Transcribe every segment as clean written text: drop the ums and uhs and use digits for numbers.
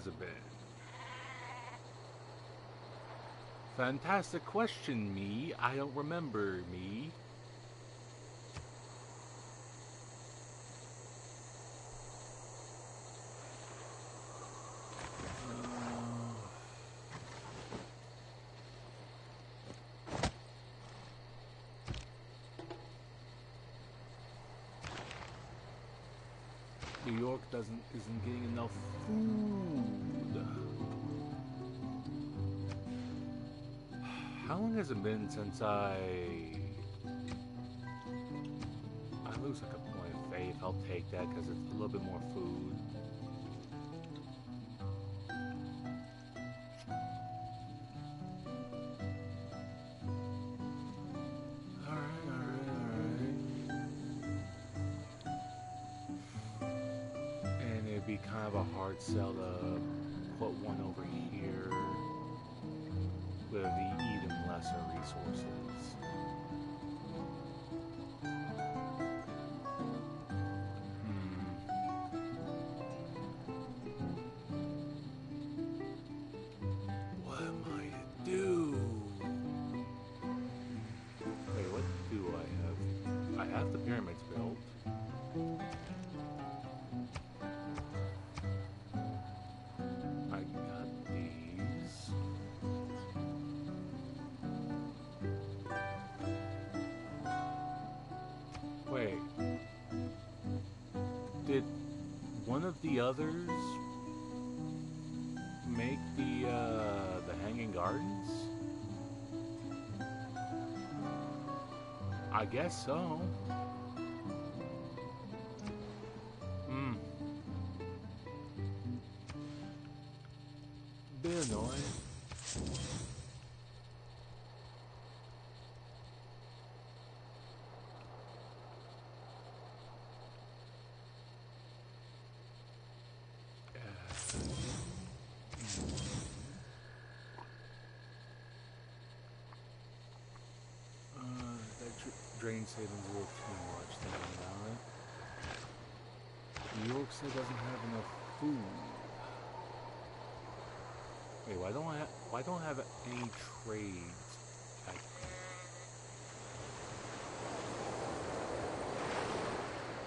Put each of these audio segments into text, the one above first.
has it been? Fantastic question, me. I don't remember, me. New York isn't getting enough food. How long has it been since I lose like a point of faith? I'll take that because it's a little bit more food. And it'd be kind of a hard sell to put one over here with the even lesser resources. What am I to do? Wait, what do I have? I have the pyramids built. I got these. Wait. Did one of the others make the Hanging Gardens? I guess so. Bit annoying. Drain savings a little too much, thinking about it. New York City doesn't have enough food. Wait, why don't I have any trades?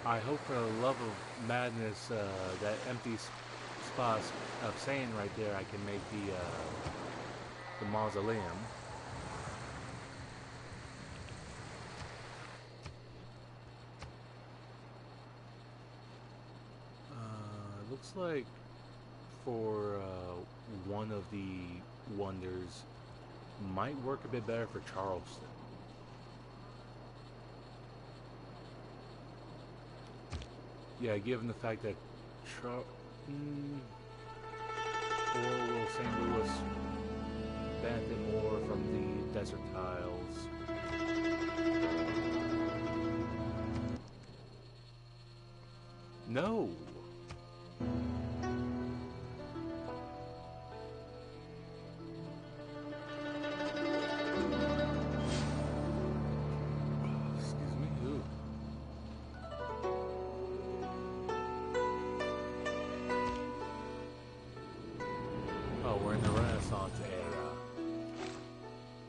I hope for the love of madness, that empty spot of sand right there, I can make the mausoleum. Looks like for one of the wonders might work a bit better for Charleston. Yeah, given the fact that or will St. Louis benefit more from the desert tiles? No.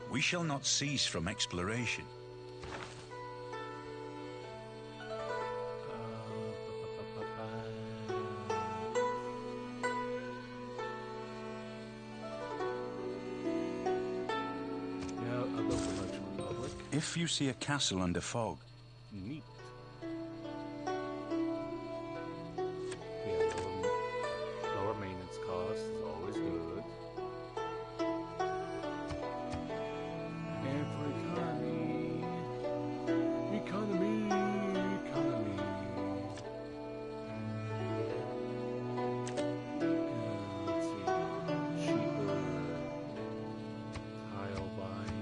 We shall not cease from exploration. If you see a castle under fog, neat. Lower maintenance costs is always good. And for economy. Let's see, cheaper tile buying.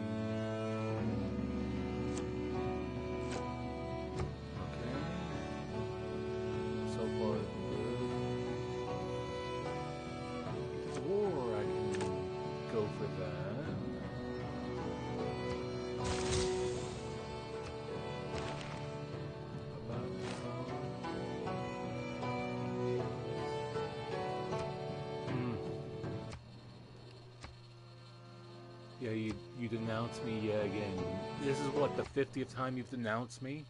Yeah, you denounced me yet again. This is what, the 50th time you've denounced me?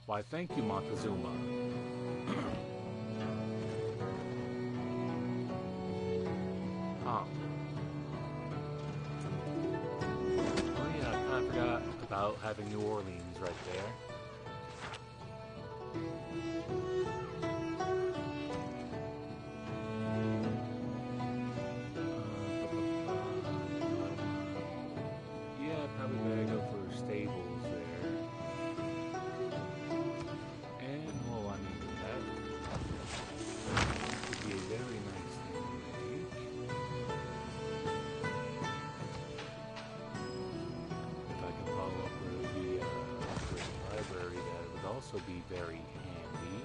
Why, thank you, Montezuma. Huh. Oh yeah, I kind of forgot about having New Orleans right there. Yeah, probably better go for stables there. And, well, I mean, that would be a very nice thing to make. If I can follow up with the great library, that would also be very handy.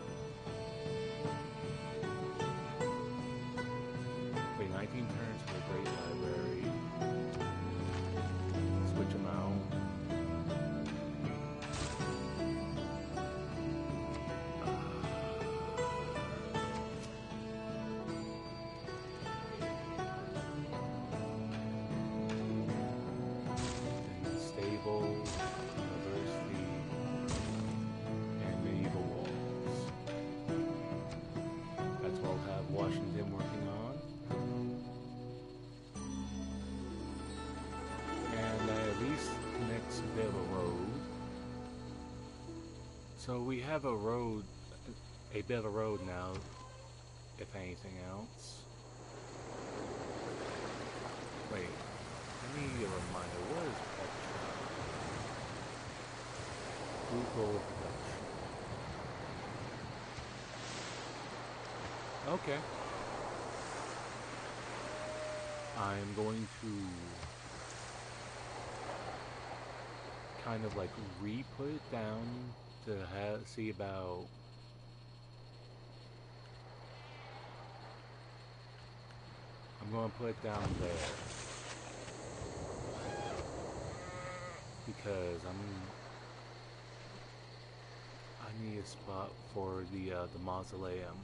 Wait, 19 turns for the great library. Switch them out. Then stables, university, and medieval walls. That's what I'll have Washington working on. And at least connects a bit of a road. So we have a road, a bit of a road now, if anything else. Wait, let me remind you, what is Petra? Google production. Okay. I'm going to kind of like re-put it down to see about I'm going to put it down there because I need a spot for the mausoleum.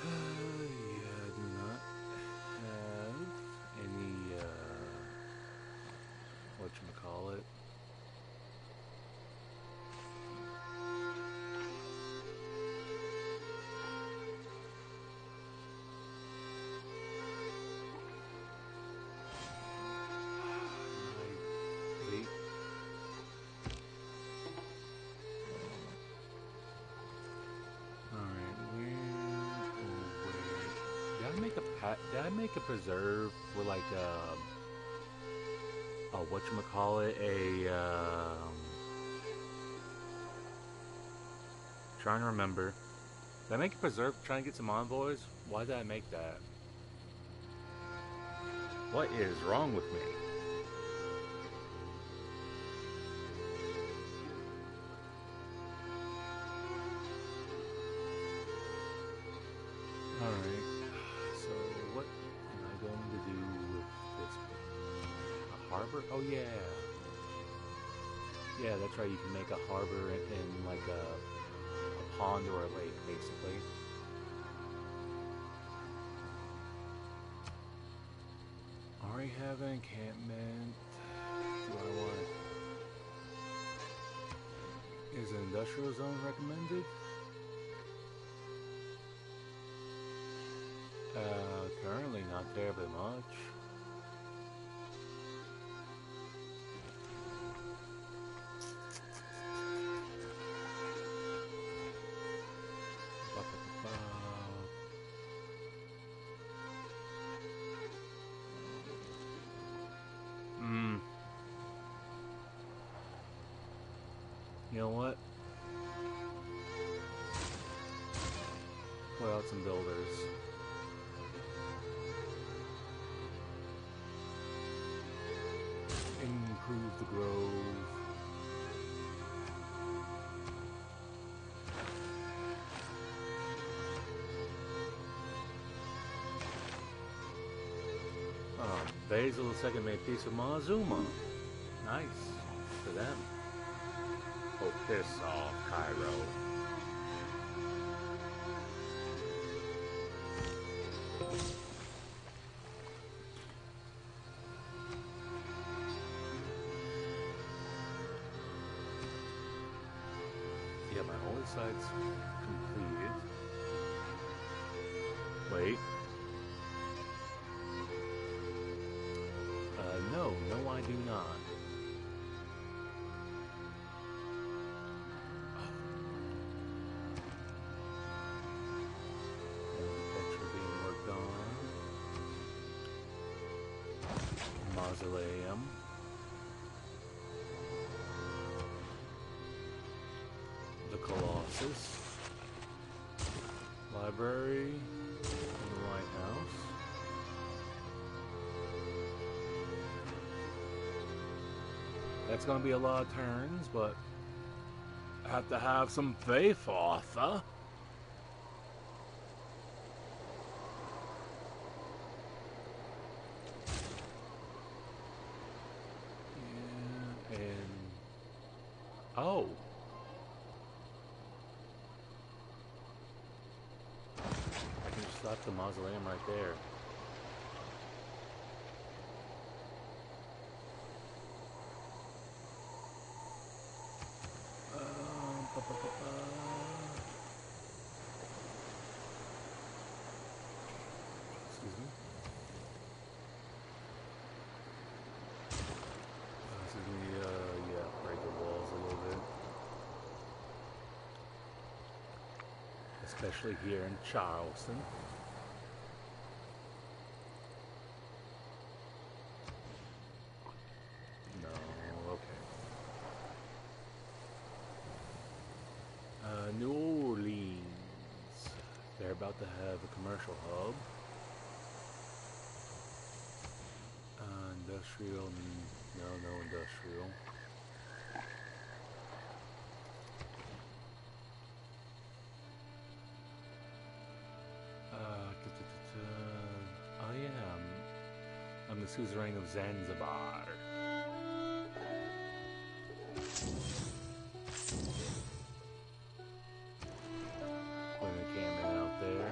Yeah, I do not have any whatchamacallit. Did I make a preserve for like whatchamacallit, trying to remember. Did I make a preserve trying to get some envoys? Why did I make that? What is wrong with me? Alright. So what am I going to do with this? A harbor? Oh yeah. Yeah, that's right. You can make a harbor in like a pond or a lake, basically. Already have an encampment. Do I want? Is an industrial zone recommended? Currently not terribly much. You know what? Put out some builders. Improve the grove. Basil II made peace with Montezuma. Nice for them. Oh, piss off, Cairo. Yeah, my holy site's completed. Wait. No, I do not. Architecture being worked on. Mausoleum. The Colossus. Library. And the lighthouse. That's gonna be a lot of turns, but I have to have some faith, Arthur. Yeah, and oh, I can just slap the mausoleum right there. Excuse me. Excuse me, yeah, break the walls a little bit. Especially here in Charleston. No, okay. New Orleans. They're about to have a commercial hub. Industrial, no industrial. Oh yeah, I'm the suzerain of Zanzibar. Putting a cannon out there.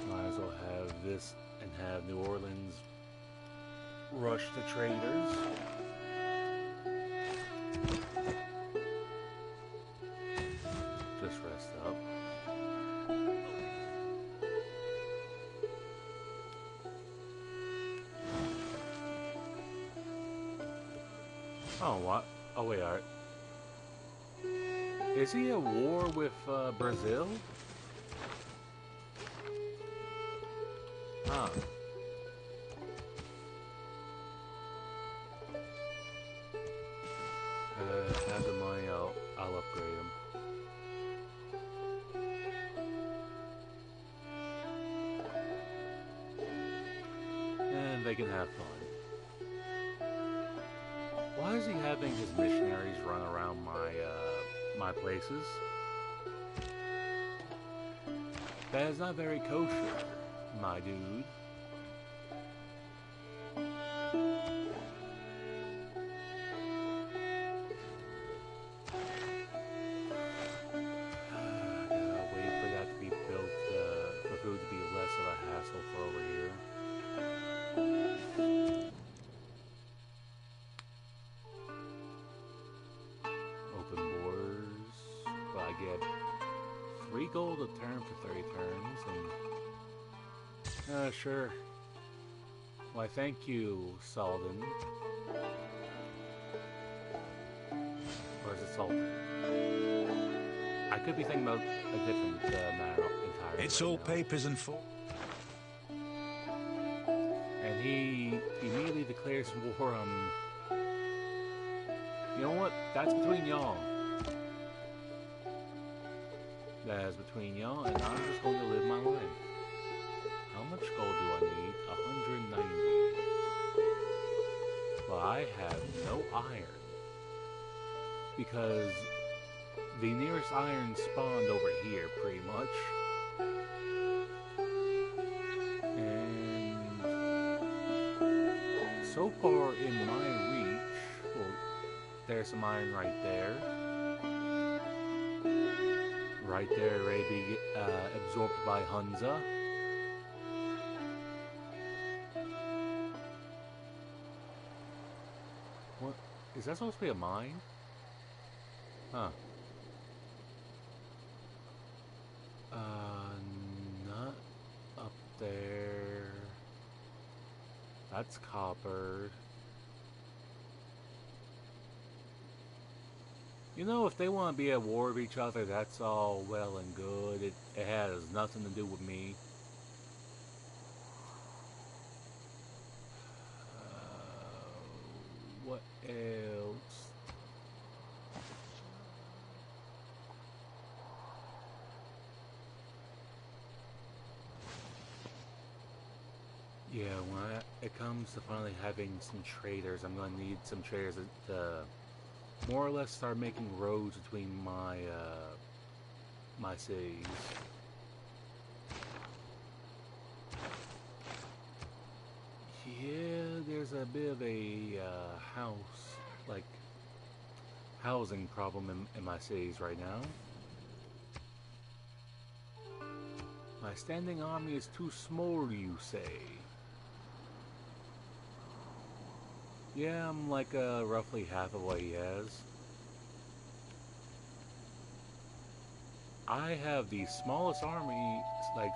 Might as well have this and have New Orleans rush the traders. Just rest up. Oh, what? Oh, wait, Art. Is he at war with Brazil? Huh. Have the money, I'll upgrade him. And they can have fun. Why is he having his missionaries run around my places? That is not very kosher, my dude. Gotta wait for that to be built, for food to be less of a hassle for over here. Open borders. But I get 3 gold a turn for 30 turns, and sure. Why, thank you, Salden. Or is it Sultan? I could be thinking about a different matter entirely. It's right all now. papers and for. And he immediately declares war on. You know what? That's between y'all. That is between y'all, and I'm just going to live my life. How much gold do I need? 190. Well, I have no iron. Because the nearest iron spawned over here, pretty much. And so far in my reach, well, there's some iron right there. right there ready to be absorbed by Hunza. What? Is that supposed to be a mine? Huh. Not up there. That's copper. You know, if they want to be at war with each other, that's all well and good. It has nothing to do with me. What else? Yeah, when it comes to finally having some traders, I'm going to need some traders to more or less start making roads between my my cities. Yeah, there's a bit of a housing problem in my cities right now. My standing army is too small, you say? Yeah, I'm like roughly half of what he has. I have the smallest army, I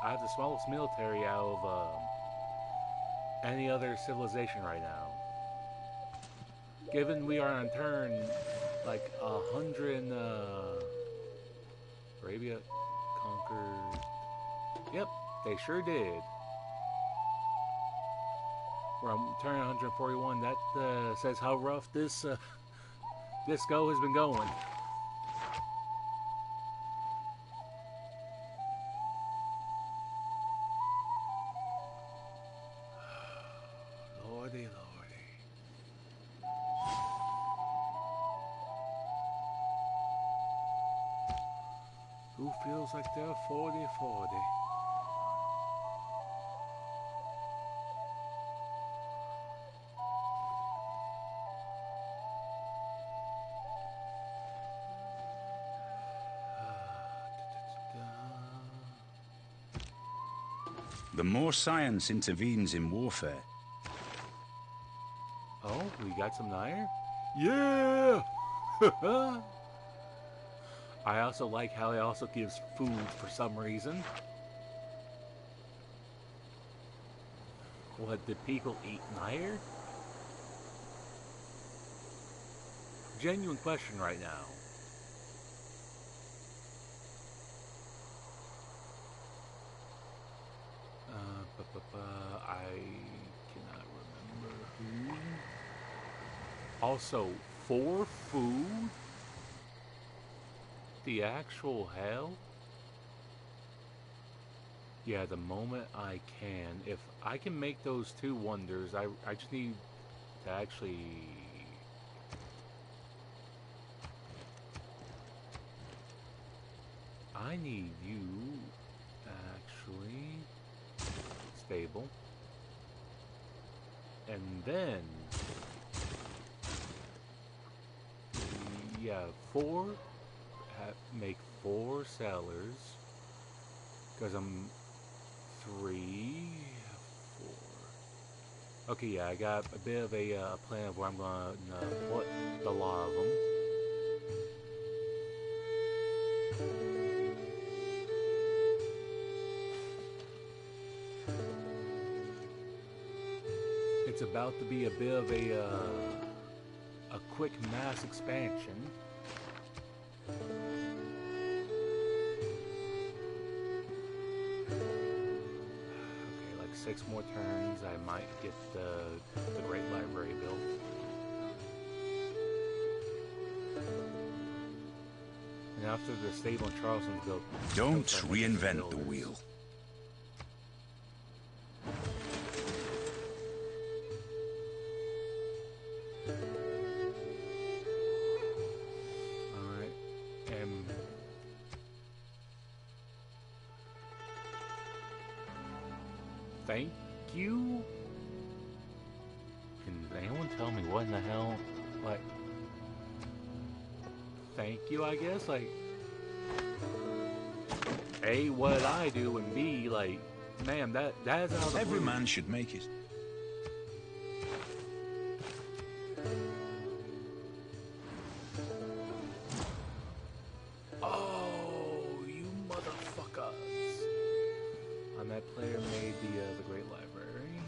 have the smallest military out of any other civilization right now. Given we are on turn, like 100 Arabia conquered. Yep, they sure did. We're on turn 141. That says how rough this this go has been going. Lordy, lordy. Who feels like they're 40-40? The more science intervenes in warfare. Oh, we got some Nair? Yeah! I also like how it also gives food for some reason. What, did people eat Nair? Genuine question right now. I cannot remember who. Also, for food? The actual hell? Yeah, the moment I can. If I can make those two wonders, I just need to actually... I need you, actually, stable. And then... yeah, make 4 sellers. Because I'm 3, 4. Okay, yeah, I got a bit of a plan of where I'm going to put the lot of them. It's about to be a bit of a quick mass expansion. Okay, like 6 more turns, I might get the Great Library built. And after the stable in Charleston's built... Don't reinvent the wheel. Thank you? Can anyone tell me what in the hell? Like, thank you, I guess? Like, A, what did I do? And B, like, ma'am, that's out of the Every blue. man should make his... Oh, you motherfuckers. And that player made the Great Library.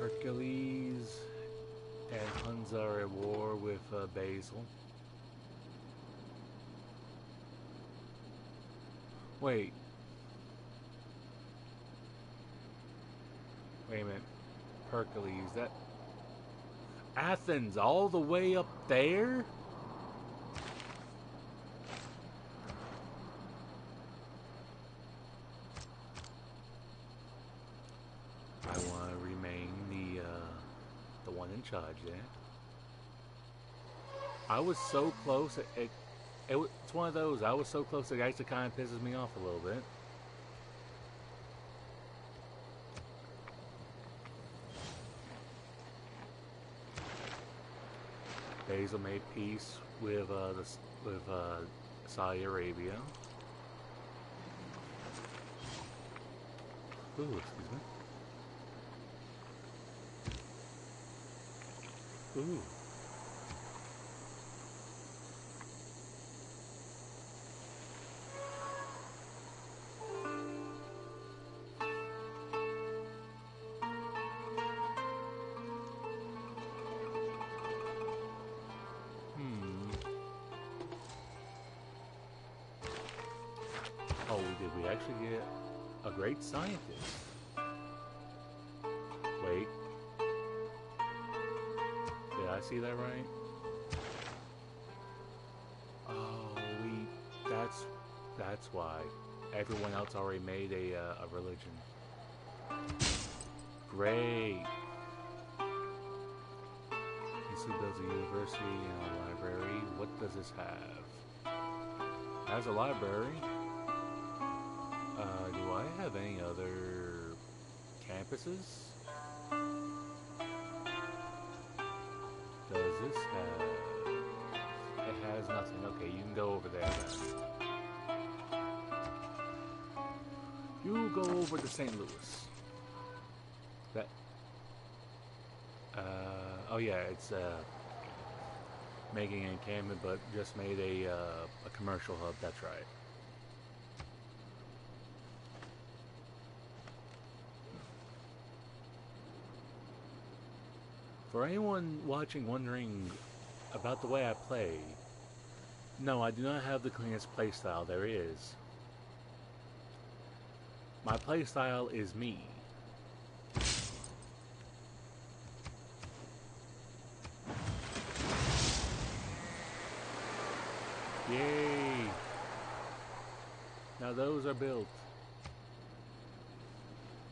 Hercules and Huns are at war with Basil. Wait. Wait a minute. Hercules, that... Athens, all the way up there? I want to remain the one in charge there. I was so close, it's one of those, I was so close, it actually kind of pisses me off a little bit. Basil made peace with Saudi Arabia. Ooh, excuse me. Ooh. Oh, did we actually get a great scientist? Wait. Did I see that right? Oh, that's why. Everyone else already made a religion. Great. This builds a university and a library. What does this have? Has a library. Do I have any other campuses? Does this have... It has nothing. Okay, you can go over there then. You go over to St. Louis. That... oh yeah, it's making an encampment, but just made a commercial hub, that's right. For anyone watching wondering about the way I play, no, I do not have the cleanest playstyle there is. My playstyle is me. Yay! Now those are built.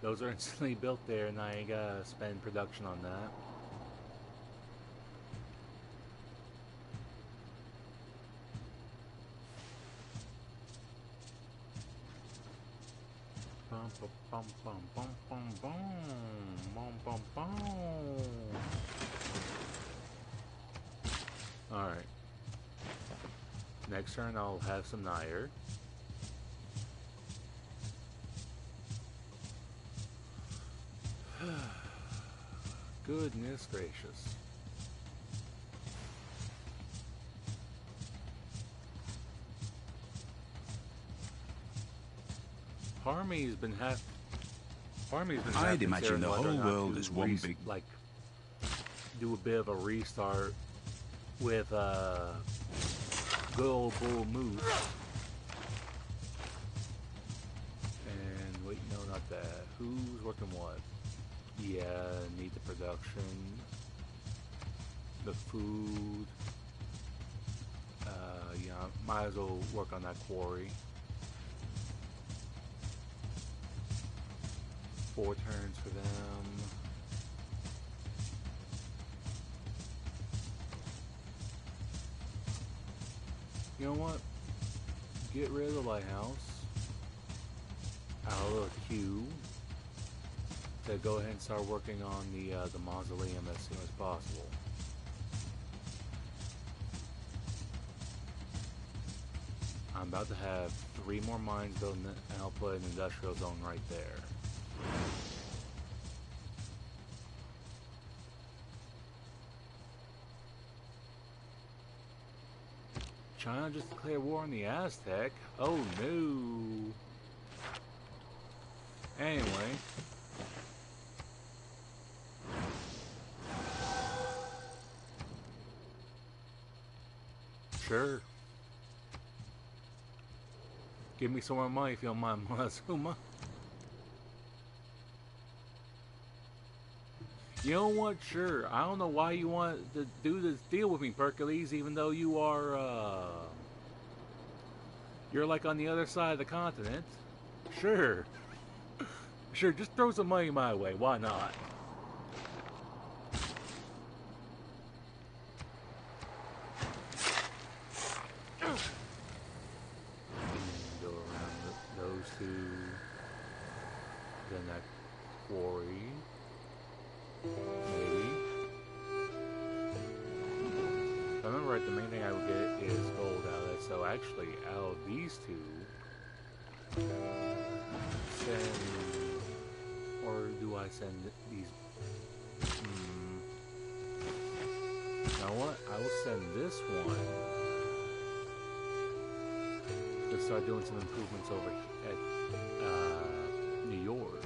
Those are instantly built there, and I ain't gotta spend production on that. Bum bum bum bum bum bum bum bum bum. All right. Next turn, I'll have some Nair. Goodness gracious. Army's been I'd imagine the whole world is one big... like, do a bit of a restart with, good old Bull Moose. And, wait, no, not that. Who's working what? Yeah, need the production. The food. Yeah, might as well work on that quarry. 4 turns for them. You know what? Get rid of the lighthouse. Out of the queue. To go ahead and start working on the mausoleum as soon as possible. I'm about to have 3 more mines built, and I'll put an industrial zone right there. China just declared war on the Aztec? Oh no! Anyway. Sure. Give me some more money if you don't mind, Montezuma. You know what? Sure. I don't know why you want to do this deal with me, Pericles, even though you are, you're like on the other side of the continent. Sure. Sure, just throw some money my way. Why not? Go around those two. Then that quarry. Maybe. If I remember right, the main thing I would get is gold out of it. So actually, out of these two, send, or do I send these? You know what? I will send this one to start doing some improvements over at New York.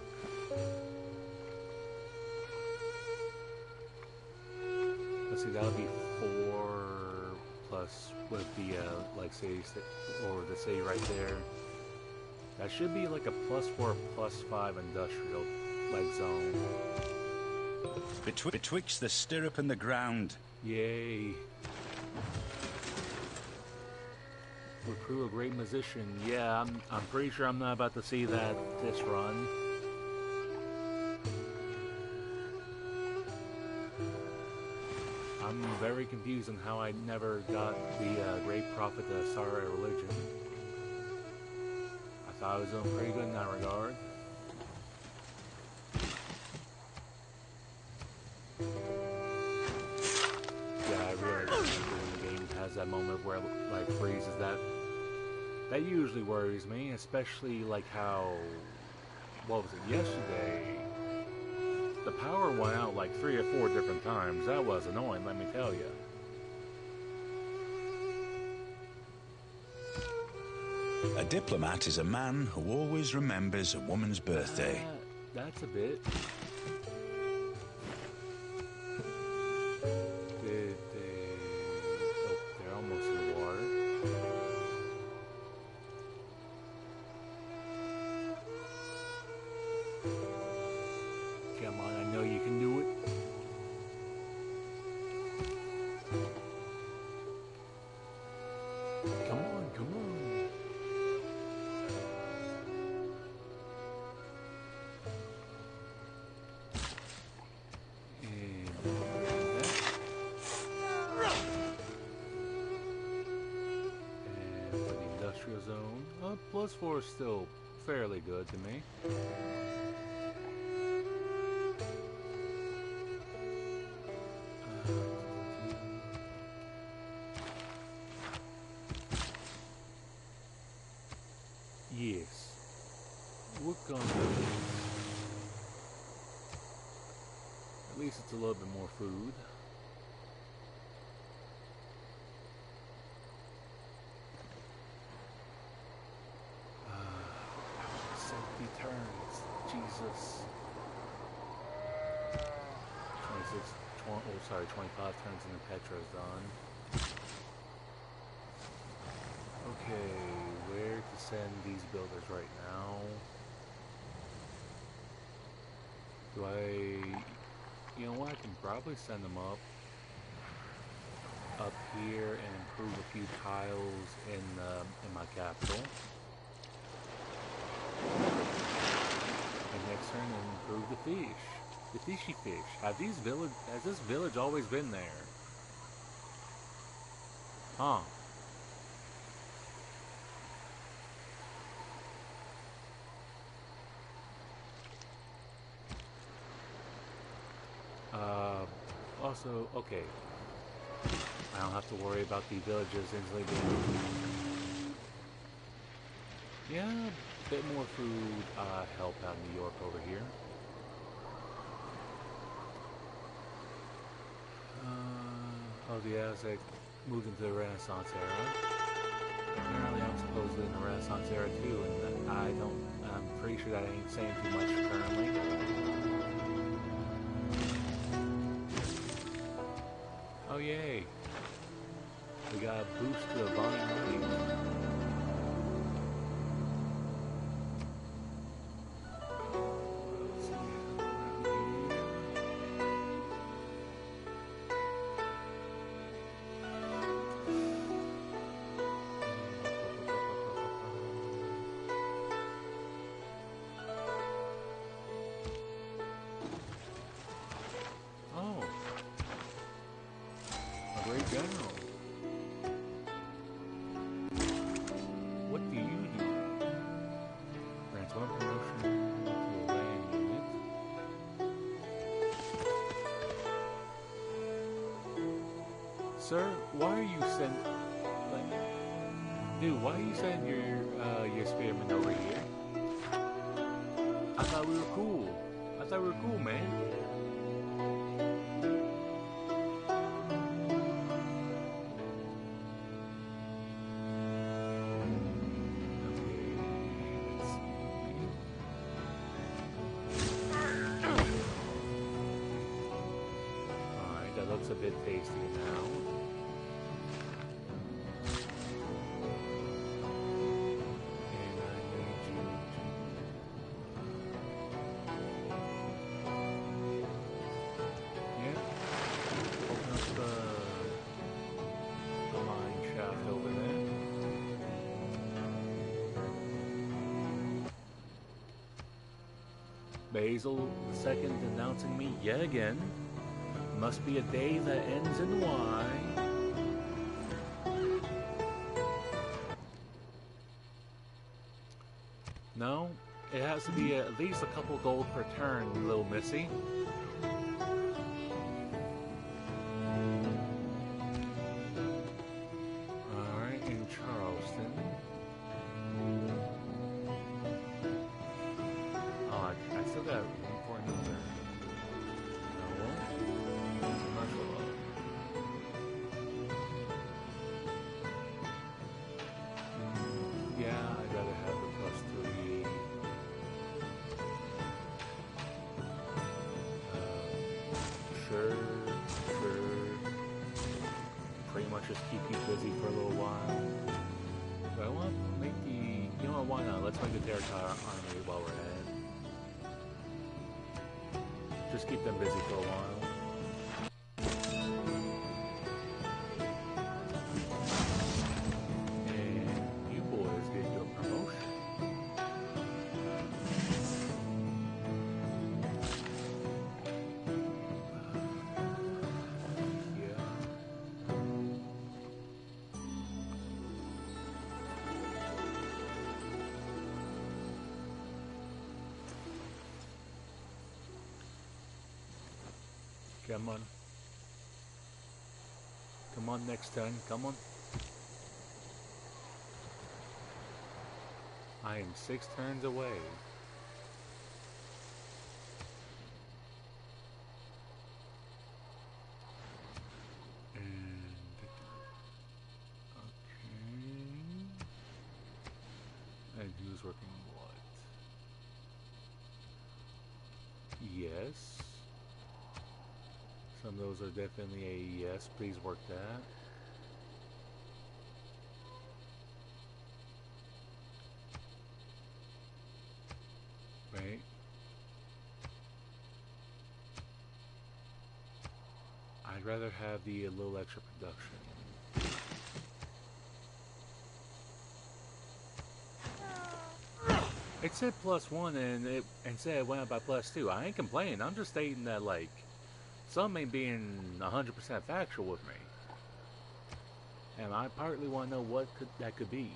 Let's see, that'll be 4 plus with the like city or the city right there. That should be like a +4, +5 industrial like zone. Betwixt the stirrup and the ground. Yay! Recruit a great musician. Yeah, I'm pretty sure I'm not about to see that this run. I'm very confused on how I never got the Great Prophet to start a religion. I thought I was doing pretty good in that regard. Yeah, I realize when the game has that moment where it like freezes, that usually worries me, especially like how, what was it, yesterday? The power went out like 3 or 4 different times. That was annoying, let me tell you. A diplomat is a man who always remembers a woman's birthday. That's a bit. Oh, they're almost in the water. Come on, I know you can do it. Come on, come on. And for the industrial zone, +4 is still fairly good to me. Yes. We're gonna at least it's a little bit more food. Safety turns. Jesus. 25 turns and the Petra's done. Okay, where to send these builders right now? Do I... You know what, I can probably send them up here and improve a few tiles in my capital. And next turn improve the fish. The fishy fish. Has this village always been there? Huh. Also, okay. I don't have to worry about the villages instantly being Yeah, a bit more food help out New York over here. Oh, the Aztec moved into the Renaissance era. Apparently, I'm supposedly in the Renaissance era too, and I'm pretty sure that ain't saying too much currently. Oh, yay! We got a boost to the volume rate. Great General. What do you do? Grants one promotion to a land unit. Sir, why are you dude, why are you sending your spearmen over here? I thought we were cool. Man. Looks a bit tasty now. And I need you to... Yeah. Open up the mine shaft over there. Basil II denouncing me yet again. Must be a day that ends in Y. No, it has to be at least a couple gold per turn, little missy. Alright, in Charleston. Oh, I still got room for another. Pretty much just keep you busy for a little while. But I want to make you know what, why not? Let's make the Terracotta Army while we're at it. Just keep them busy for a while. And you boys get your promotion. Come on. Come on next turn. Come on. I am 6 turns away. And... okay... And who's working what? Yes. Some of those are definitely a yes. Please work that. Right. I'd rather have the little extra production. It said +1 and said it went up by +2. I ain't complaining. I'm just stating that, like, some ain't being 100% factual with me. And I partly want to know what that could be.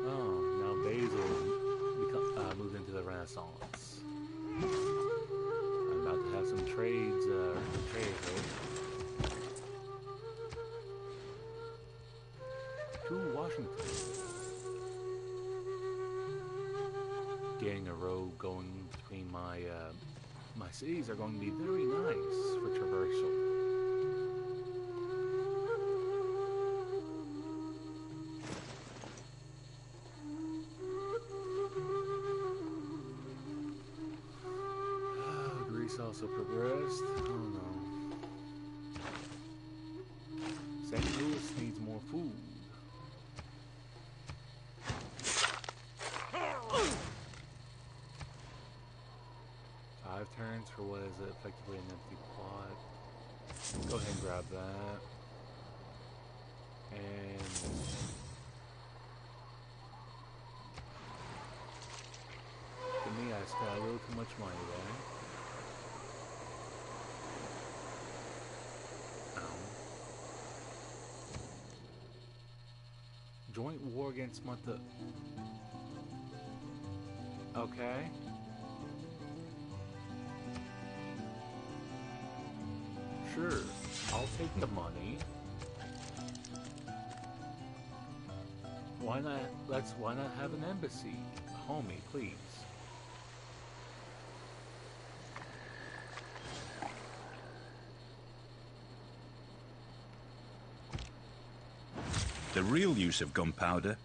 Oh, now Basil moved into the Renaissance. I'm about to have some trades, right? Washington. Getting a road going between my my cities are going to be very nice for traversal. Greece also progressed. Oh no. St. Louis needs more food. Turns for what is effectively an empty plot. Go ahead and grab that. And to me, I spent a little too much money there. Joint war against Mata. Okay. Sure, I'll take the money. Why not? Why not have an embassy, homie? Please. The real use of gunpowder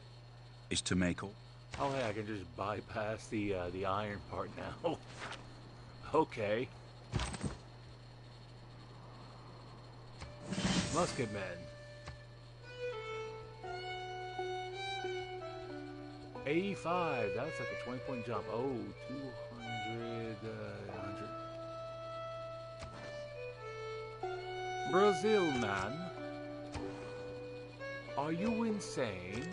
is to make all. Oh, hey, I can just bypass the iron part now. Okay. Musketmen. 85. That's like a 20-point jump. Oh, 200. 100. Brazil, man. Are you insane?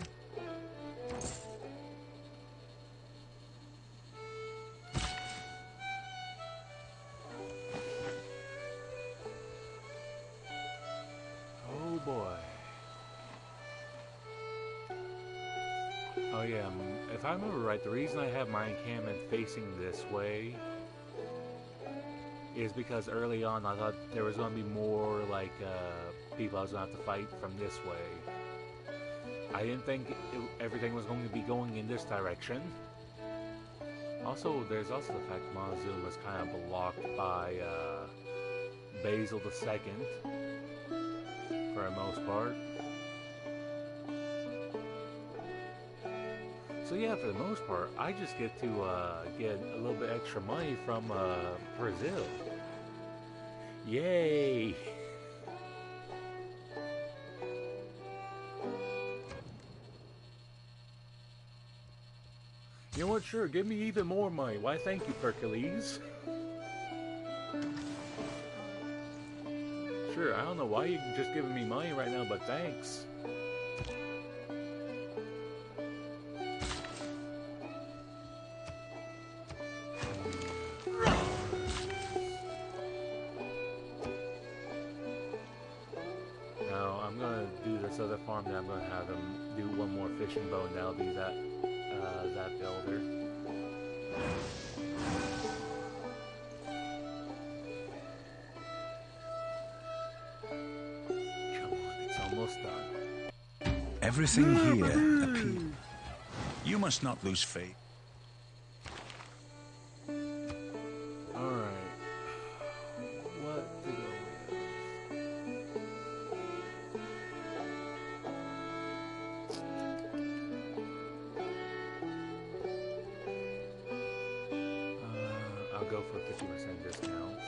Oh boy. Oh yeah, if I remember right, the reason I have my encampment facing this way is because early on I thought there was going to be more like people I was going to have to fight from this way. I didn't think everything was going to be going in this direction. Also, there's also the fact Montezuma was kind of blocked by Basil II for the most part. So yeah, for the most part, I just get to get a little bit extra money from Brazil. Yay! You know what? Sure, give me even more money. Why, thank you, Hercules. Sure, I don't know why you're just giving me money right now, but thanks. Now, I'm gonna do this other farm, then I'm gonna have him do one more fishing boat, and that'll be that builder. Come on, it's almost done. Everything here appears. You must not lose faith. Alright. What to go with? I'll go for 50% discounts.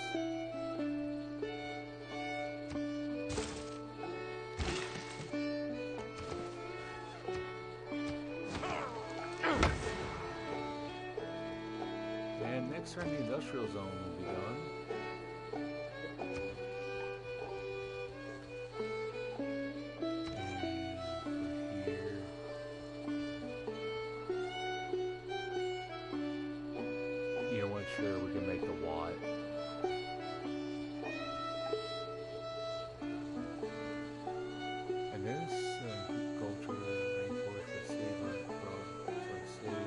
And next turn, the industrial zone will be done. Sure, we can make the watt. And this culture rainforest, let's see if let's see.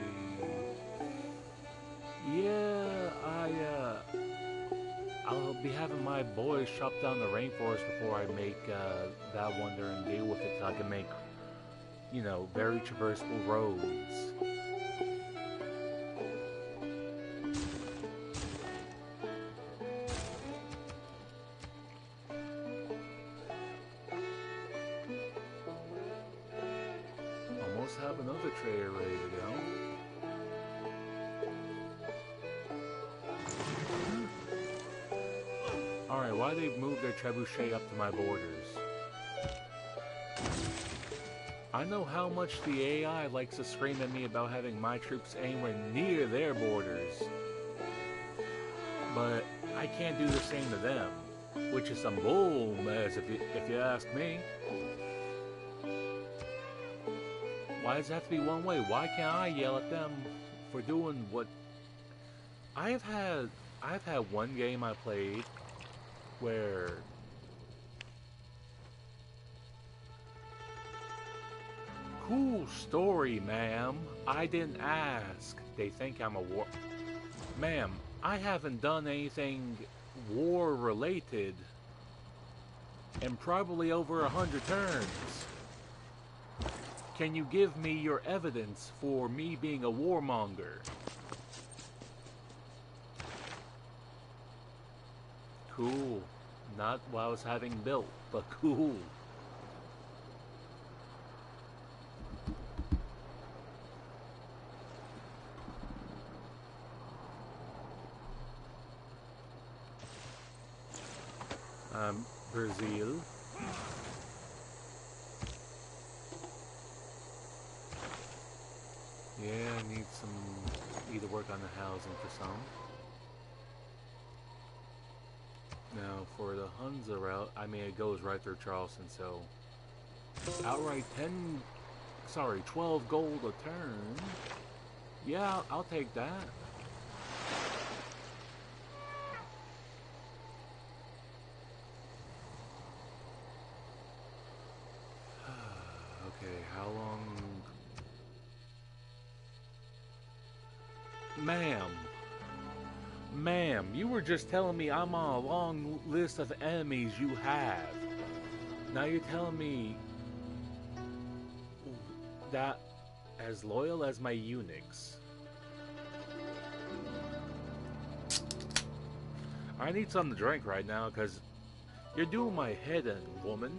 Yeah, I'll be having my boys chop down the rainforest before I make that wonder and deal with it, so I can make you know, very traversable roads. Almost have another trader ready to go. Alright, why they've moved their trebuchet up to my borders? I know how much the AI likes to scream at me about having my troops anywhere near their borders. But I can't do the same to them. Which is some bull mess if you ask me. Why does it have to be one way? Why can't I yell at them for doing what... I've had one game I played where... Cool story, ma'am. I didn't ask. They think I'm a war... Ma'am, I haven't done anything war-related in probably over 100 turns. Can you give me your evidence for me being a warmonger? Cool. Not what I was having built, but cool. Brazil. Yeah, I need to work on the housing for some. Now, for the Hunza route, I mean, it goes right through Charleston, so... Outright 12 gold a turn. Yeah, I'll take that. Okay, how long... Ma'am, you were just telling me I'm on a long list of enemies you have. Now you're telling me that as loyal as my eunuchs. I need something to drink right now because you're doing my head in, woman.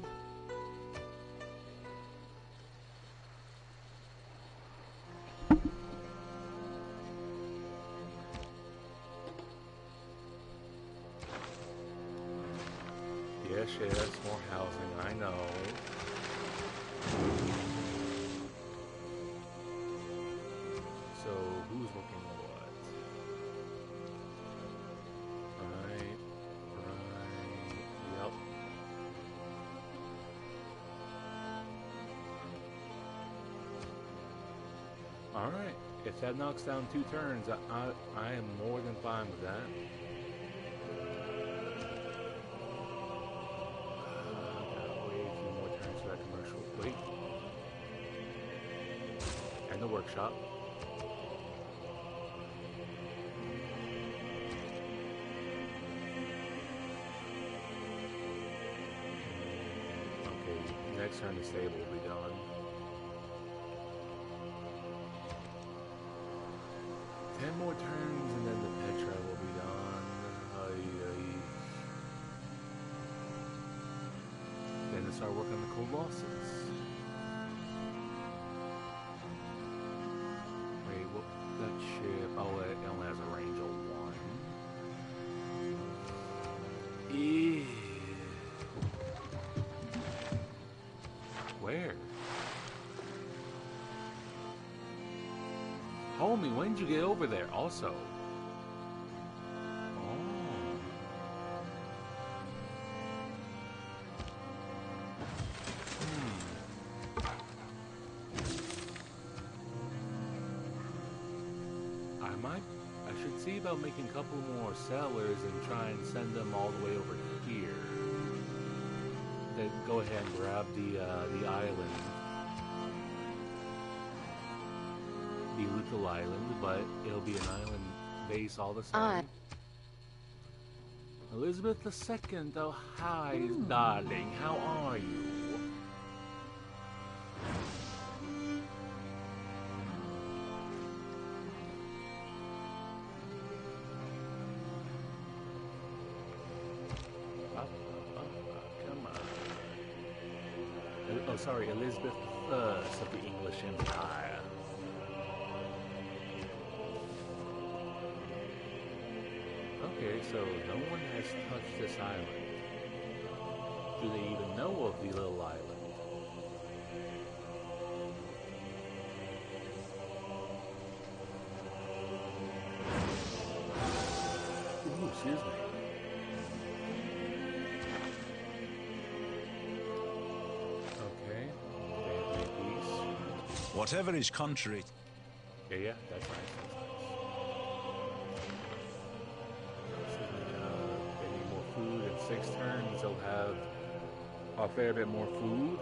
Yes, more housing, I know. So, who's looking at what? Right, yep. Alright, if that knocks down 2 turns, I am more than fine with that. And the workshop. Okay, next turn the stable will be done. 10 more turns and then the Petra will be done. Then to start working on the Colossus. That ship, oh, it only has a range of 1. Ew. Where? Homie, when did you get over there? Also. I should see about making a couple more sellers and try and send them all the way over here. Then go ahead and grab the island, the little island, but it'll be an island base all the same. Elizabeth II, oh hi, darling, how are you? oh, sorry, Elizabeth I of the English Empire. Okay, so no one has touched this island. Do they even know of the little island? Ooh, excuse me. Okay, they have made peace. Whatever is contrary. Yeah, that's nice. They need more food. In 6 turns, they'll have a fair bit more food.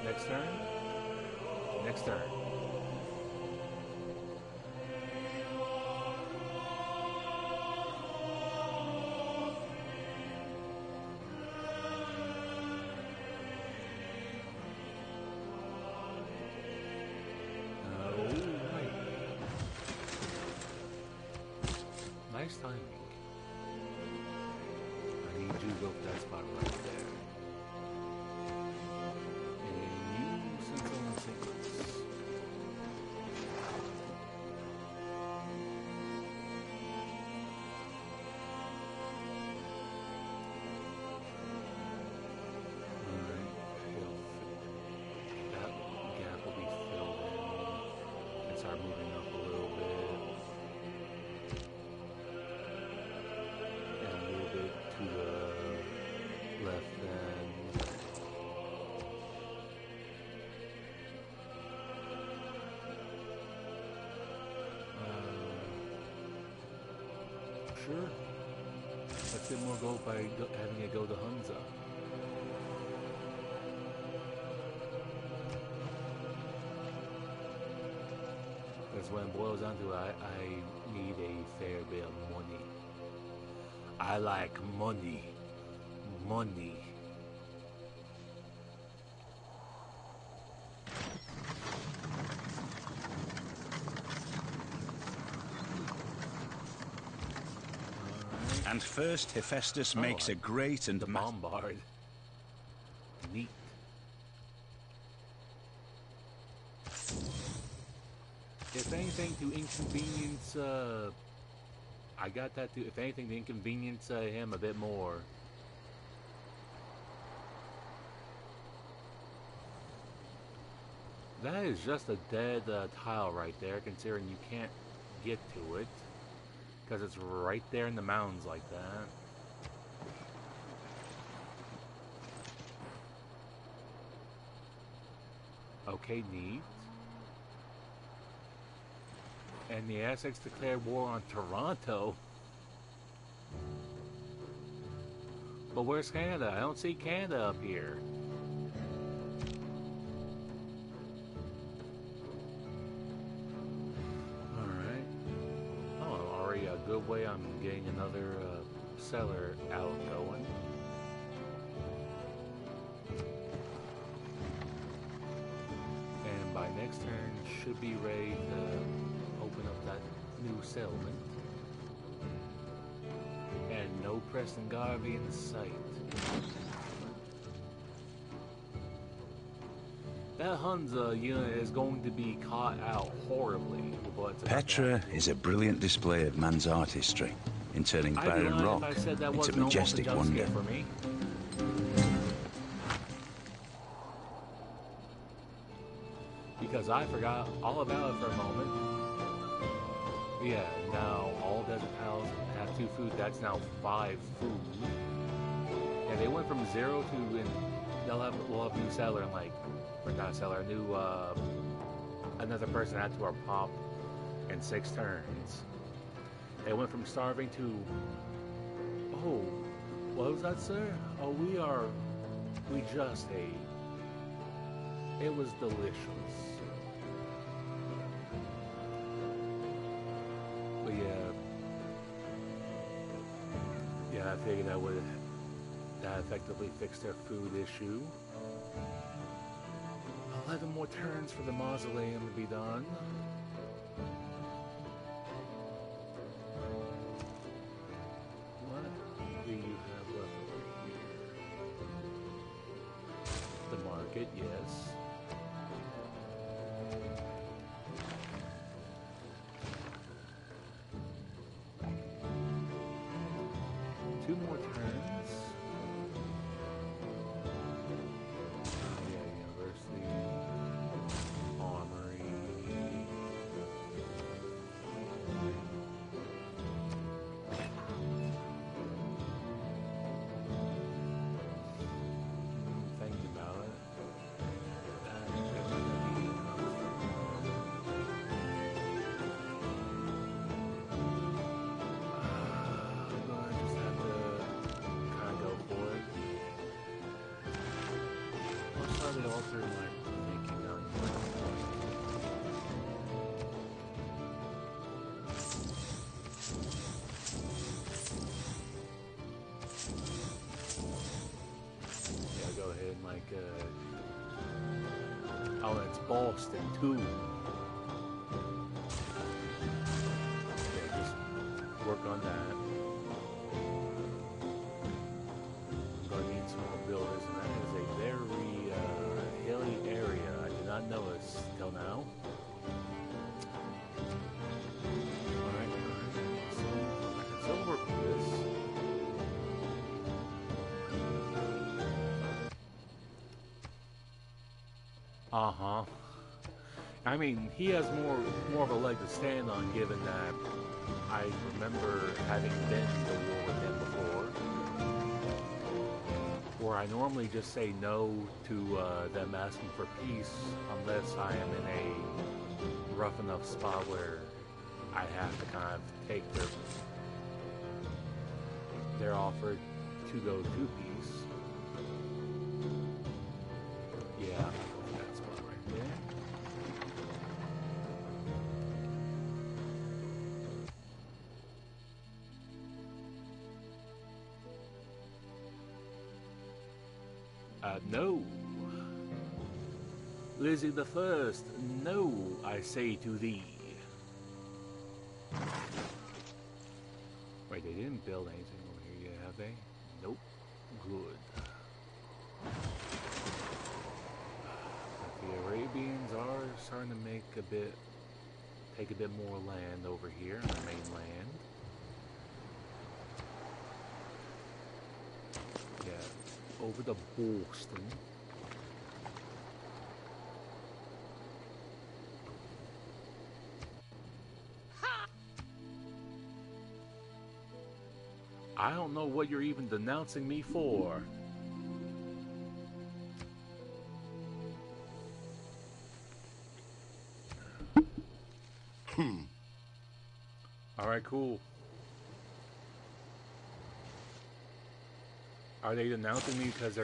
Next turn? Next turn. Oh, right. Nice timing. I need you to go for that spot right there. Sure. Let's get more gold by having it go to Hunza. Because when it boils down to it, I need a fair bit of money. I like money. Money. And first, Hephaestus makes a great and the bombard. Neat. If anything, to inconvenience, I got that too. If anything, to inconvenience him a bit more. That is just a dead tile right there, considering you can't get to it. Because it's right there in the mountains like that. Okay, neat. And the Aztecs declared war on Toronto. But where's Canada? I don't see Canada up here. Good way I'm getting another seller out going. And by next turn should be ready to open up that new settlement. And no Preston Garvey in sight. That Hunza unit is going to be caught out horribly. Petra is a brilliant display of man's artistry in turning barren rock into majestic wonder. For me. Because I forgot all about it for a moment. Yeah, now all desert tiles have 2 food. That's now 5 food. And they went from 0 to, and we'll have a new seller. I'm like, or not a seller, a new another person add to our pop in 6 turns. They went from starving to, oh, what was that, sir? Oh, we just ate. It was delicious. But yeah, I figured that effectively fix their food issue. 11 more turns for the mausoleum to be done. What do you have left over here? The market, yes. Two more turns. Yeah, university, armory. Thinking about it. They altered my thinking on yeah, go ahead and oh, it's Boston too. Yeah, just work on that. I'm gonna need some more builders, and that is a very hilly area. I did not notice till now. Alright. So I can still work with this. Uh-huh. I mean, he has more of a leg to stand on, given that I remember having been to war with him before. Where I normally just say no to them asking for peace unless I am in a rough enough spot where I have to kind of take their offer to go to peace. Yeah, that spot right there. No. Lizzie the First, no, I say to thee. Wait, they didn't build anything over here yet, have they? Nope. Good. But the Arabians are starting to take a bit more land over here on the mainland. Yeah. Over to Boston. I don't know what you're even denouncing me for. Alright, cool. Are they denouncing me because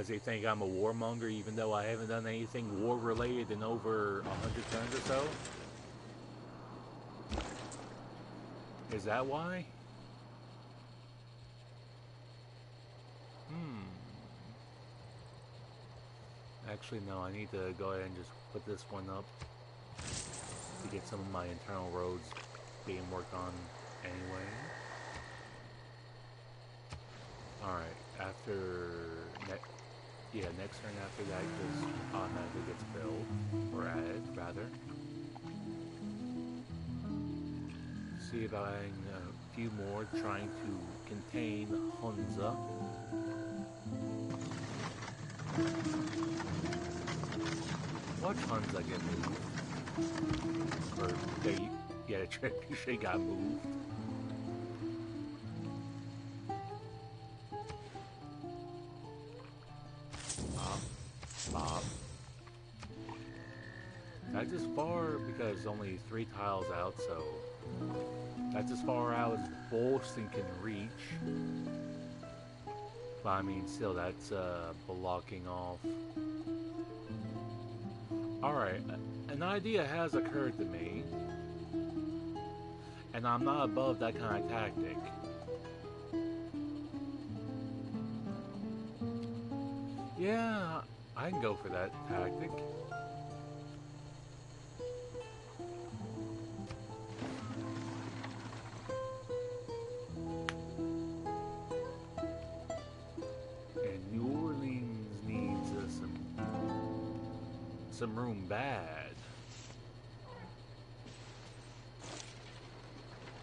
they think I'm a warmonger, even though I haven't done anything war-related in over 100 turns or so? Is that why? Actually, no, I need to go ahead and just put this one up to get some of my internal roads being worked on anyway. Alright, next turn after that just automatically gets built, or added, rather. See about adding a few more, trying to contain Hunza. Watch Hunza get moved. Or the trebuchet got moved. Bob. That's as far, because only 3 tiles out, so that's as far out as Boston can reach. But I mean, still, that's blocking off. Alright, an idea has occurred to me, and I'm not above that kind of tactic. Yeah, I can go for that tactic. And New Orleans needs some room bad.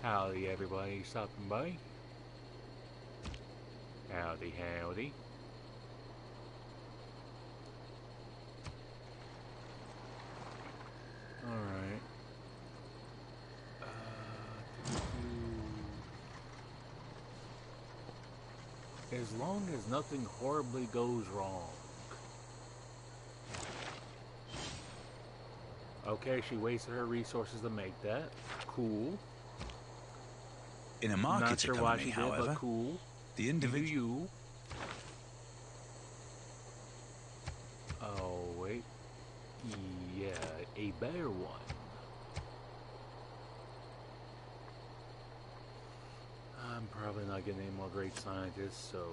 Howdy, everybody stopping by. Howdy, howdy. Alright. As long as nothing horribly goes wrong. Okay, she wasted her resources to make that. Cool. In a market Not sure economy, why she however, did, but cool. The individual. Oh, wait. Yeah, a better one. I'm probably not getting any more great scientists, so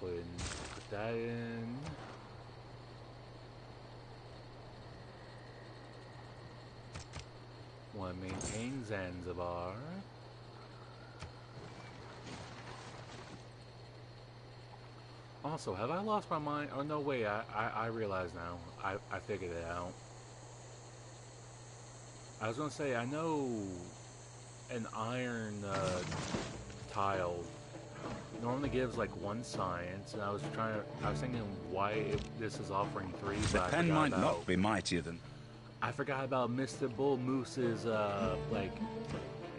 go ahead and put that in. Want to maintain Zanzibar. Also, have I lost my mind? Oh, no, wait, I realize now. I figured it out. I was going to say, I know an iron tile normally gives like 1 science, and I was thinking why this is offering 3, but the pen might not be mightier than... I forgot about Mr. Bull Moose's, like,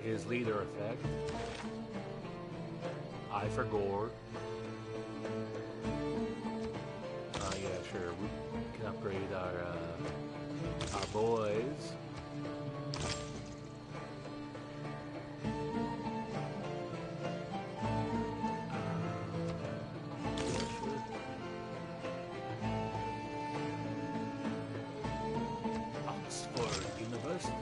his leader effect. I forgot. Yeah, sure. We can upgrade our boys. Oxford University.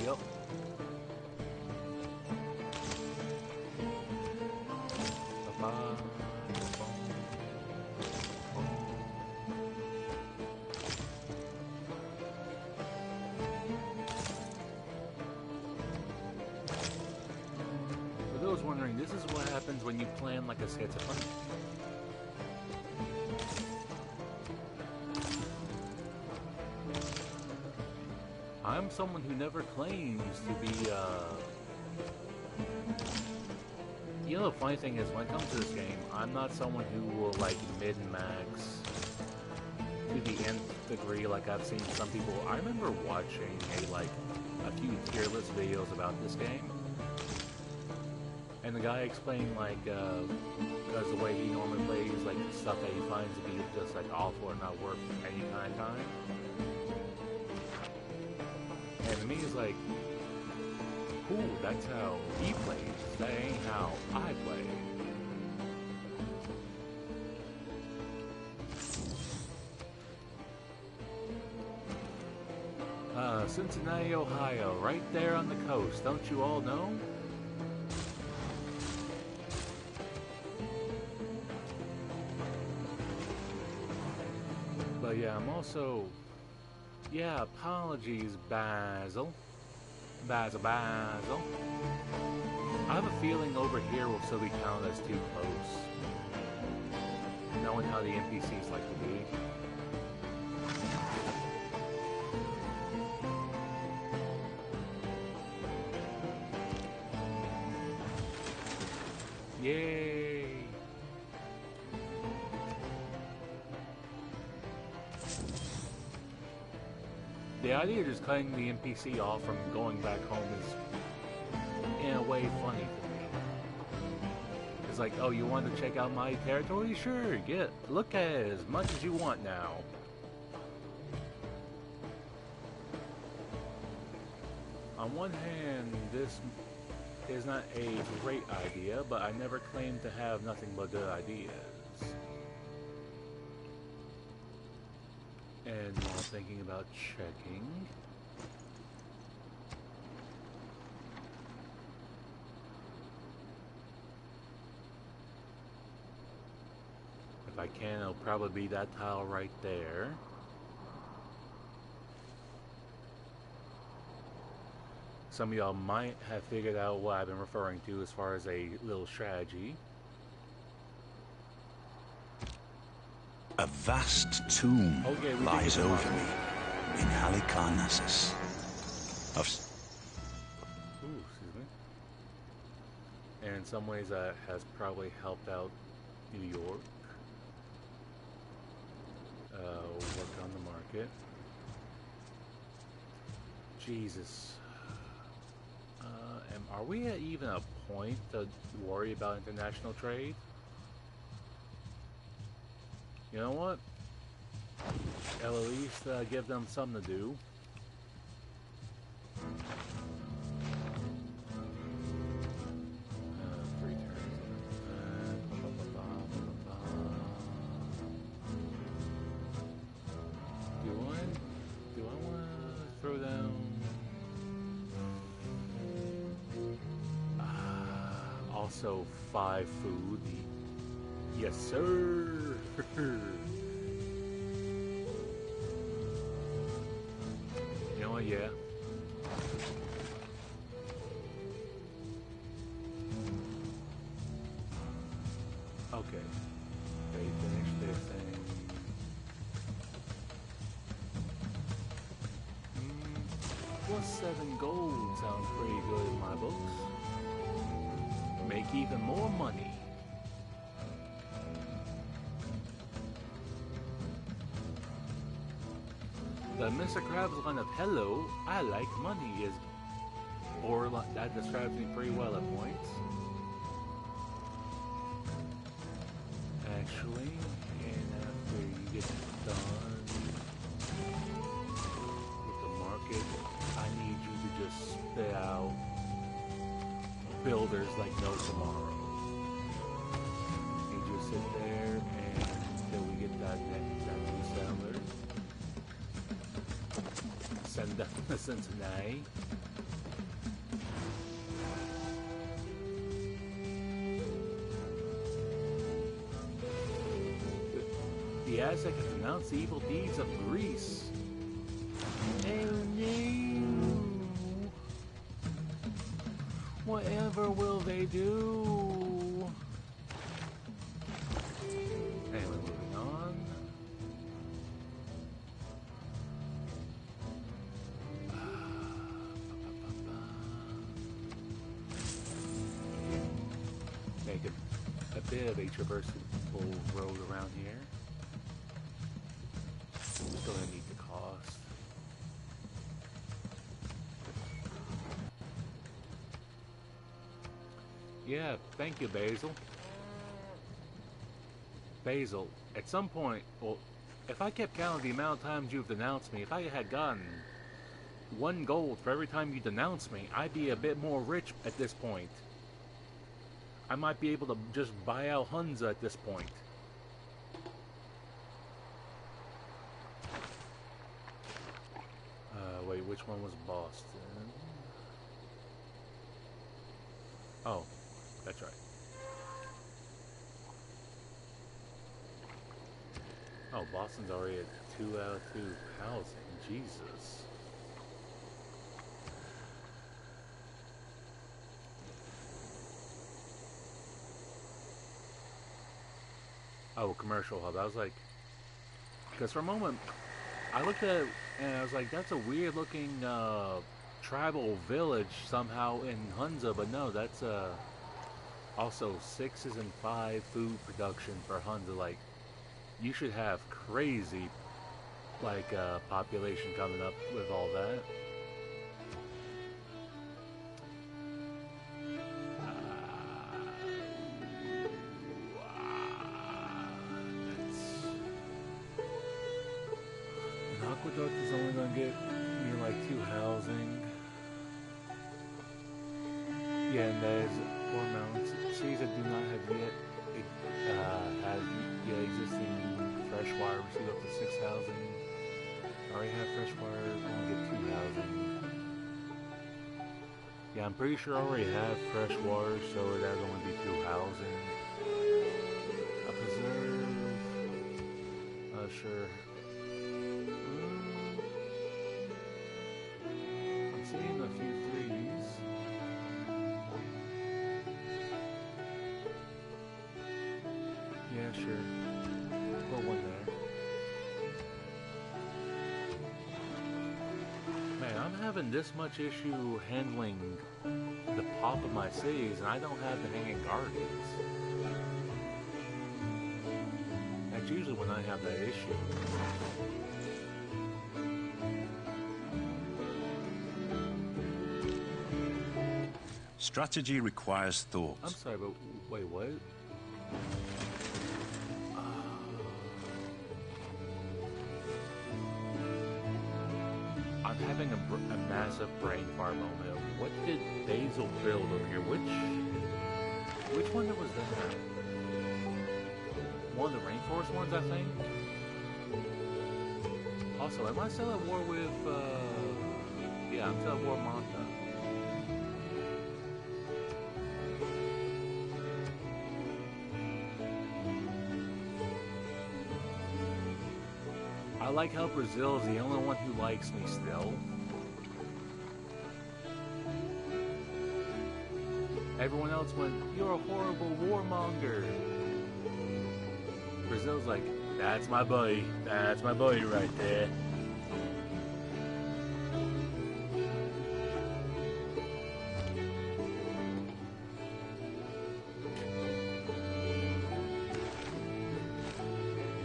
Yep. For those wondering, this is what happens when you plan like a schizophrenic. I'm someone who never claims to be, You know, the funny thing is, when it comes to this game, I'm not someone who will, like, min-max to the nth degree like I've seen some people. I remember watching a few tier list videos about this game, and the guy explained, like, because the way he normally plays, like, stuff that he finds to be just, like, awful or not worth any kind of time. And to me, it's like, cool, that's how he plays. That ain't how I play. Cincinnati, Ohio, right there on the coast. Don't you all know? But yeah, I'm also... Yeah, apologies, Basil. Basil. I have a feeling over here will still be counted as too close. Knowing how the NPCs like to be. Yay! The idea of just cutting the NPC off from going back home is, in a way, funny to me. It's like, oh, you want to check out my territory? Sure, look at it as much as you want now. On one hand, this is not a great idea, but I never claimed to have nothing but good ideas. And while thinking about checking, if I can, it'll probably be that tile right there. Some of y'all might have figured out what I've been referring to as far as a little strategy. A vast tomb lies over me in Halicarnassus. Ooh, excuse me. And in some ways that has probably helped out New York. Work on the market. Jesus. Are we at even a point to worry about international trade? You know what? At least give them something to do. Free do I want to throw down? Also 5 food. Yes, sir. You know what? Yeah. Okay. They finished their thing. Plus 7 gold sounds pretty good in my books. Make even more money. The Mr. Krabs line of "Hello, I like money" is, or that describes me pretty well at points. Actually, and after you get done with the market, I need you to just spit out builders like no tomorrow. You just sit there and until we get that new settler. Send them to Cincinnati. The Aztec has announced the evil deeds of Greece. Oh no! Whatever will they do? Anyway, moving on. Make a bit of a traversable road around here. Still gonna need the cost. Yeah, thank you, Basil. Basil, at some point, well, if I kept counting the amount of times you've denounced me, if I had gotten 1 gold for every time you denounce me, I'd be a bit more rich at this point. I might be able to just buy out Hunza at this point. Wait, which one was Boston? Oh, that's right. Oh, Boston's already at 2 out of 2 housing. Jesus. Oh, commercial hub. I was like, because for a moment, I looked at it and I was like, that's a weird looking tribal village somehow in Hunza, but no, that's also 6s and 5 food production for Hunza. Like, you should have crazy like population coming up with all that. Aqueduct is only going to get me like 2 housing. Yeah, and there's 4 mountains. Cities that do not have yet have existing fresh water receive up to 6 housing. I already have fresh water. I'm gonna get 2 housing. Yeah, I'm pretty sure I already have fresh water, so that'll only be 2 housing. A preserve. Sure. I'm seeing a few 3s. Yeah, sure. Put one there. Man, I'm having this much issue handling the pop of my cities, and I don't have the hanging gardens. That's usually when I have that issue. Strategy requires thought. I'm sorry, but wait, what? I'm having a massive brain fart moment. What did Basil build over here? Which one was that? One of the rainforest ones, I think? Also, am I still at war with, yeah, I'm still at war with Manta. I like how Brazil is the only one who likes me still. Everyone else went, "You're a horrible warmonger." Brazil's like, "That's my buddy. That's my buddy right there."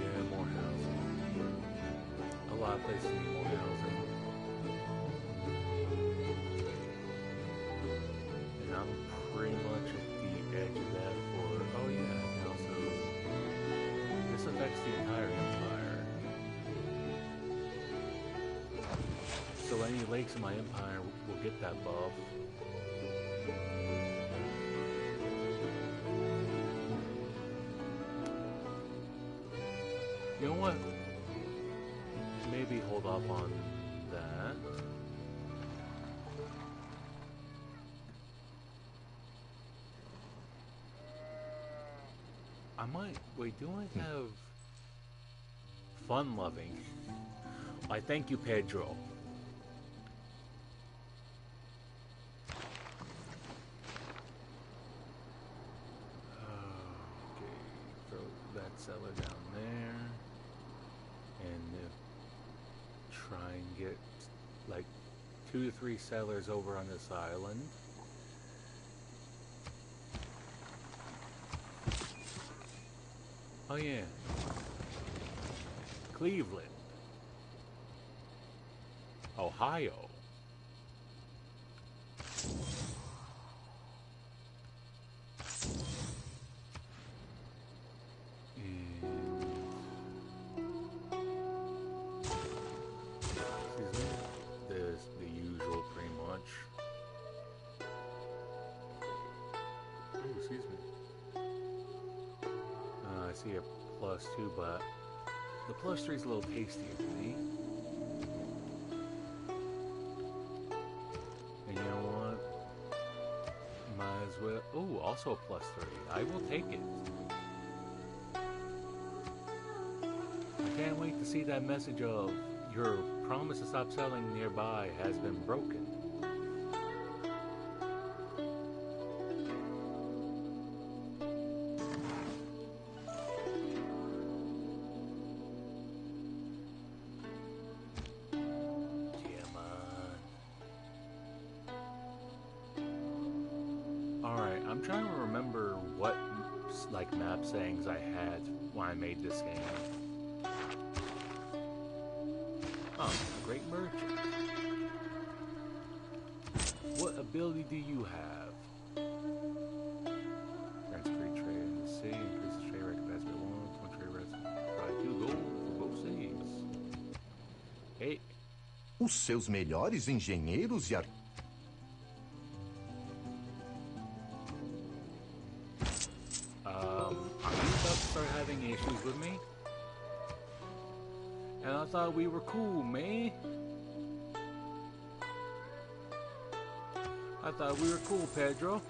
Yeah, more housing. A lot of places need more housing. And I'm pretty much at the edge of that for, oh yeah, and also, this affects the entire empire. So any lakes in my empire will get that buff. You know what? Maybe hold off on that. I might... Wait, do I have... fun-loving? I thank you, Pedro. Okay, throw that cellar down there. And try and get, like, 2 to 3 cellars over on this island. Oh yeah, Cleveland, Ohio. The usual pretty much. Oh, excuse me. I see a +2, but the +3 is a little tastier to me. And you know what? Might as well. Oh, also a +3. I will take it. I can't wait to see that message of your promise to stop selling nearby has been broken. I'm trying to remember what, like, map sayings I had when I made this game. Oh, great merchant. What ability do you have? Grants free trade in the sea, increases trade rate capacity by 1 trade rates, provide 2 gold for both cities. Hey. Os seus melhores engenheiros e Are you about to start having issues with me? And I thought we were cool, man. I thought we were cool, Pedro.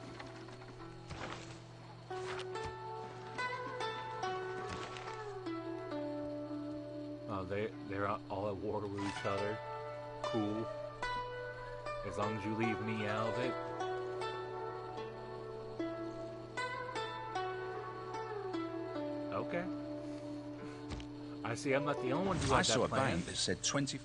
Oh, they're all at war with each other. Cool. As long as you leave me out of it. Okay. I see I'm not the only one who had that plan. I saw a band that said 20...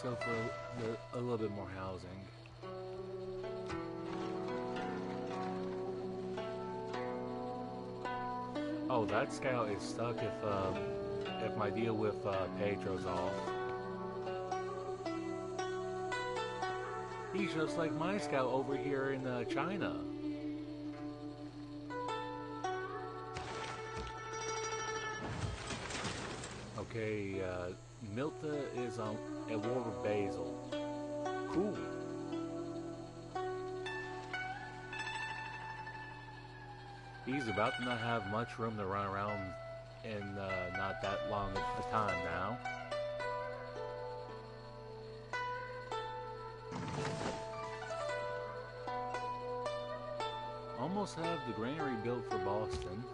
For a little bit more housing. Oh, that scout is stuck if my deal with Pedro's off. He's just like my scout over here in China. Okay, Milta is at war with Basil. Cool. He's about to not have much room to run around in not that long a time now. Almost have the granary built for Boston.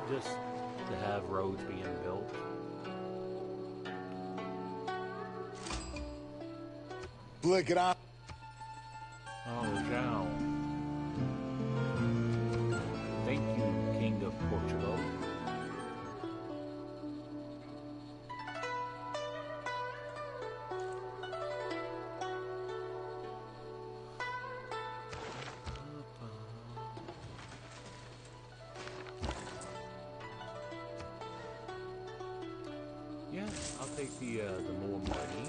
Just to have roads being built. Look it up. Oh, Zhao. Thank you, King of Portugal. Yeah, I'll take the more money.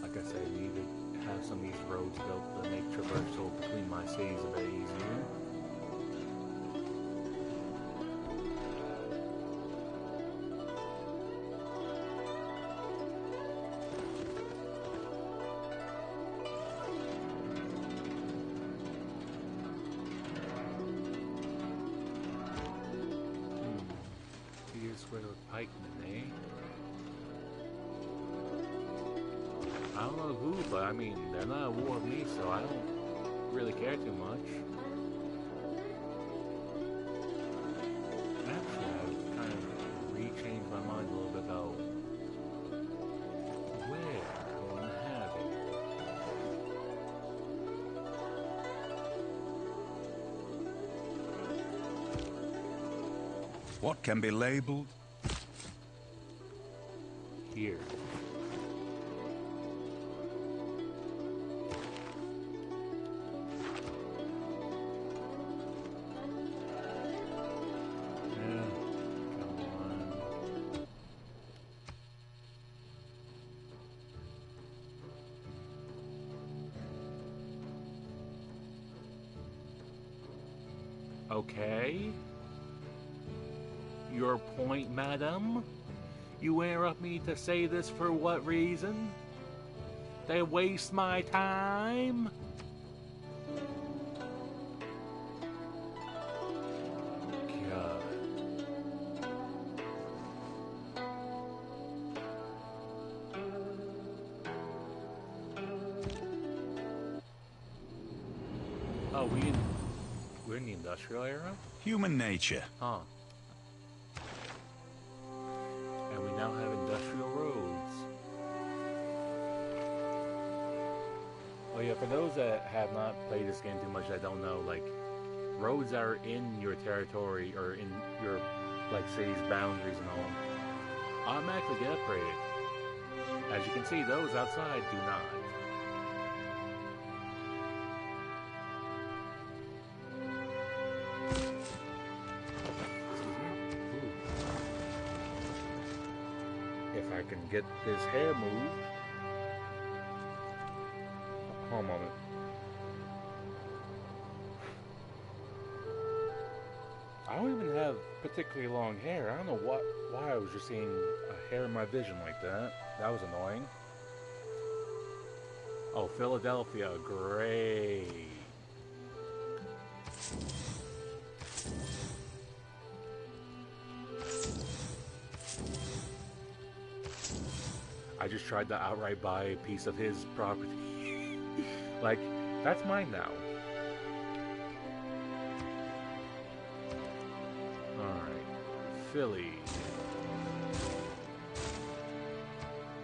Like I said, I need to have some of these roads built to make traversal between my cities a bit easier. Pikemen, eh? I don't know who, but I mean, they're not at war with me, so I don't really care too much. Actually, I've kind of re-changed my mind a little bit about where I want to have it. What can be labeled? Here. Okay. Your point, madam? You interrupt me to say this for what reason? They waste my time? God. Oh, we're in the industrial era? Human nature. Huh. now have industrial roads. Oh yeah, for those that have not played this game too much, that don't know, like, roads that are in your territory or in your, like, city's boundaries and all, automatically get upgraded. As you can see, those outside do not. If I can get this hair moved. Hold a moment. I don't even have particularly long hair. I don't know why I was just seeing a hair in my vision like that. That was annoying. Oh, Philadelphia, great. I just tried to outright buy a piece of his property. Like, that's mine now. Alright. Philly.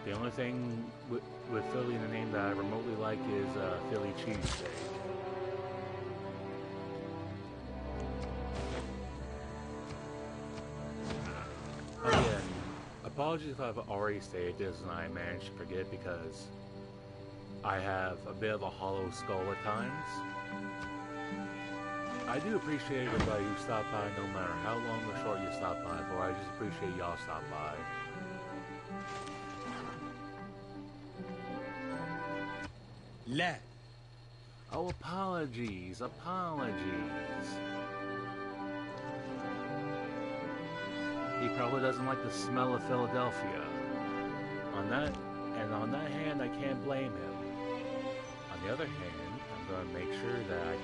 The only thing with Philly in the name that I remotely like is Philly cheesesteak. Again, apologies if I've already stated this and I managed to forget because I have a bit of a hollow skull at times. I do appreciate everybody who stopped by no matter how long or short you stop by for. I just appreciate y'all stop by. La. Oh, apologies. He probably doesn't like the smell of Philadelphia. On that hand, I can't blame him. On the other hand, I'm going to make sure that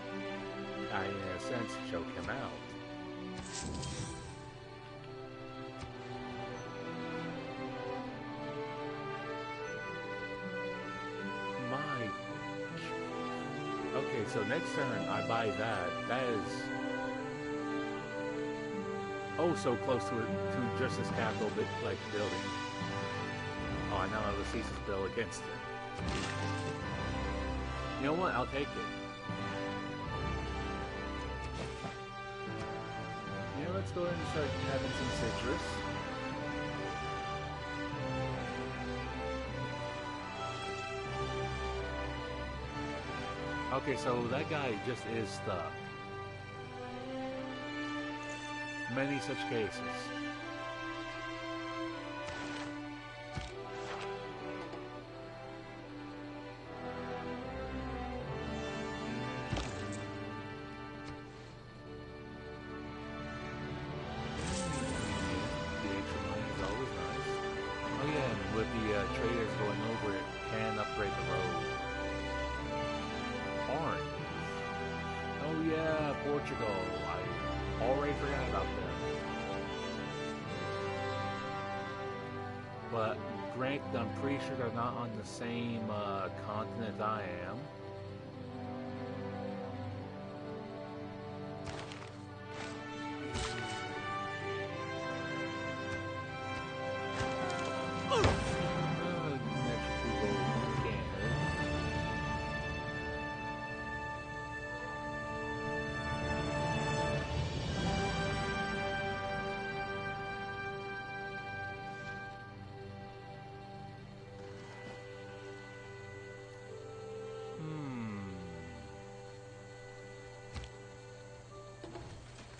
I, in a sense, choke him out. Okay, so next turn I buy that. That is oh so close to Justice Capitol like building. Oh, I now have a thesis bill against it. You know what? I'll take it. Yeah, let's go ahead and start having some citrus. Okay, so that guy just is stuck. Many such cases. The extra money is always nice. Oh yeah, and with the traders going over it, can upgrade the road. Orange. Oh yeah, Portugal. I already forgot about them. But granted, I'm pretty sure they're not on the same continent I am.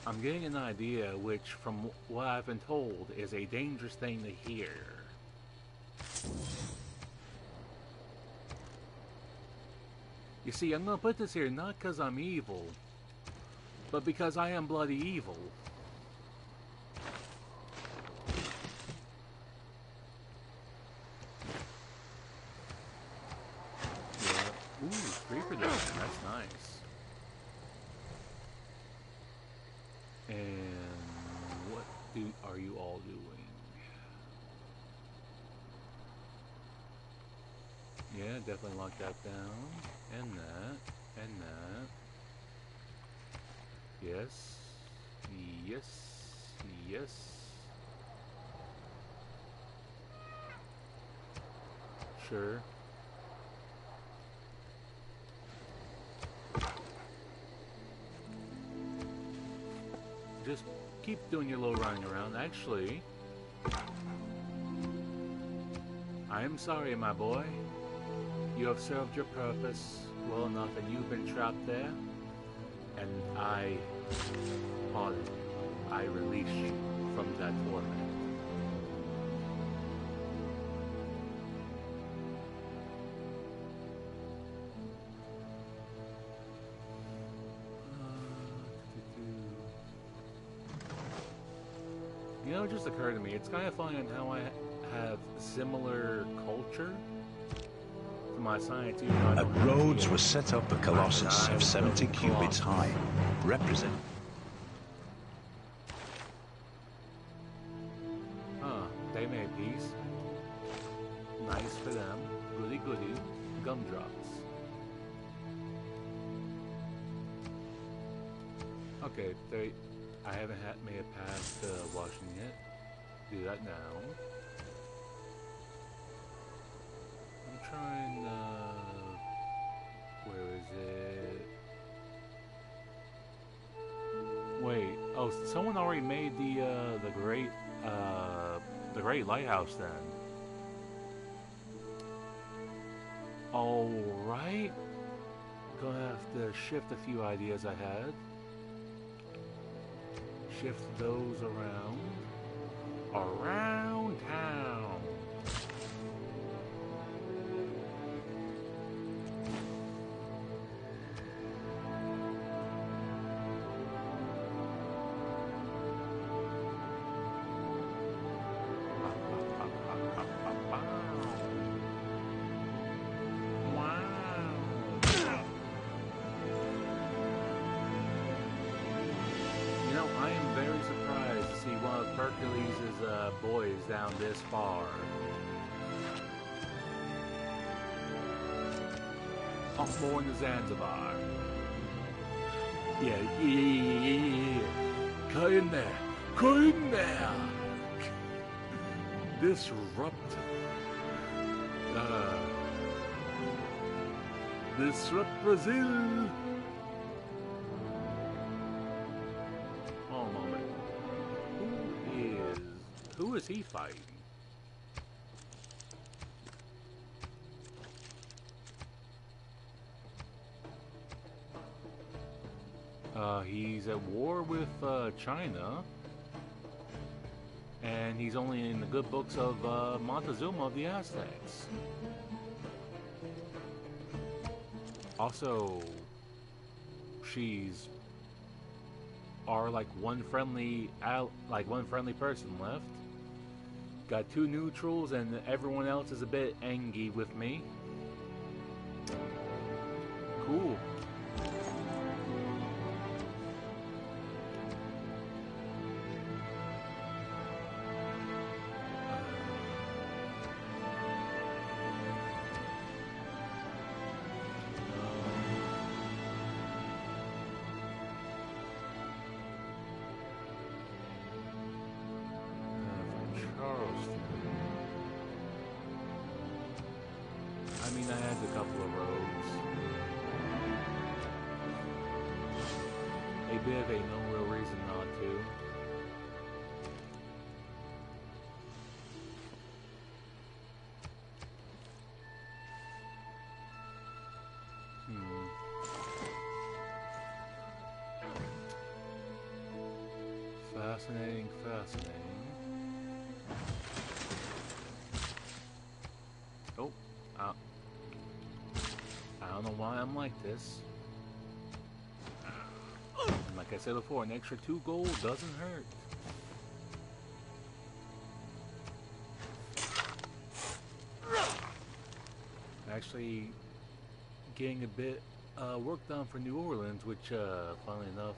I'm getting an idea which, from what I've been told, is a dangerous thing to hear. You see, I'm gonna put this here not because I'm evil, but because I am bloody evil. Yeah. Ooh, free production, that's nice. And what are you all doing? Yeah, definitely lock that down. And that. And that. Yes. Yes. Yes. Sure. Just keep doing your little running around. Actually, I am sorry, my boy. You have served your purpose well enough, and you've been trapped there. And I release you from that torment. You know, it just occurred to me, it's kind of funny on how I have similar culture to my science. Rhodes was set up a colossus of 70 cubits high, represent. They made these. Nice for them. Goody goody. Gumdrops. Okay, I haven't made it past washing yet. Do that now. I'm trying, where is it? Wait, oh, someone already made the Great Lighthouse then. Alright. Gonna have to shift a few ideas I had. Shift those around town. Boys down this far. Up more in the Zanzibar. Yeah. Cut in there. Cut in there. Disrupt Brazil. Who is he fighting? He's at war with China, and he's only in the good books of Montezuma of the Aztecs. Also, she's like one friendly person left. Got 2 neutrals, and everyone else is a bit angry with me. Cool. Fascinating. Oh, I don't know why I'm like this. And like I said before, an extra 2 gold doesn't hurt. Actually, getting a bit work done for New Orleans, which, funnily enough,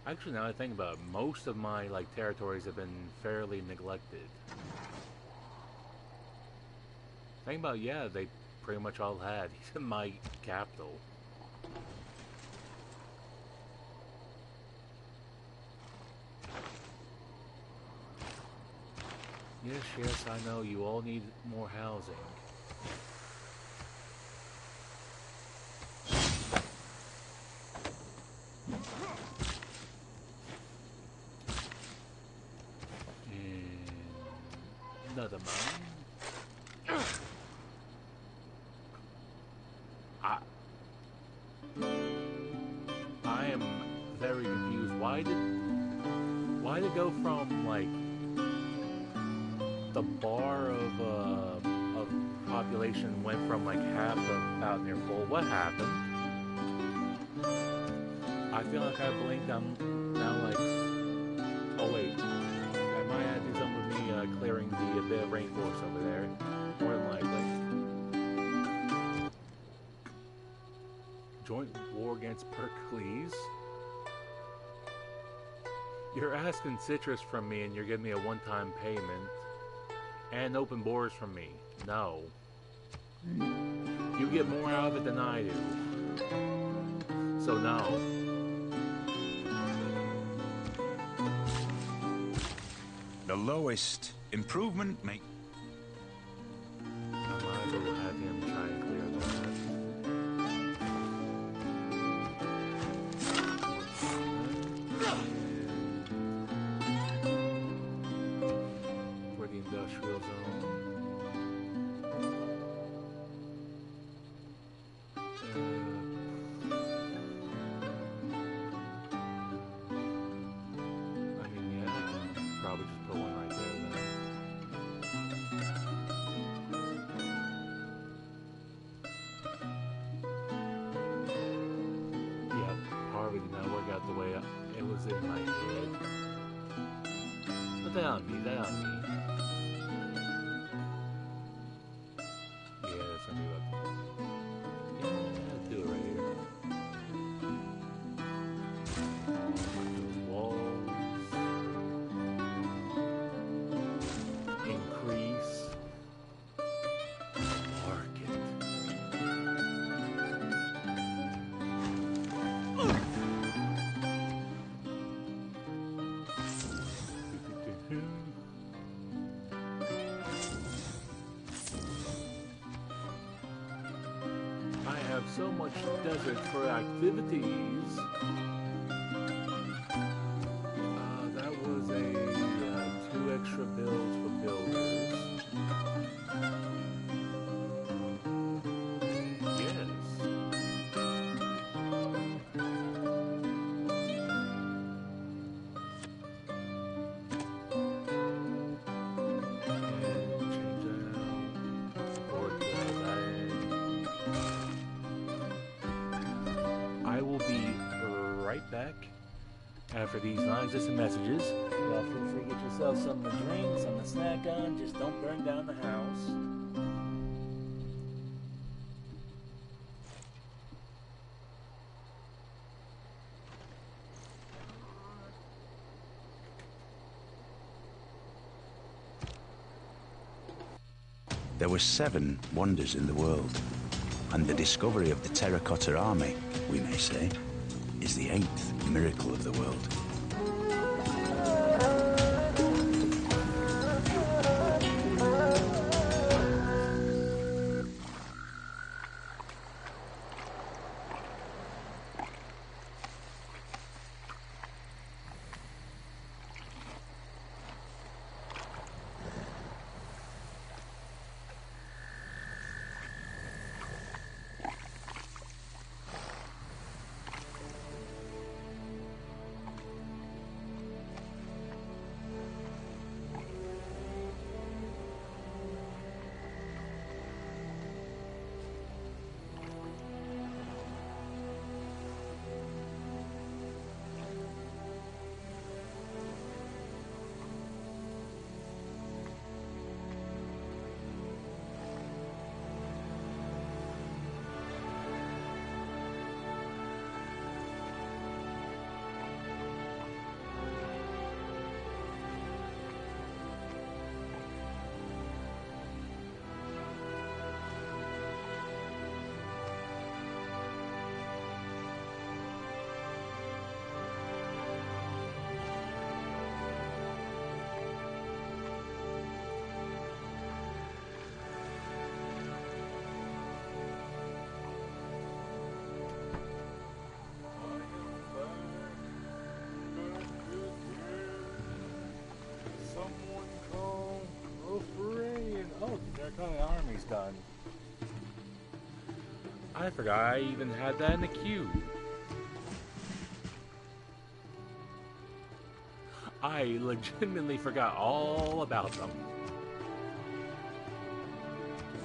actually, now that I think about it, most of my territories have been fairly neglected. Think about it, yeah, they pretty much all had. He's in my capital. Yes, I know. You all need more housing. And another mine. I am very confused. Why did it go from like the bar of population went from like half to about near full? What happened? I feel like I blinked. I'm now like, oh wait, that might have to do something with me clearing the bit of rainforest over there. More than likely. Joint war against Pericles. You're asking citrus from me and you're giving me a one-time payment. And open borders from me. No. You get more out of it than I do. So no. The lowest improvement make. I might as well have him try and clear that. For the industrial zone. I mean, yeah, I can probably just put one right there then. Yeah, Harvey did not work out the way it was in my head. But that on me, that on me. Yeah, that's gonna be about. Yeah, do it right here. Walls. Increase. Market. I have so much desert for activities. That was a 2 extra builds for builders. Yes. And change that out. Or I will be right back after these non-existent messages. Y'all feel free to get yourself something to drink, something to snack on. Just don't burn down the house. There were 7 wonders in the world, and the discovery of the Terracotta Army, we may say, is the 8th miracle of the world. gun. I forgot I even had that in the queue. I legitimately forgot all about them.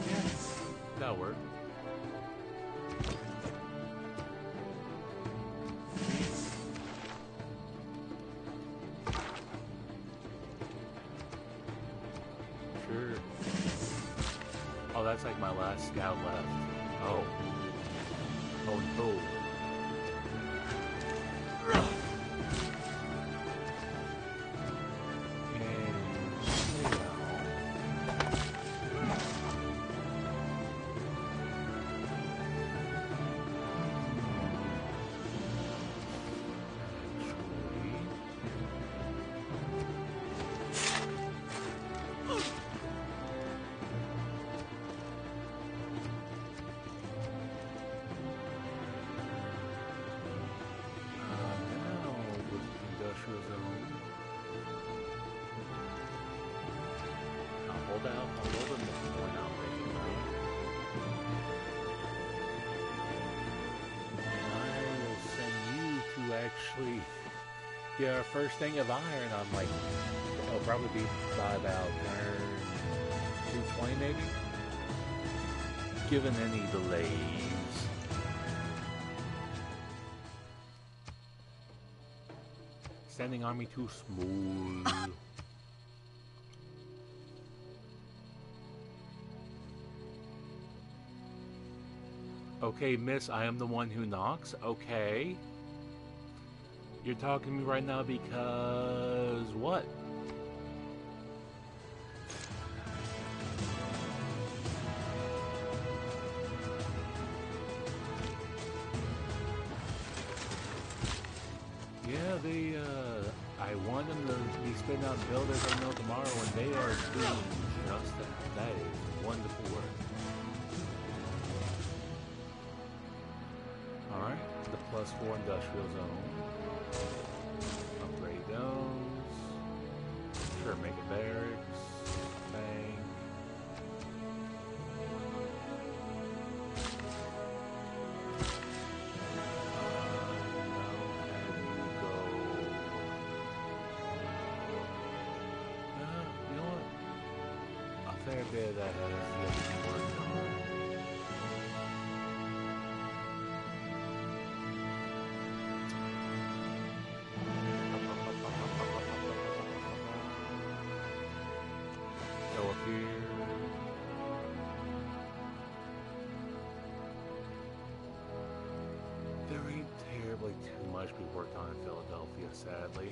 Yeah, that'll work. Sure. Oh, that's like my last scout left. Oh. Oh no. Actually get our first thing of iron on, like, it'll probably be by about turn 220 maybe, given any delays. Standing army too small. Okay, miss, I am the one who knocks. Okay. You're talking to me right now because what? Yeah, I want them to be spitting out builders I know tomorrow, and they are doing just that. That is wonderful work. Alright, the +4 industrial zone. Upgrade those. Sure, make a barracks. Bank. You know what? A fair bit of that has to be worked on. There ain't terribly too much we worked on in Philadelphia, sadly.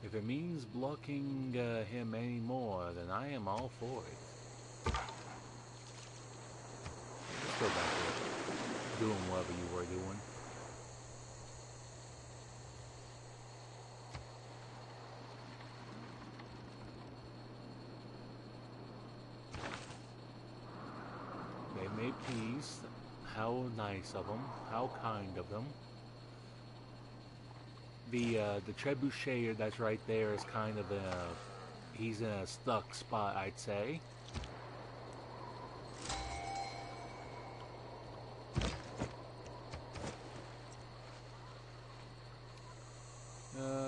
If it means blocking him anymore, then I am all for it. Let's go back to doing whatever you were doing. They made peace. How nice of them. How kind of them. The trebuchet that's right there is kind of he's in a stuck spot, I'd say.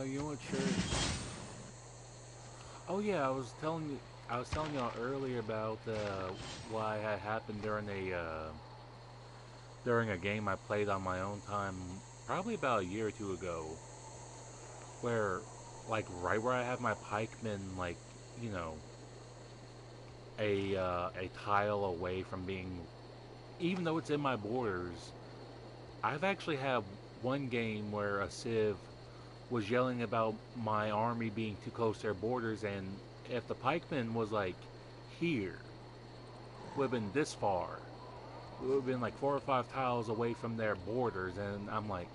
You know what, sure. Oh yeah, I was telling y'all earlier about why had happened during a game I played on my own time, probably about a year or two ago, where, like, right where I have my pikemen, like, you know, a tile away from being, even though it's in my borders, I've actually had one game where a civ was yelling about my army being too close to their borders, and if the pikeman was, like, here, would have been this far, would have been like 4 or 5 tiles away from their borders, and I'm like,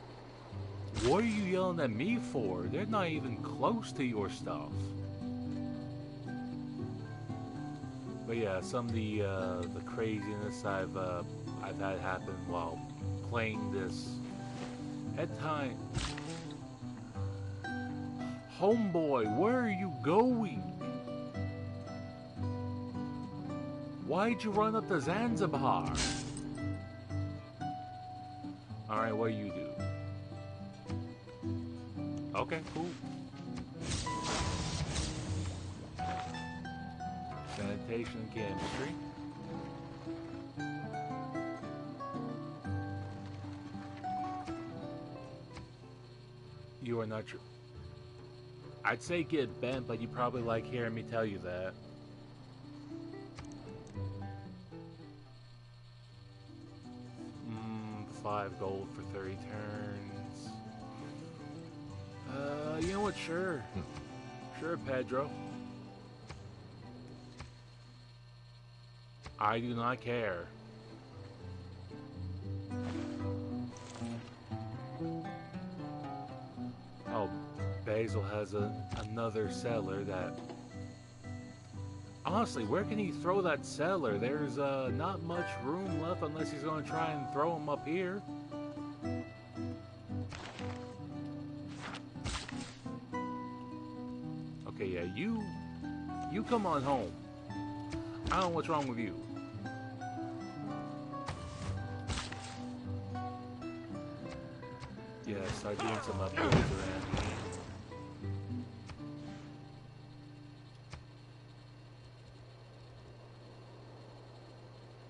what are you yelling at me for? They're not even close to your stuff. But yeah, some of the craziness I've had happen while playing this at time. Homeboy, where are you going? Why'd you run up to Zanzibar? Alright, what do you do? Okay, cool. Sanitation and chemistry. You are not sure. I'd say get bent, but you probably like hearing me tell you that. Mm, 5 gold for 30 turns. You know what? Sure. Sure, Pedro. I do not care. Oh, Basil has another cellar that... Honestly, where can he throw that cellar? There's not much room left unless he's going to try and throw him up here. Okay, yeah, you come on home. I don't know what's wrong with you. Yeah, start doing some upgrades around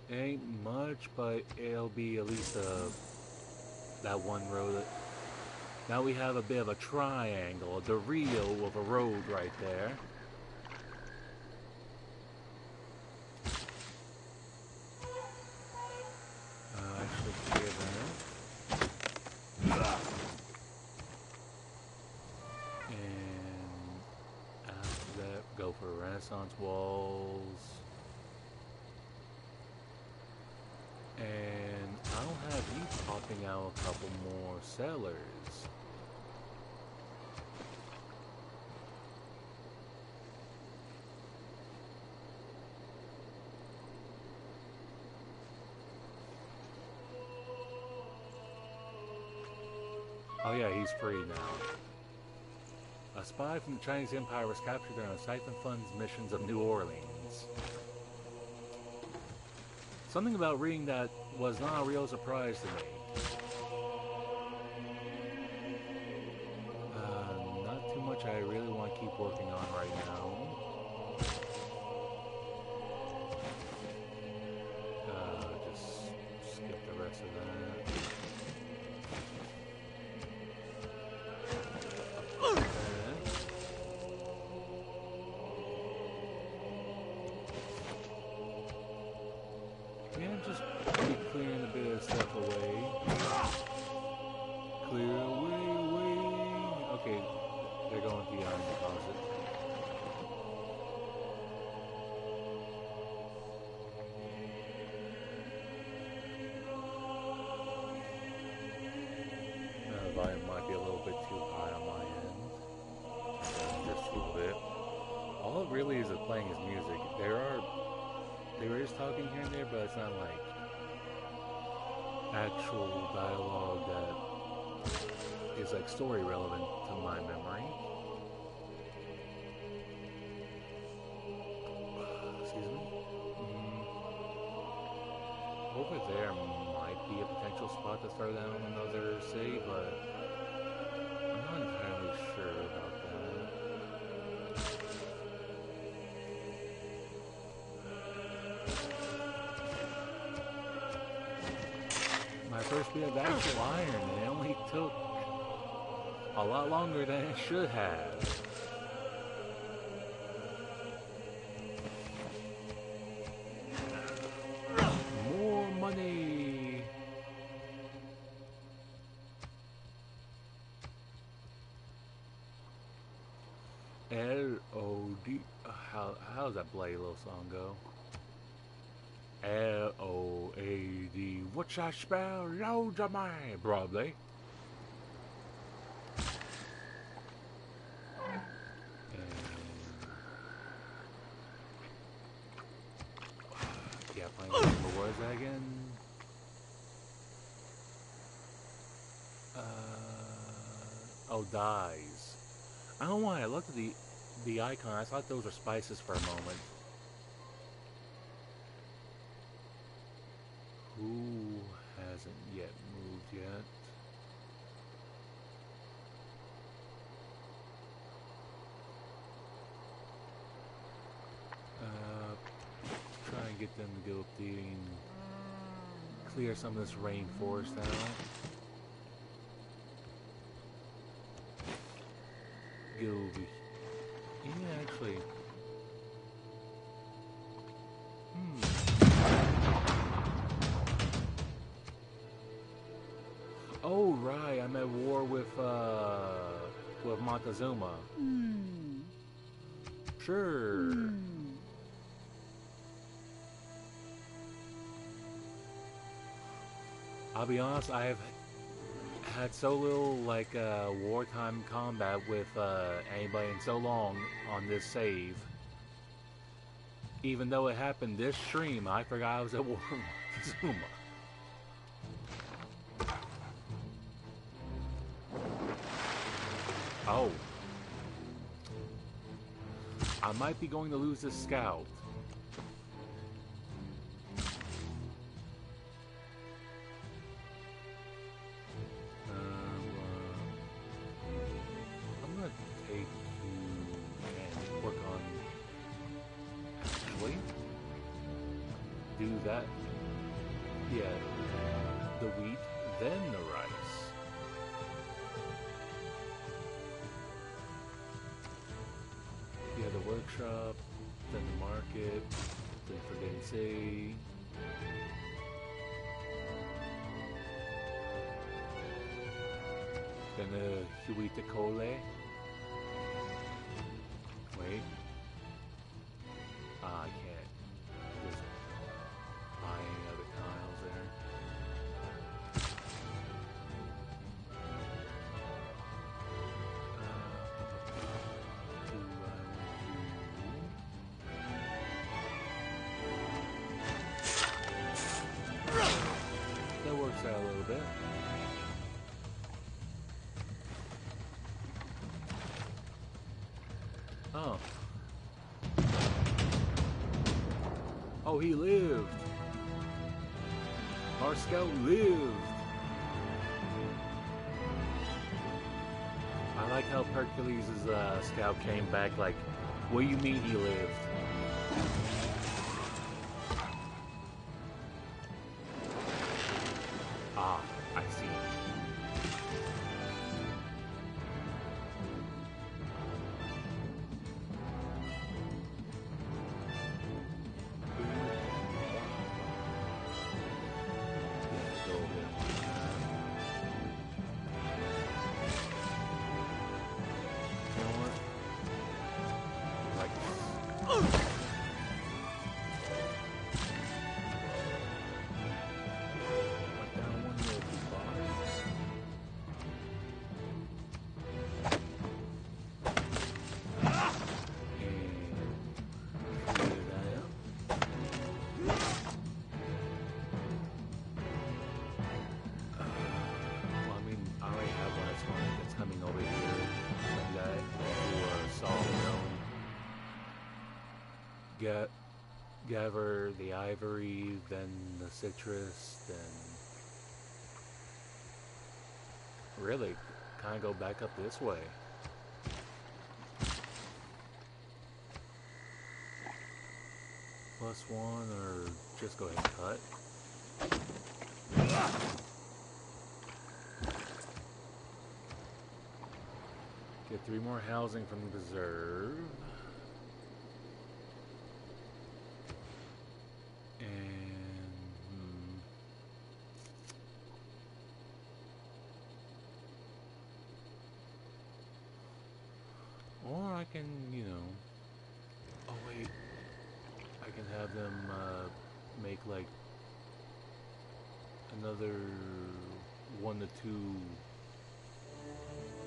here. Ain't much, but it'll be at least that one road. Now we have a bit of a triangle, the Rio of a road right there. Actually clear that. And after that, go for Renaissance walls. And I'll have you popping out a couple more cellars. Oh yeah, he's free now. A spy from the Chinese Empire was captured during a Siphon Fund's missions of New Orleans. Something about reading that was not a real surprise to me. Not too much I really want to keep working on right now. Just skip the rest of that. Yeah, just keep clearing a bit of stuff away. Clear away. Okay, they're going to the iron deposit. The volume might be a little bit too high on my end. Just a little bit. All it really is playing is music. There is talking here and there, but it's not like actual dialogue that is like story relevant to my memory. Excuse me. Over there might be a potential spot to throw down another city, but I'm not entirely sure about that. My first bit of actual iron, and it only took a lot longer than it should have. More money! L-O-D... How does that bloody little song go? L-O-A-D. What's that spell? Loads of money, probably. Yeah, playing what was that again? Oh, dies. I don't know why I looked at the icon. I thought those were spices for a moment. Who hasn't yet moved yet? Try and get them to go up there and clear some of this rainforest out. Go over. Yeah, actually. Oh right, I'm at war with Montezuma. Sure. I'll be honest, I have had so little like wartime combat with anybody in so long on this save. Even though it happened this stream, I forgot I was at war with Montezuma. Oh. I might be going to lose this scout. I'm gonna take you and work on... Actually, do that. Yeah, the wheat, then the rice. Yeah, the workshop, then the market, then Forbidden Sea. Then the Huiticole. Wait. I can't just buy any other tiles there. That works out a little bit. Oh. Oh, he lived. Our scout lived. I like how Hercules' scout came back like, what do you mean he lived? Ah, I see. Gather the ivory, then the citrus, then really kind of go back up this way. +1 or just go ahead and cut. Get 3 more housing from the reserve. Or I can, you know... Oh wait, I can have them make like another 1 to 2.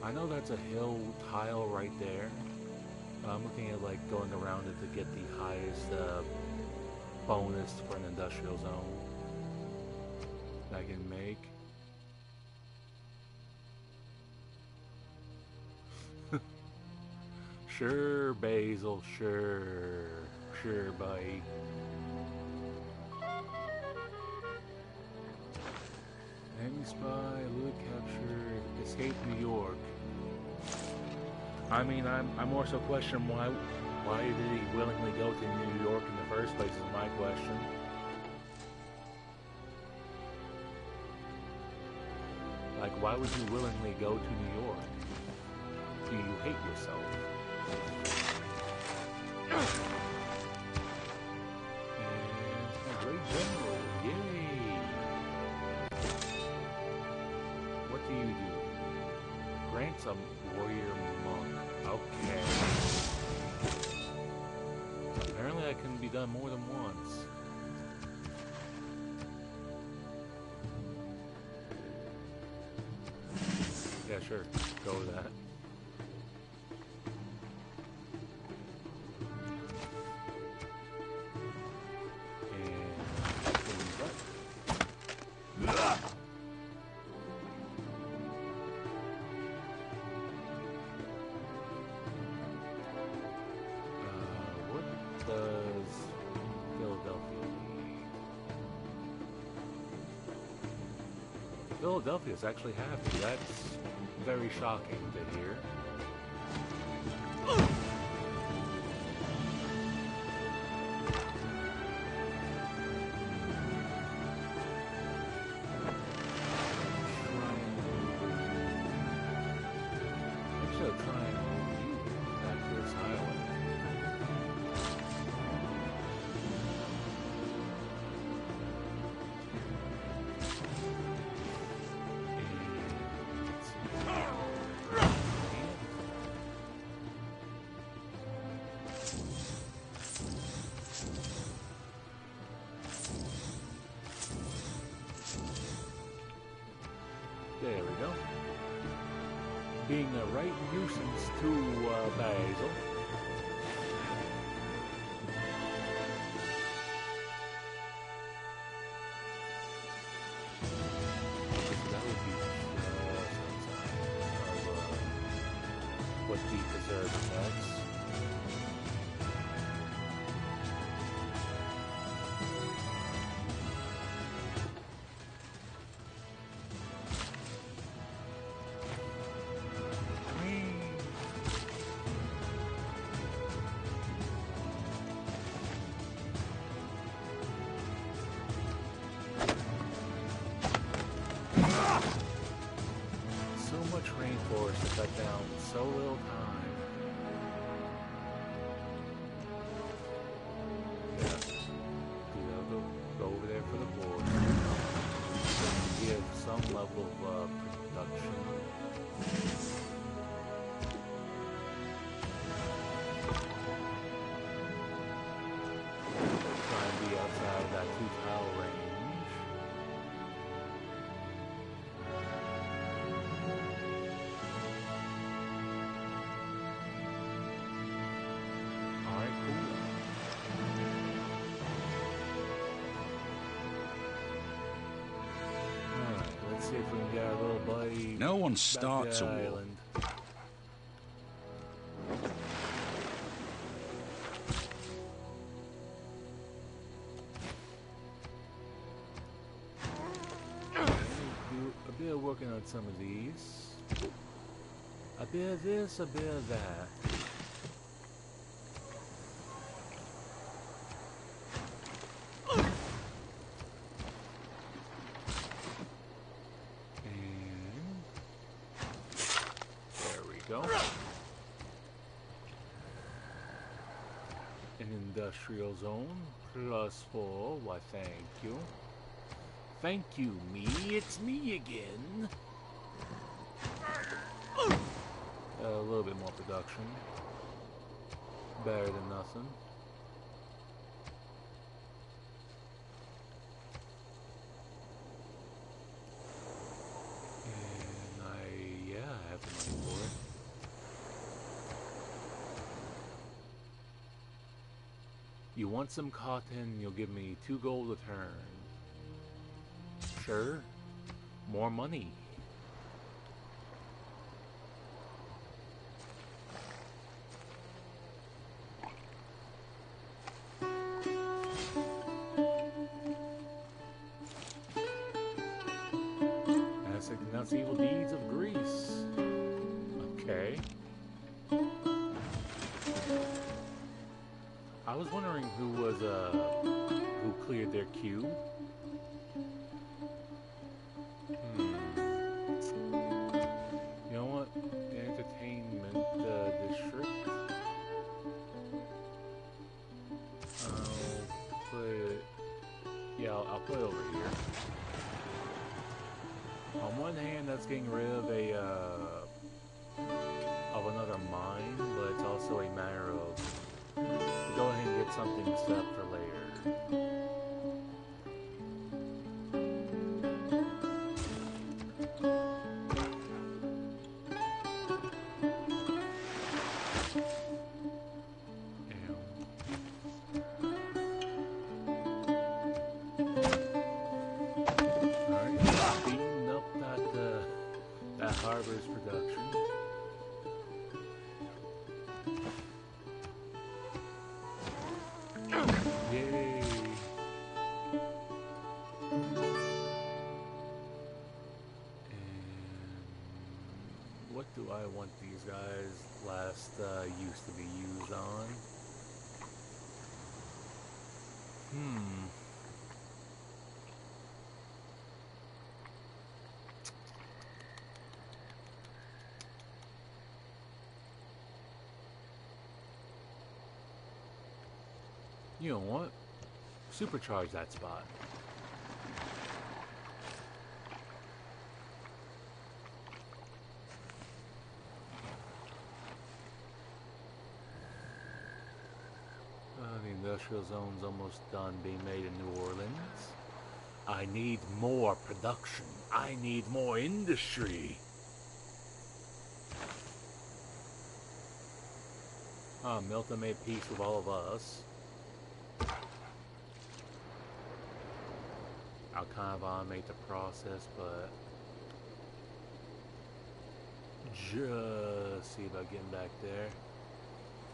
I know that's a hill tile right there. I'm looking at like going around it to get the highest bonus for an industrial zone that I can make. Sure, Basil, sure. Sure, buddy. Enemy spy, Luke captured, escaped New York. I mean, I more so question why did he willingly go to New York in the first place is my question. Like, why would you willingly go to New York? Do you hate yourself? And a great general, yay! What do you do? Grant some warrior monk. Okay. Apparently that can be done more than once. Yeah, sure. Go with that. What does Philadelphia need? Philadelphia's actually happy. That's very shocking to hear. Actually, I'll try and move you back to this island. There we go. Being a right nuisance to Basil. So that would be just outside of what the preserve attacks. So much rainforest to cut down in so little time. Yeah. Go over there for the board. Give some level of production. Try and be outside of that 2-tile range. Alright, cool. Alright, let's see if we can get our little buddy No one back to starts the a war. island. Do a bit of working on some of these. A bit of this, a bit of that. And there we go. An industrial zone +4. Why, thank you. Thank you, me. It's me again. A little bit more production. Better than nothing. And I have the money for it. You want some cotton, you'll give me 2 gold a turn. Sure. More money. I was wondering who cleared their queue. You know what? Entertainment district. I'll put it. Yeah, I'll put it over here. On one hand, that's getting rid of another mine, but it's also a matter of go ahead and get something set up for later. Alright, speeding up that harbor's production. Yay! And what do I want these guys last used to be used on? You know what? Supercharge that spot. The industrial zone's almost done being made in New Orleans. I need more production. I need more industry. Milton made peace with all of us. I'll kind of automate the process, but just see about getting back there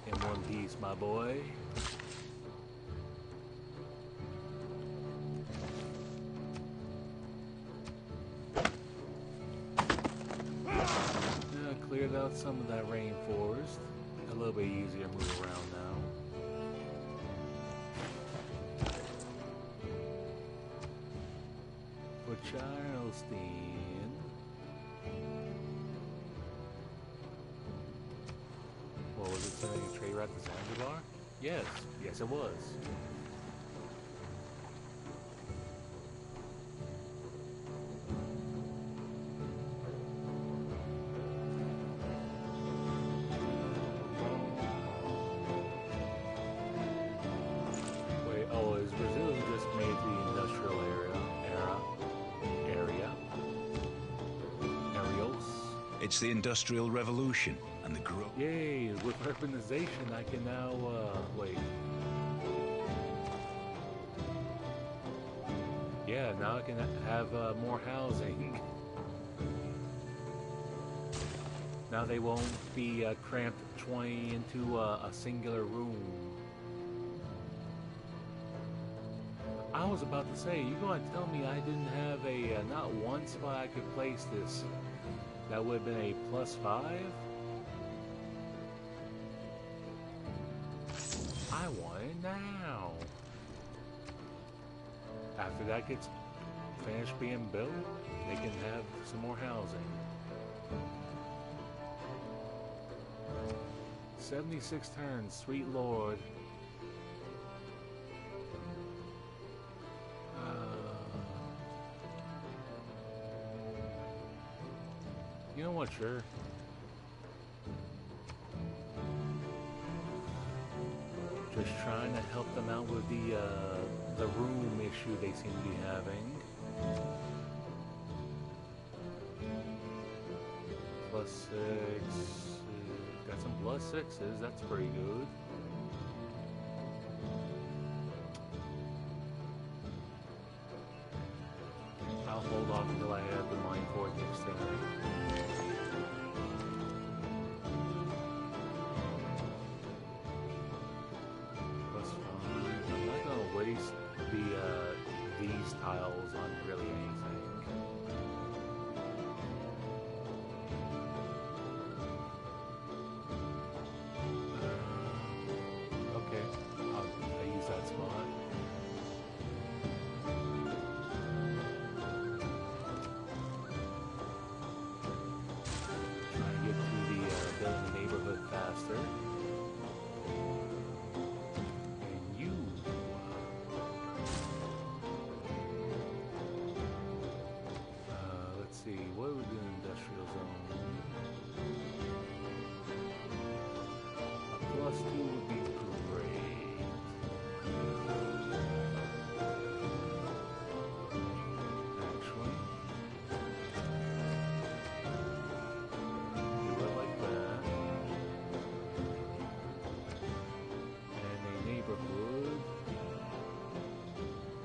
in one piece, my boy. Cleared out some of that rainforest. A little bit easier to move around now. For Charleston. What was it saying? Trade route to Zanzibar? Yes. Yes, it was. Wait, oh, is Brazil just made the industrial area? Areos? It's the Industrial Revolution and the growth. Yay, with urbanization I can now, wait. Yeah, now I can have more housing. Now they won't be cramped 20 into a singular room. I was about to say, you gonna tell me I didn't have a, not one spot I could place this. That would have been a +5? I want it now. After that gets finished being built, they can have some more housing. 76 turns, sweet lord. You know what, sure. Just trying to help them out with the room issue they seem to be having. +6. Got some +6s, that's pretty good. I'll hold off until I have the money for it next time. I'm not gonna waste these tiles on really anything. Okay,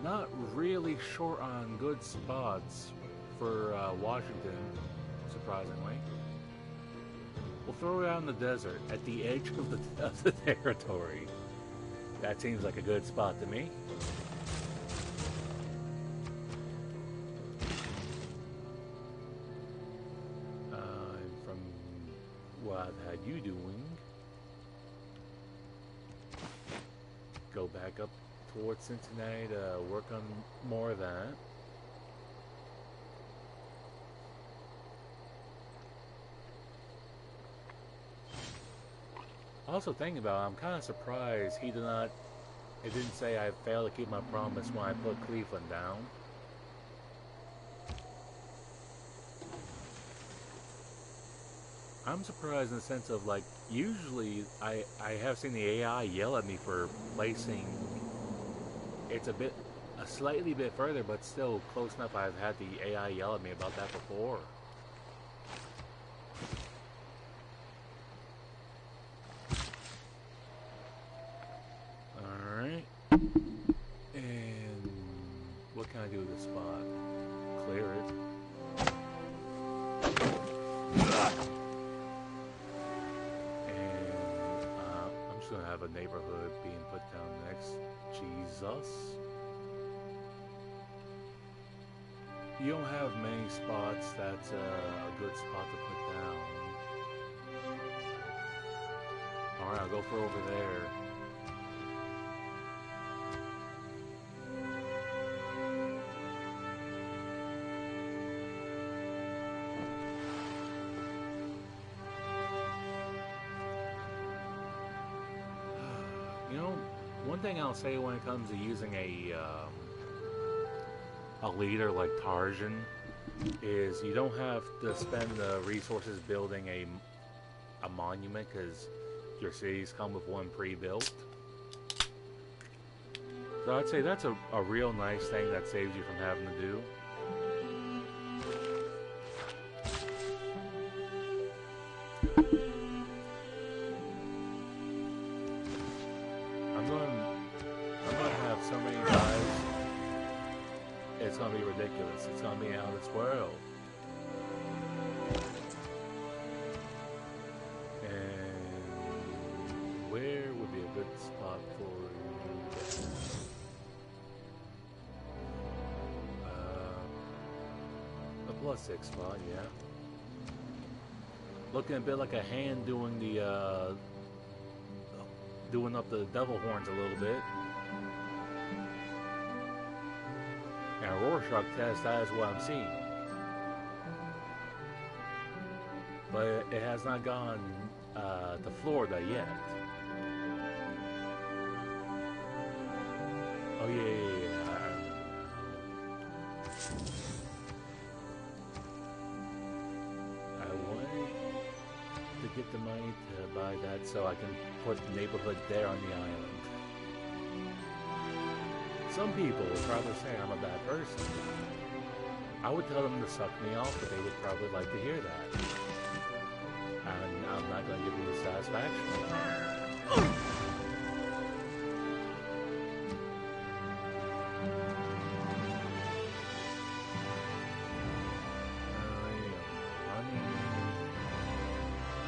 not really short on good spots for Washington, surprisingly. We'll throw it out in the desert, at the edge of the territory. That seems like a good spot to me. From what I've had you doing, go back up towards Cincinnati to work on more of that. Also thinking about it, I'm kind of surprised it didn't say I failed to keep my promise when I put Cleveland down. I'm surprised in the sense of, like, usually I have seen the AI yell at me for placing, it's a slightly bit further, but still close enough. I've had the AI yell at me about that before. Alright. And what can I do with this spot? Clear it. I'm just gonna have a neighborhood being put down next. Jesus. You don't have many spots that's a good spot to put down. Alright, I'll go for over there. You know, one thing I'll say when it comes to using a leader like Tarzan is you don't have to spend the resources building a monument, because your cities come with one pre-built. So I'd say that's a real nice thing that saves you from having to do. I'm gonna have so many guys. It's gonna be ridiculous. It's gonna be out of this world. And where would be a good spot for you? A +6 spot, yeah. Looking a bit like a hand doing the doing up the devil horns a little bit. And a Rorschach test, that is what I'm seeing. But it has not gone to Florida yet. Oh yeah. I wanted to get the money to buy that so I can put the neighborhood there on the island. Some people would probably say I'm a bad person. I would tell them to suck me off, but they would probably like to hear that. And I'm not going to give them the satisfaction.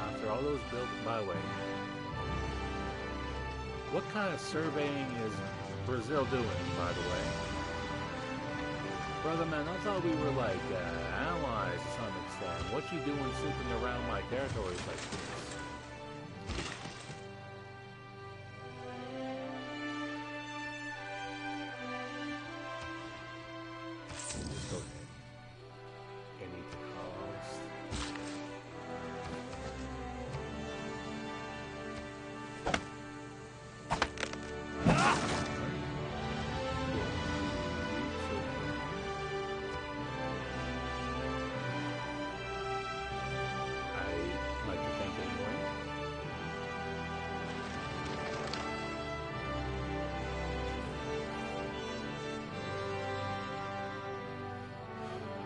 After all those built byways, what kind of surveying is Brazil doing, by the way? Brother man, I thought we were like allies to some extent. What you doing snooping around my territories like this? Just go ahead. Any cost.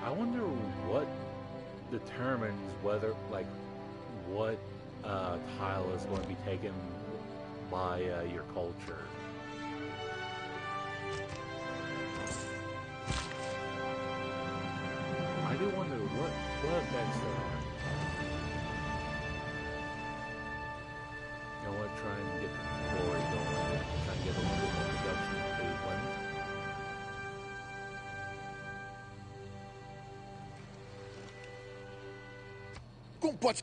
I wonder what determines whether, like, what tile is going to be taken by your culture. What next there? You know what? Try and get the quarry going. Try and get a little bit more production in Cleveland. Como pode...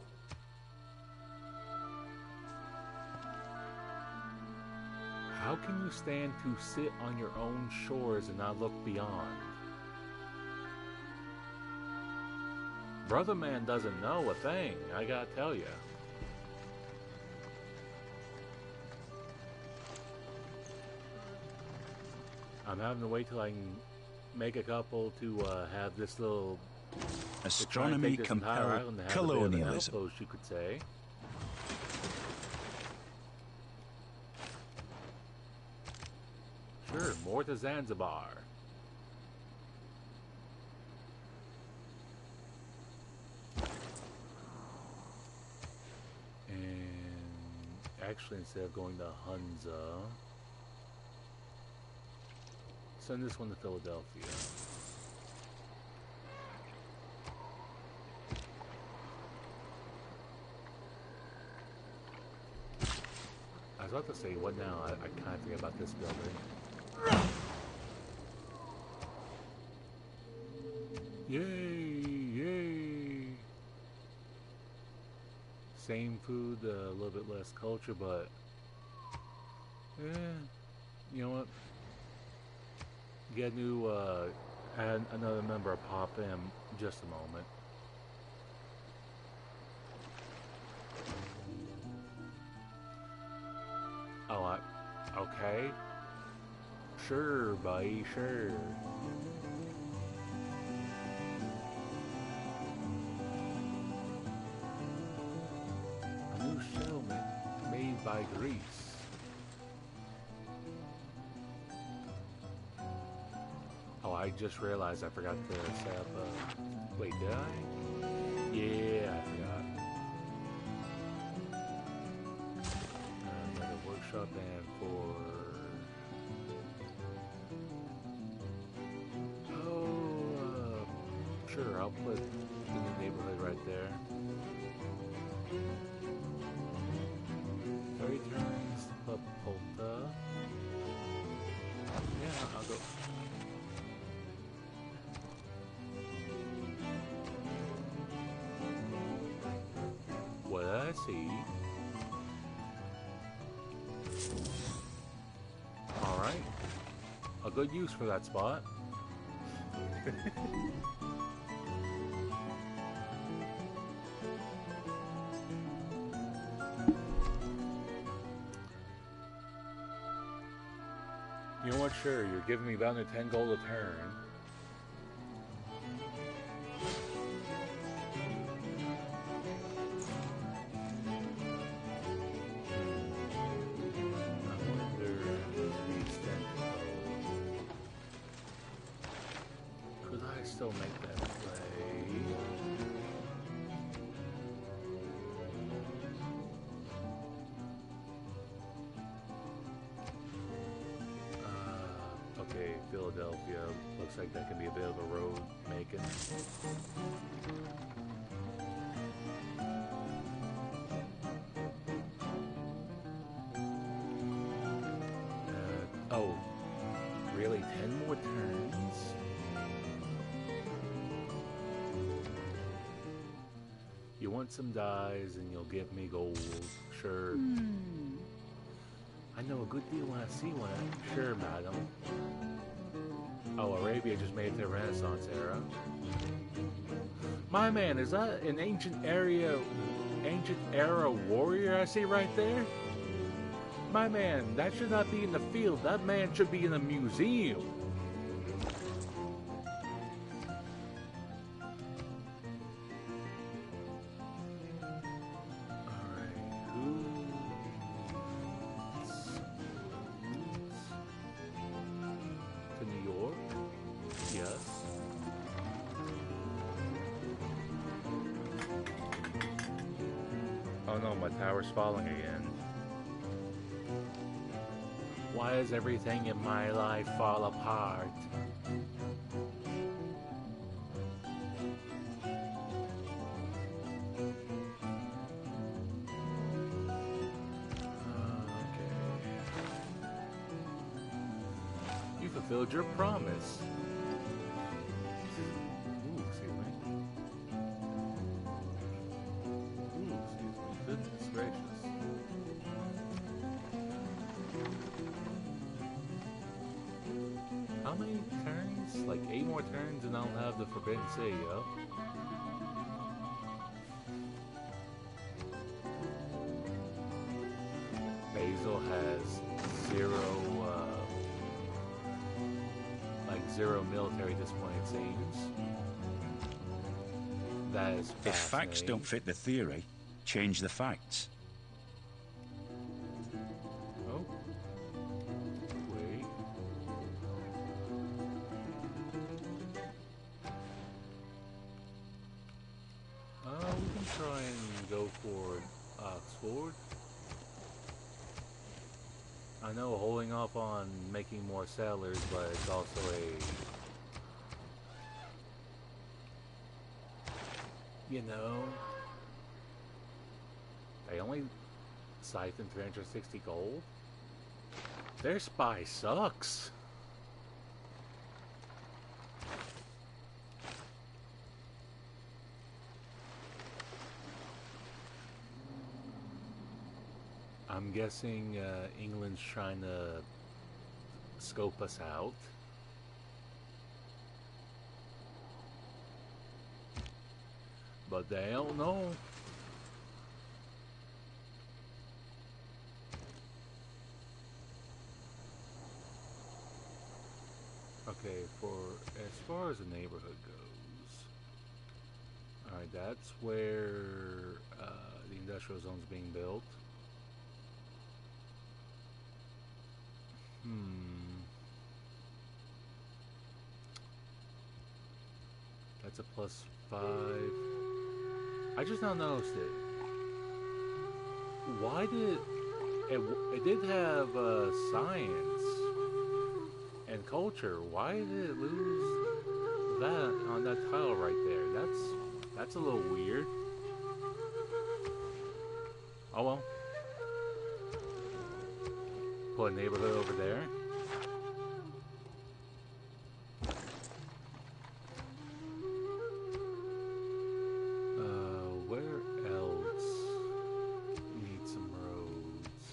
How can you stand to sit on your own shores and not look beyond? Brother man doesn't know a thing, I gotta tell you. I'm having to wait till I can make a couple to have this little... Astronomy compelled colonialism. Outpost, you could say. Sure, more to Zanzibar. And actually, instead of going to Hunza, send this one to Philadelphia. I was about to say, what now? I kind of forget about this building. Yay! Yay! Same food, a little bit less culture, but you know what? Get a new, add another member of Pop in just a moment. Oh, okay. Sure, buddy, sure. A new settlement made by Greece. Oh, I just realized I forgot to set up a... Wait, did I? Yeah, I forgot. Another workshop and for... Sure, I'll put the new neighborhood right there. 30 turns, Papolta. Yeah, I'll go. What did I see? Alright. A good use for that spot. You know what? Sure, you're giving me about 10 gold a turn. I wonder the extent of... Could I still make that play? Okay, Philadelphia. Looks like that can be a bit of a road making. Oh, really? 10 more turns? You want some dyes and you'll give me gold. Sure. I know a good deal when I see one. Sure, madam. Oh, Arabia just made it to the Renaissance era. My man, is that an ancient era warrior I see right there? My man, that should not be in the field. That man should be in a museum. Falling again. Why does everything in my life fall apart? You fulfilled your promise. Ooh, excuse me. Ooh, excuse me. Goodness gracious. How many turns? Like 8 more turns and I'll have the Forbidden City up. Basil has zero military at this point, it seems. That is If facts fascinating. don't fit the theory, change the facts. Oh. Wait. We can try and go for Oxford. I know holding off on making more settlers, but it's also they only siphon 360 gold? Their spy sucks. I'm guessing England's trying to scope us out. But they don't know. Okay, as far as the neighborhood goes, alright, that's where the industrial zone's being built. That's a +5. I just now noticed it. Why did it did have science and culture? Why did it lose that on that tile right there? That's a little weird. Oh well. Put a neighborhood over there. Where else need some roads?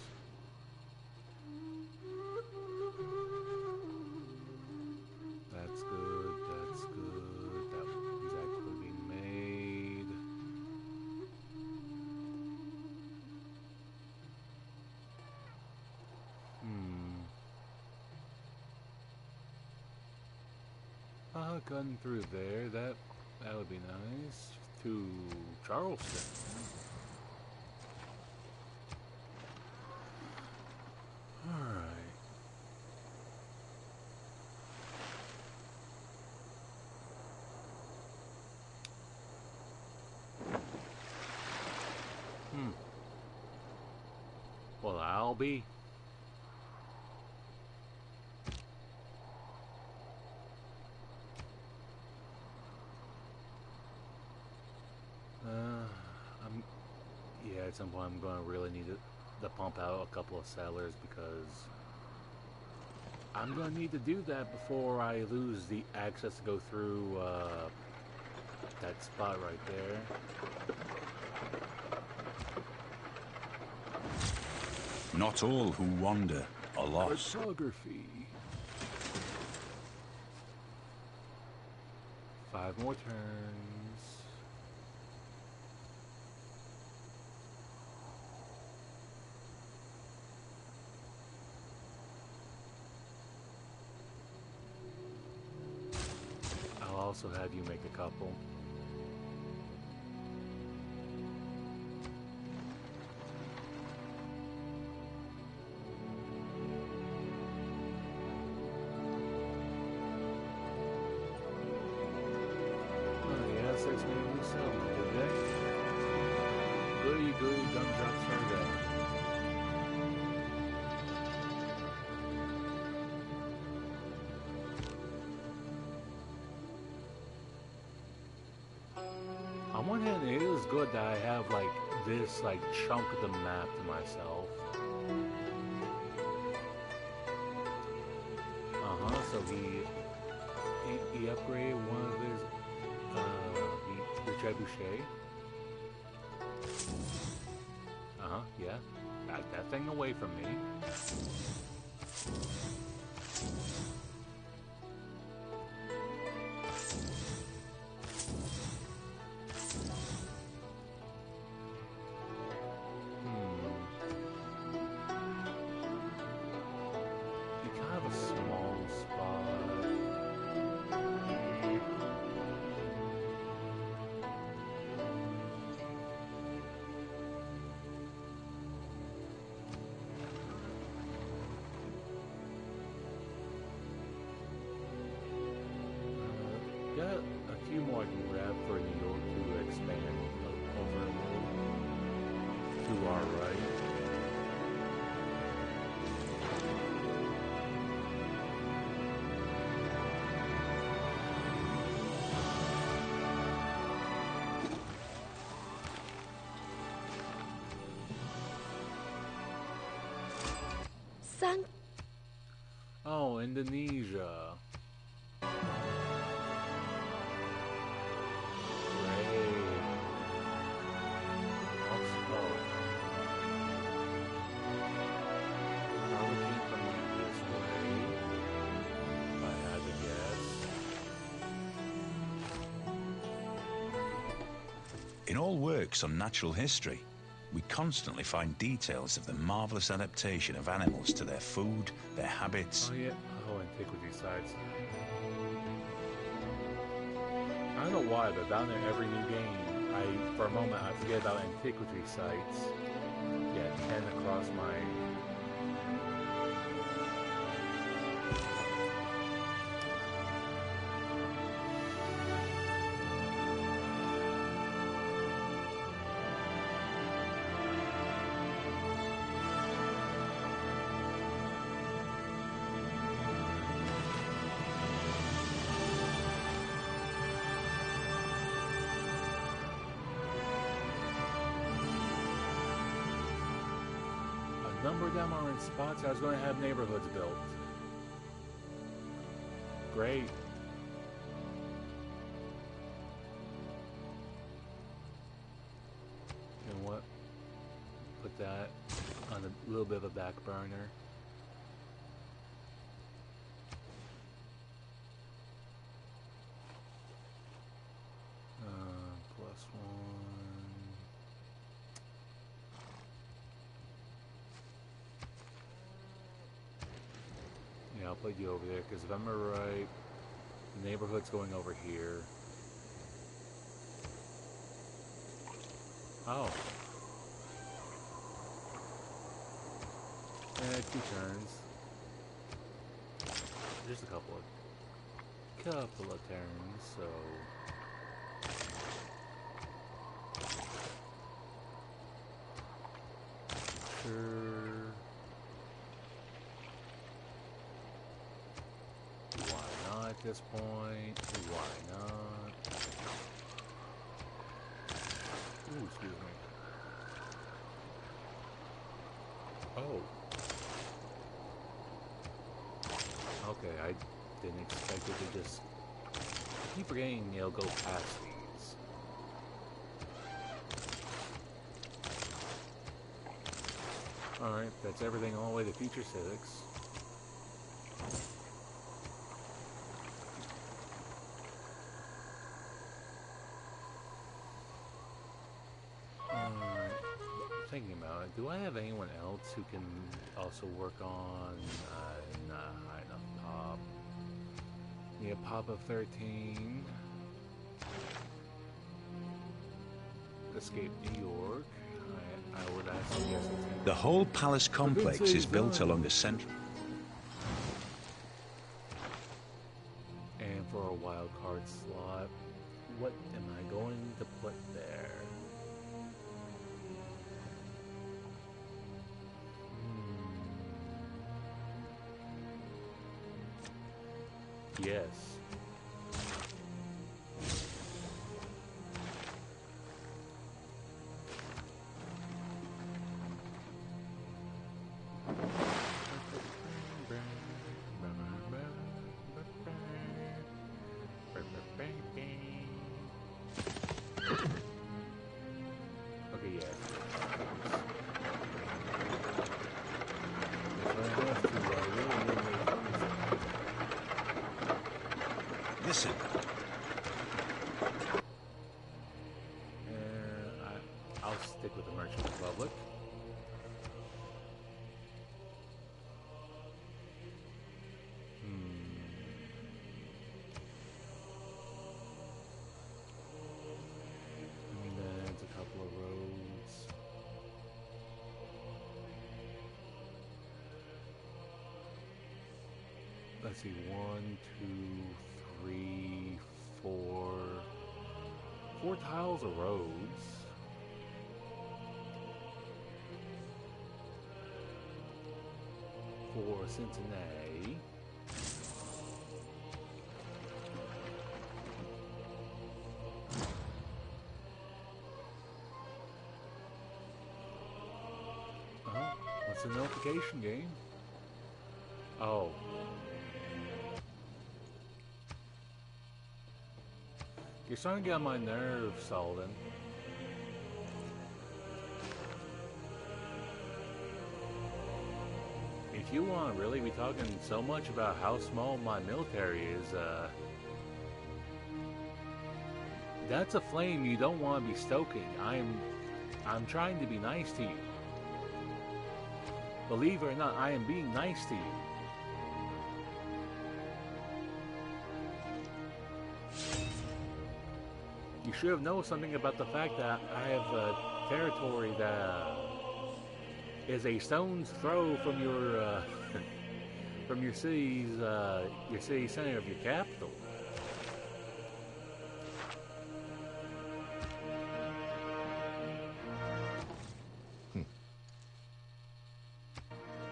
That's good, that's good. These actually being made. Cutting through there, that would be nice. To Charleston. Alright. Well, I'll be. At some point I'm going to really need to pump out a couple of settlers because I'm going to need to do that before I lose the access to go through that spot right there. Not all who wander are lost. Photography. 5 more turns. Also have you make a couple. Oh yeah, 6 maybe settlement today. Goody goody gumdrops for that. On one hand, it is good that I have like this chunk of the map to myself. So So he upgraded one of his the trebuchet. Yeah. Back that thing away from me. Kind of a small spot. Got a few more I can grab for New York to expand over a little to our right. Oh, Indonesia. Great. Also, probably came from like this way, if I had to guess. In all works on natural history, we constantly find details of the marvelous adaptation of animals to their food, their habits. Oh yeah, oh, antiquity sites. I don't know why, but down there every new game, for a moment I forget about antiquity sites. Yeah, 10 across my... A number of them are in spots I was going to have neighborhoods built. Great. You know what? Put that on a little bit of a back burner. Yeah, I'll put you over there, because if I'm right, the neighborhood's going over here. Oh. Yeah, 2 turns. Just a couple of turns, so... Sure. Why not at this point? Why not? Ooh, excuse me. Oh. Okay, I didn't expect it to just... I keep forgetting it'll go past these. Alright, that's everything all the way to Future Civics. Thinking about it, do I have anyone else who can also work on, nah, enough pop. Need a pop of 13. Escape New York. I would actually guess it's... The whole palace complex is built along a central... And for a wild card slot, what am I going to put there? Yes. Listen. I'll stick with the Merchant Republic. And then it's a couple of roads. Let's see, 1, 2, 3, 4. 4 tiles of roads. For Cincinnati. What's the notification game? Oh. You're starting to get on my nerves, Salden. If you want to really be talking so much about how small my military is, that's a flame you don't want to be stoking. I'm trying to be nice to you. Believe it or not, I am being nice to you. You should have known something about the fact that I have a territory that is a stone's throw from your city center of your capital.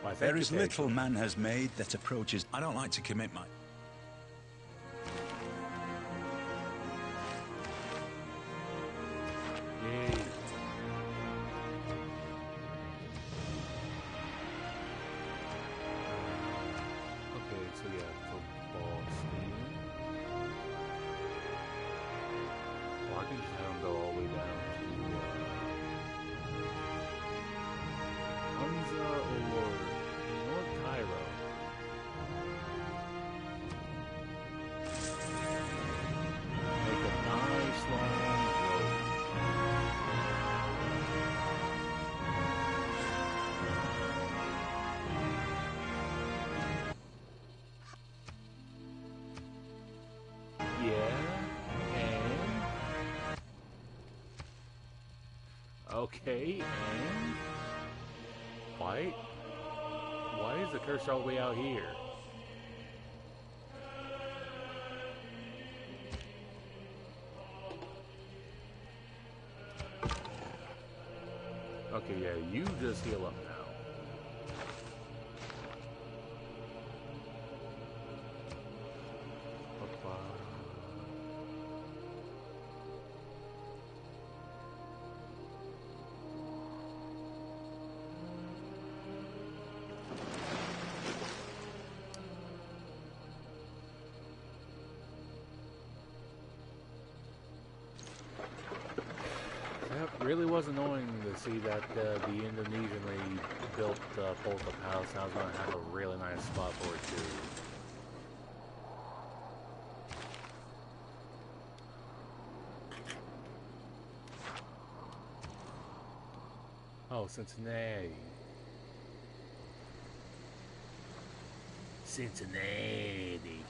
Why, There is little man has made that approaches. I don't like to commit my... Yay. Okay, so yeah, football team. Well, I can just have them go all the way down to Hunza or North Cairo. Make a nice long road. Yeah, and okay, and why is the curse all the way out here? Okay, yeah, you just heal up now. That really was annoying to see that the Indonesianly built Polka Palace, and I was going to have a really nice spot for it too. Oh, Cincinnati. Cincinnati.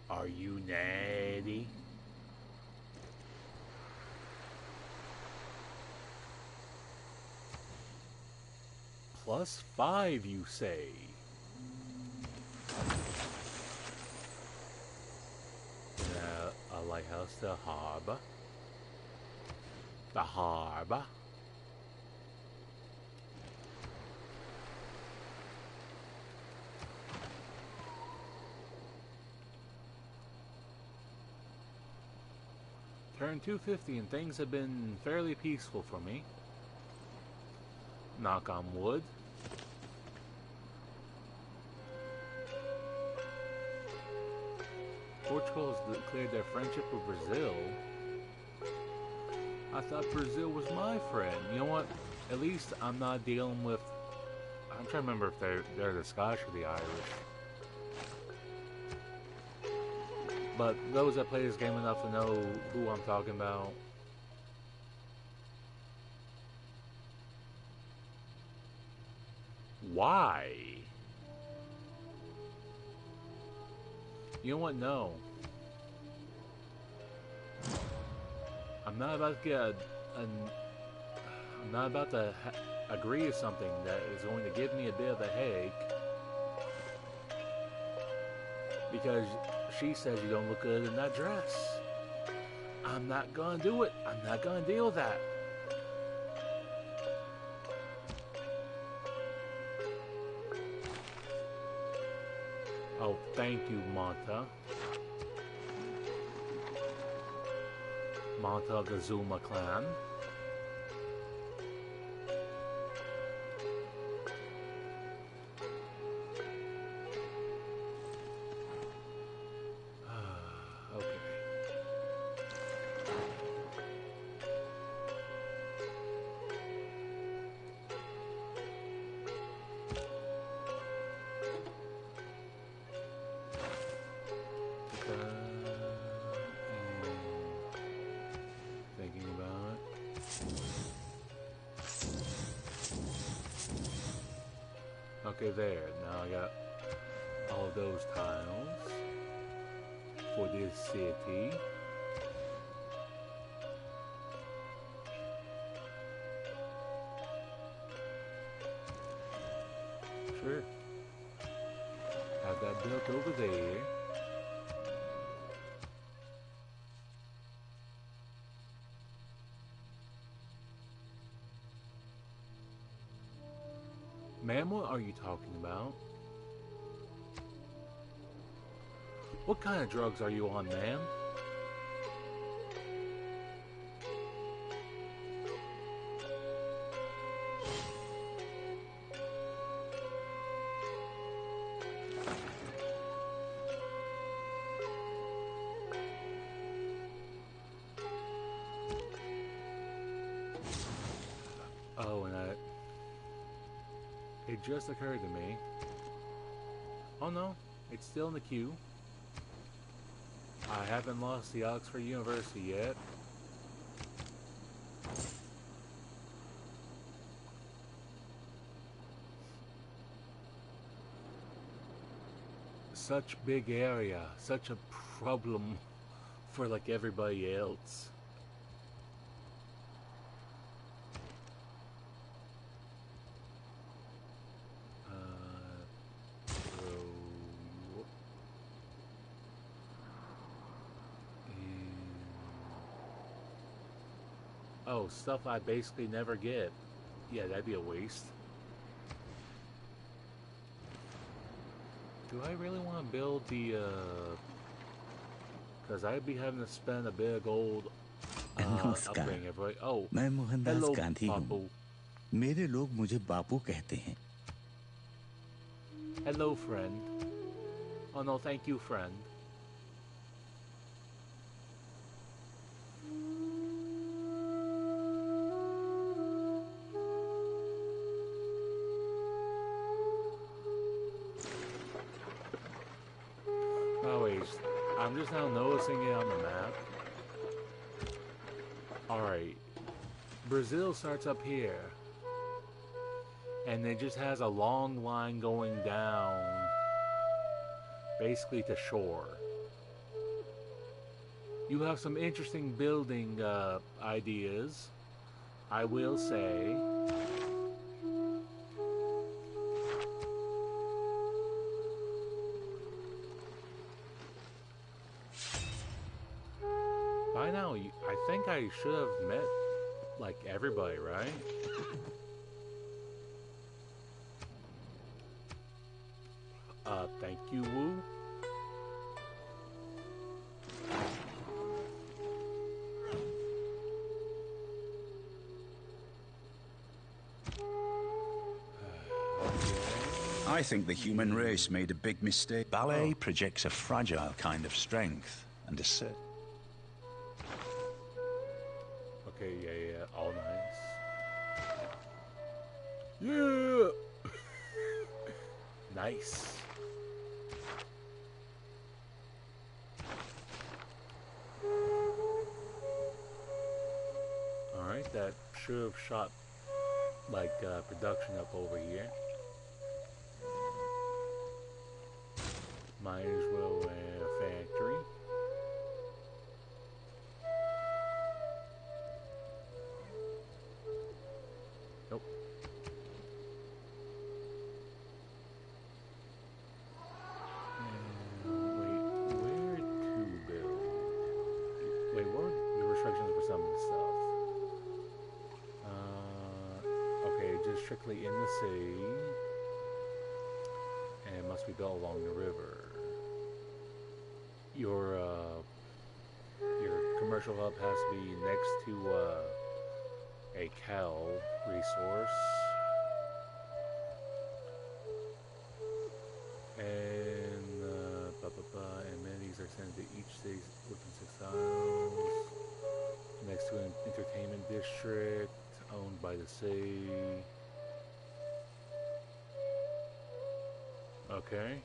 Are you natty? +5, you say? A lighthouse, the harbor. The harbor. Turn 250 and things have been fairly peaceful for me. Knock on wood. Portugal has declared their friendship with Brazil. I thought Brazil was my friend. You know what? At least I'm not dealing with I'm trying to remember if they're the Scottish or the Irish. But those that play this game enough to know who I'm talking about. Why? You know what? No. I'm not about to get I'm not about to agree with something that is going to give me a bit of a headache. Because she says you don't look good in that dress. I'm not gonna do it. I'm not gonna deal with that. Oh, thank you, Monta. Monta of the Zuma clan. Okay. Thinking about it. Okay, there. Now I got all those tiles for this city. Sure. Have that built over there. Ma'am, what are you talking about? What kind of drugs are you on, ma'am? Oh, and it just occurred to me. Oh no, it's still in the queue. I haven't lost the Oxford University yet. Such big area, such a problem for like everybody else. Oh, stuff I basically never get. Yeah, that'd be a waste. Do I really want to build the, because I'd be having to spend a bit of gold, upgrading everybody. Oh, मैं Mohandas hello, Gandhi हूँ। Papu. मेरे लोग मुझे बापू कहते हैं। Hello, friend. Oh no, thank you, friend. I'm just now noticing it on the map. Alright. Brazil starts up here. And it just has a long line going down. Basically to shore. You have some interesting building ideas, I will say. By now, I think I should have met, like, everybody, right? Thank you, Woo. I think the human race made a big mistake. Ballet projects a fragile kind of strength and a certain... Okay, yeah, all nice. Yeah! Nice. Alright, that should have shot like production up over here. Might as well have a factory. Nope. Wait, where to build? Wait, what are the restrictions for some of the stuff? Okay, just strictly in the sea. And it must be built along the river. Your commercial hub has to be next to a cow resource. And amenities are sent to each city within 6 miles. Next to an entertainment district owned by the sea. Okay.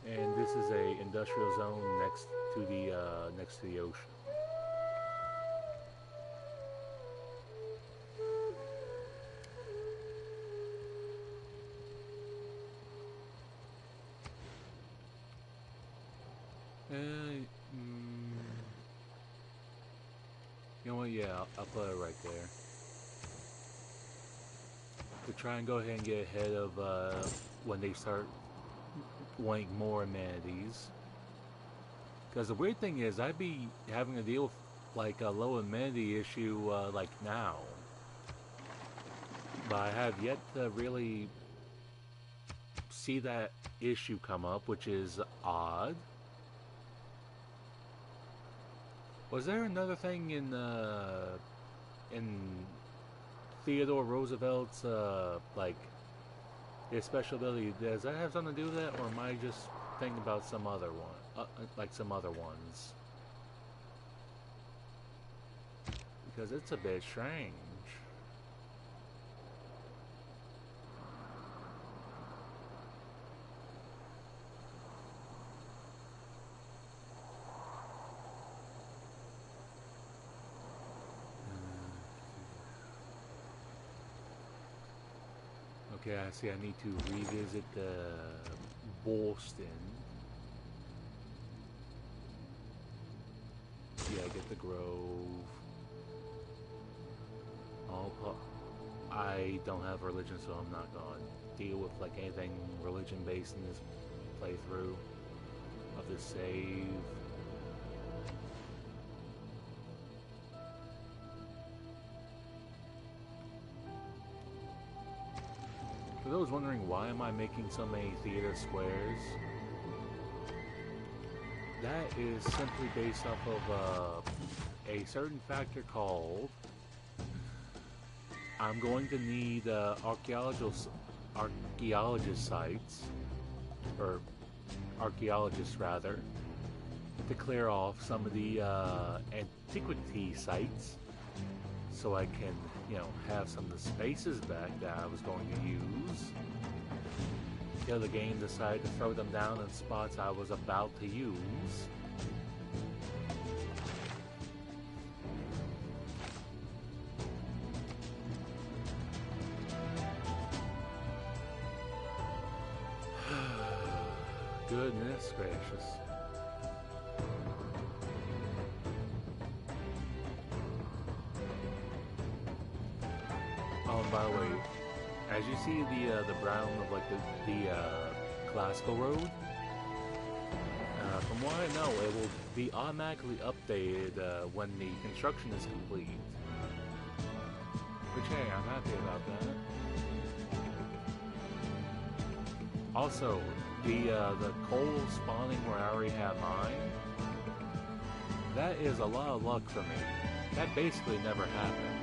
And this is a industrial zone next to the ocean. You know what? Yeah, I'll put it right there. To try and go ahead and get ahead of when they start wanting more amenities. Because the weird thing is, I'd be having to deal with like a low amenity issue like now. But I have yet to really see that issue come up, which is odd. Was there another thing in Theodore Roosevelt's like his special ability? Does that have something to do with that, or am I just thinking about some other one, like some other ones? Because it's a bit strange. Okay, I see I need to revisit Boston. Yeah, get the Grove. I don't have religion, so I'm not going to deal with like anything religion based in this playthrough of the save. For those wondering why am I making so many theater squares, that is simply based off of a certain factor called I'm going to need archaeologist sites, or archaeologists rather, to clear off some of the antiquity sites so I can, you know, have some of the spaces back that I was going to use until the game decided to throw them down in spots I was about to use. Goodness gracious. Oh, and by the way, as you see the brown of like the classical road, from what I know, it will be automatically updated when the construction is complete. Which, hey, I'm happy about that. Also, the coal spawning where I already have mine, that is a lot of luck for me. That basically never happens.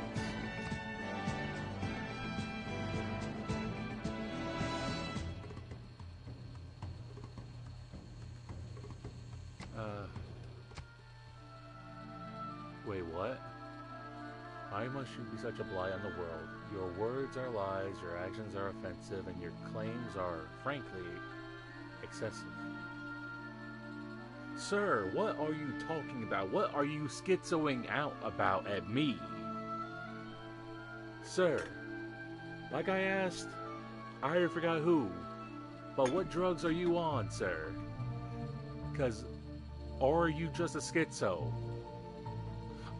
Wait, what? Why must you be such a blight on the world? Your words are lies, your actions are offensive, and your claims are, frankly, excessive. Sir, what are you talking about? What are you schizoing out about at me? Sir, like I asked, I already forgot who, but what drugs are you on, sir? Or are you just a schizo?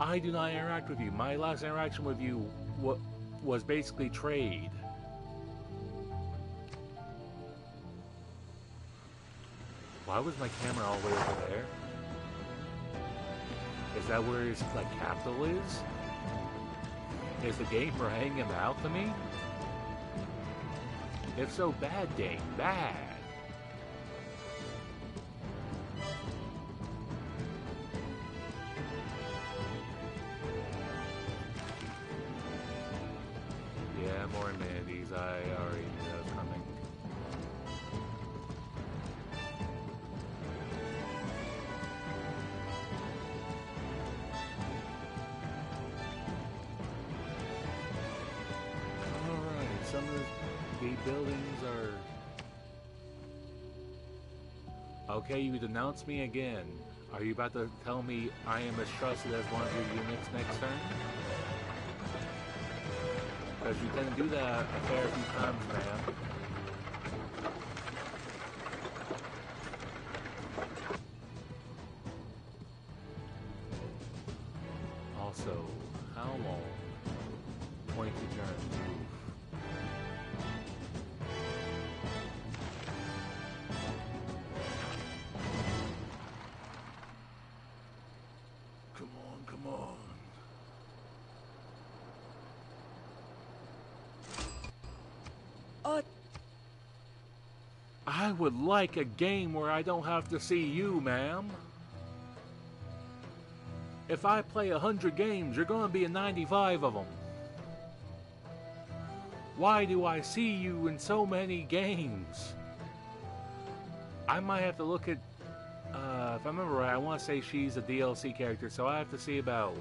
I do not interact with you. My last interaction with you was basically trade. Why was my camera all the way over there? Is that where his capital is? Is the game for hanging out to me? If so, bad game, bad. Yeah, more amenities. I already knew that was coming. Alright, some of the buildings are... Okay, you denounced me again. Are you about to tell me I am as trusted as one of your units next turn? Because you tend to do that a fair few times, man. Also, how long? 22 turns. Come on, come on. I would like a game where I don't have to see you, ma'am. If I play 100 games, you're going to be in 95 of them. Why do I see you in so many games? I might have to look at... if I remember right, I want to say she's a DLC character, so I have to see about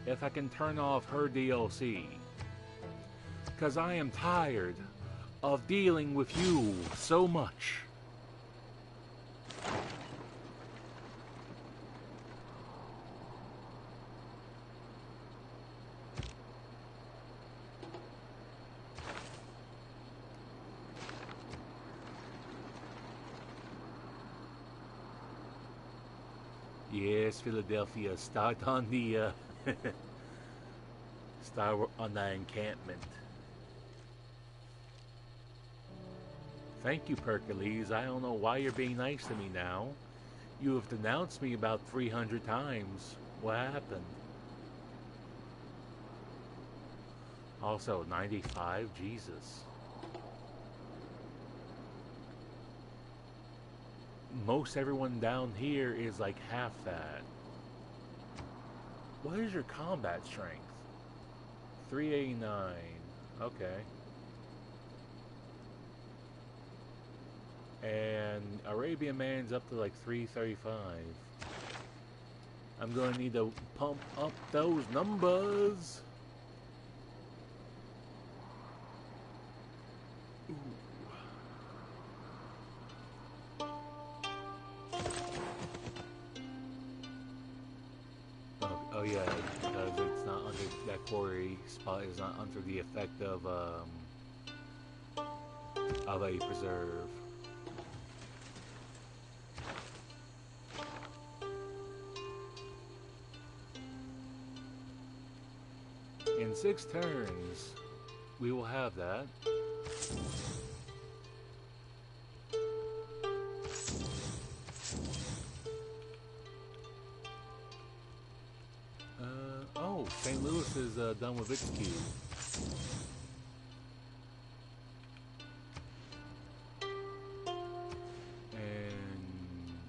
if I can turn off her DLC. Because I am tired of dealing with you so much. Yes, Philadelphia, start on the start on the encampment. Thank you, Pericles. I don't know why you're being nice to me now. You have denounced me about 300 times. What happened? Also, 95? Jesus. Most everyone down here is like half that. What is your combat strength? 389. Okay. And Arabian Man's up to like 335. I'm gonna need to pump up those numbers. Ooh. Oh yeah, because it's not under that quarry spot is not under the effect of a preserve. In 6 turns, we will have that. Oh, St. Louis is done with its queue. And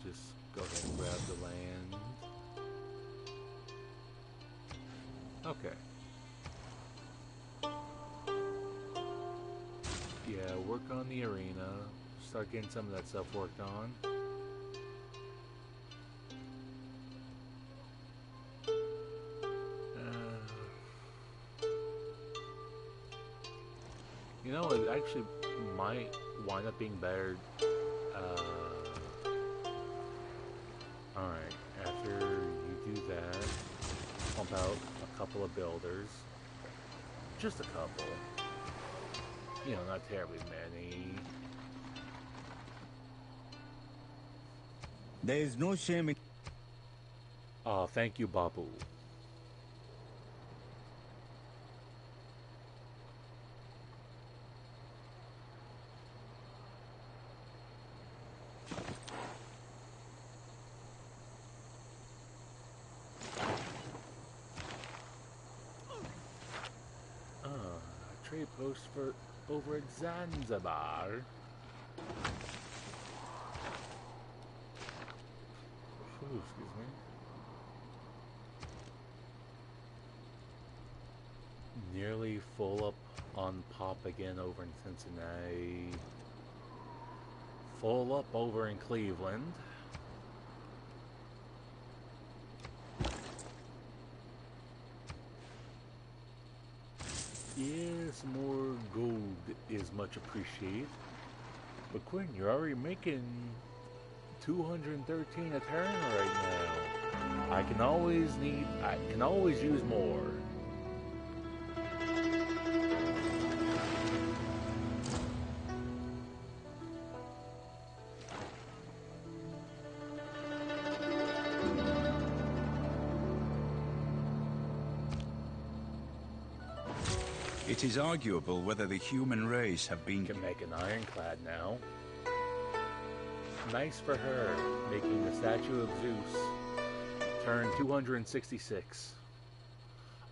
just go ahead and grab the land. Okay. Yeah, work on the arena. Start getting some of that stuff worked on. You know, it actually might wind up being better. Alright, after you do that, pump out a couple of builders. Just a couple. You know, not terribly many. There is no shame in... Oh, thank you, Babu. Trade post for over at Zanzibar. Ooh, excuse me. Nearly full up on pop again over in Cincinnati. Full up over in Cleveland. Yes, more gold is much appreciated. But Quinn, you're already making 213 a turn right now. I can always use more. It is arguable whether the human race have been... Can make an ironclad now. Nice for her, making the statue of Zeus turn 266.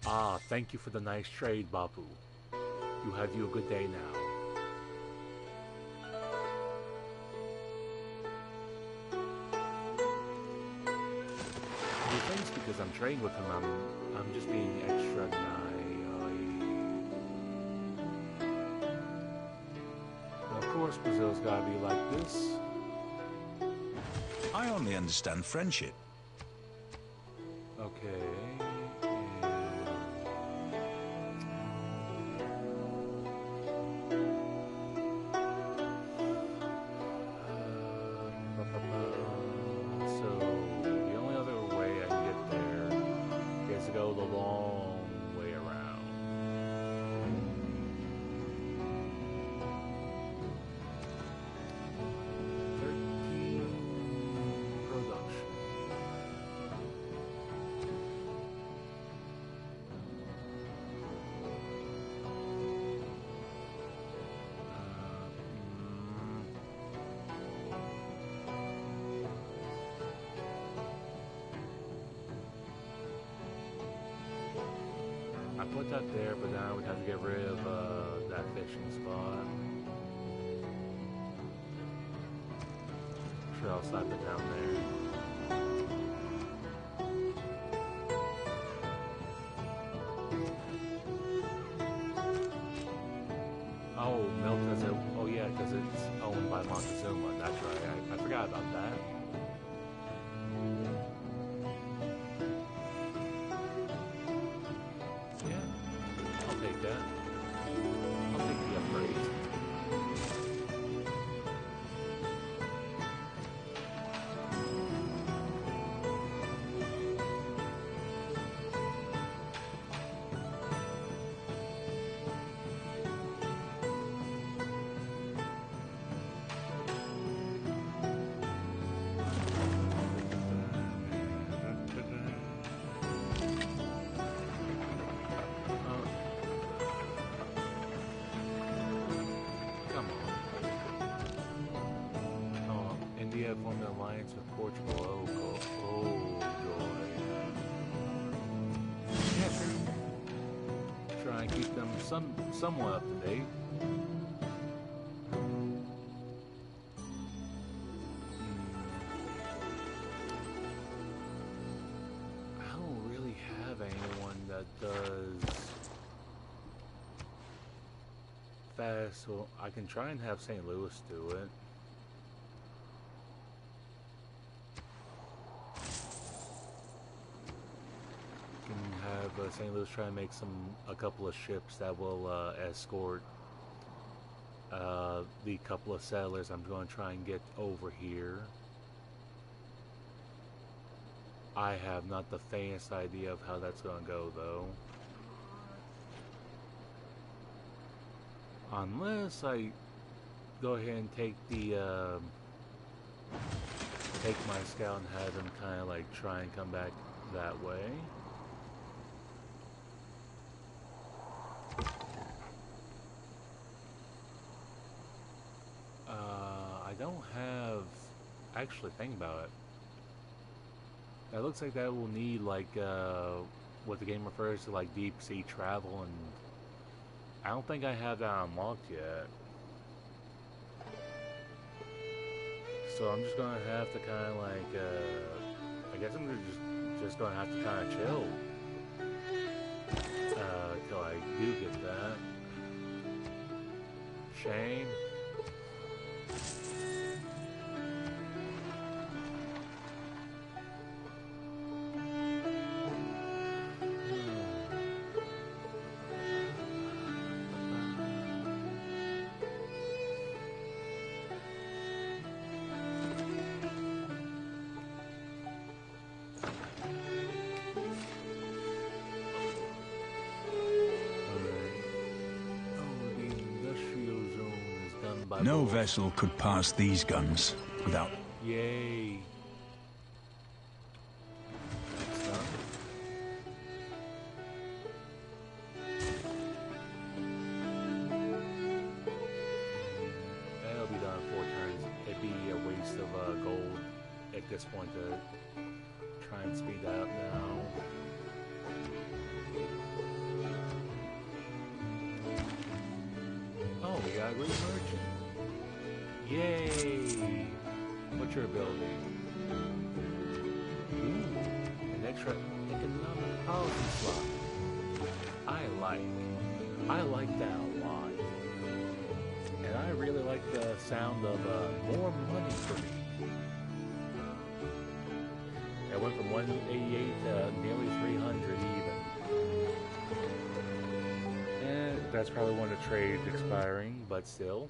Ah, thank you for the nice trade, Bapu. You have you a good day now. Thanks because I'm trading with him. I'm just being extra nice. Of course, Brazil's gotta be like this. I only understand friendship. Okay. So the only other way I can get there is to go the long way around. I put that there, but then I would have to get rid of that fishing spot. Sure, I'll slap it down there. Oh, Milk does it. Oh yeah, because it's owned by Montezuma. That's right. I forgot about that. Formed an alliance with Portugal. Oh joy. Yes, sir. Try and keep them somewhat up to date. I don't really have anyone that does fast, so I can try and have St. Louis do it. St. Louis try and make a couple of ships that will escort the couple of settlers I'm going to try and get over here. I have not the faintest idea of how that's going to go, though. Unless I go ahead and take the, take my scout and have him kind of like try and come back that way. I don't have, actually think about it. That looks like that will need like what the game refers to like deep sea travel, and I don't think I have that unlocked yet. So I'm just gonna have to kind of like I guess I'm gonna just gonna have to kind of chill till I do get that. Shane. No vessel could pass these guns without... Yay. Next up. That'll be done in 4 turns. It'd be a waste of gold at this point to try and speed that up now. Oh, we got a great merchant. Yay! What's your ability? Ooh, an extra economic policy slot. I like that a lot. And I really like the sound of more money for me. It went from 188 to nearly 300 even. And that's probably one of the trades expiring, but still.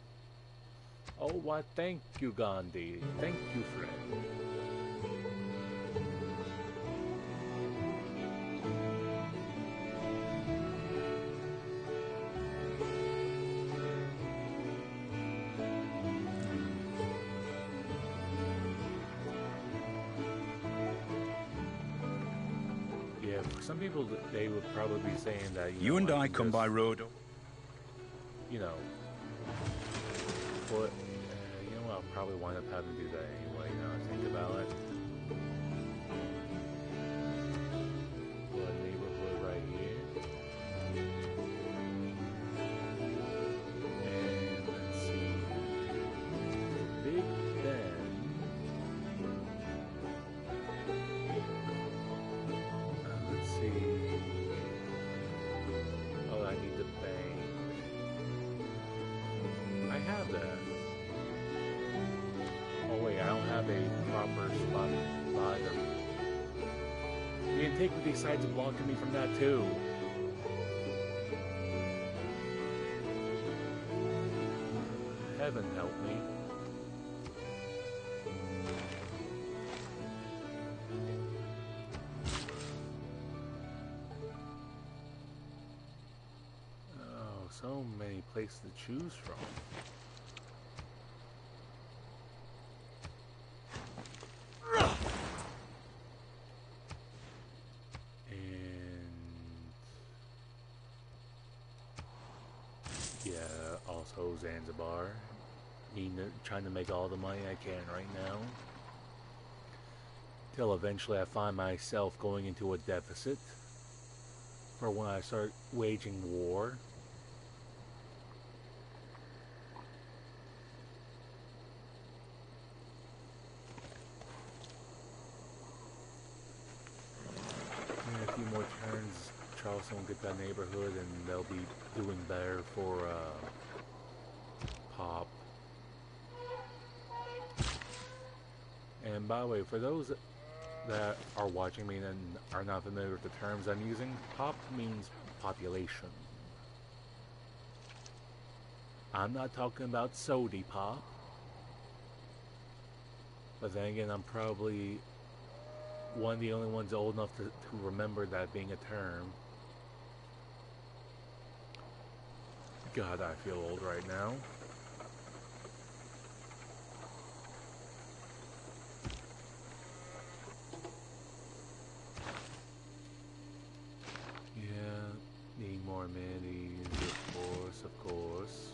Oh, why, thank you, Gandhi. Thank you, friend. Yeah, for some people, they would probably be saying that, You and I come by road. You know, but you know what? I'll probably wind up having to do that anyway. Now I think about it. What neighborhood right here? And let's see, Big Ben. Let's see. Oh, I need the bank. I have that. Oh wait, I don't have a proper spot either. The antiquity side's blocking me from that too. Heaven help me. Oh, so many places to choose from. Also Zanzibar. Trying to make all the money I can right now. Till eventually I find myself going into a deficit for when I start waging war. In a few more turns, Charleston will get that neighborhood and they'll be doing better for Pop. And by the way, for those that are watching me and are not familiar with the terms I'm using, Pop means population. I'm not talking about sody pop. But then again, I'm probably one of the only ones old enough to remember that being a term. God, I feel old right now. Yeah, need more minis, of course, of course.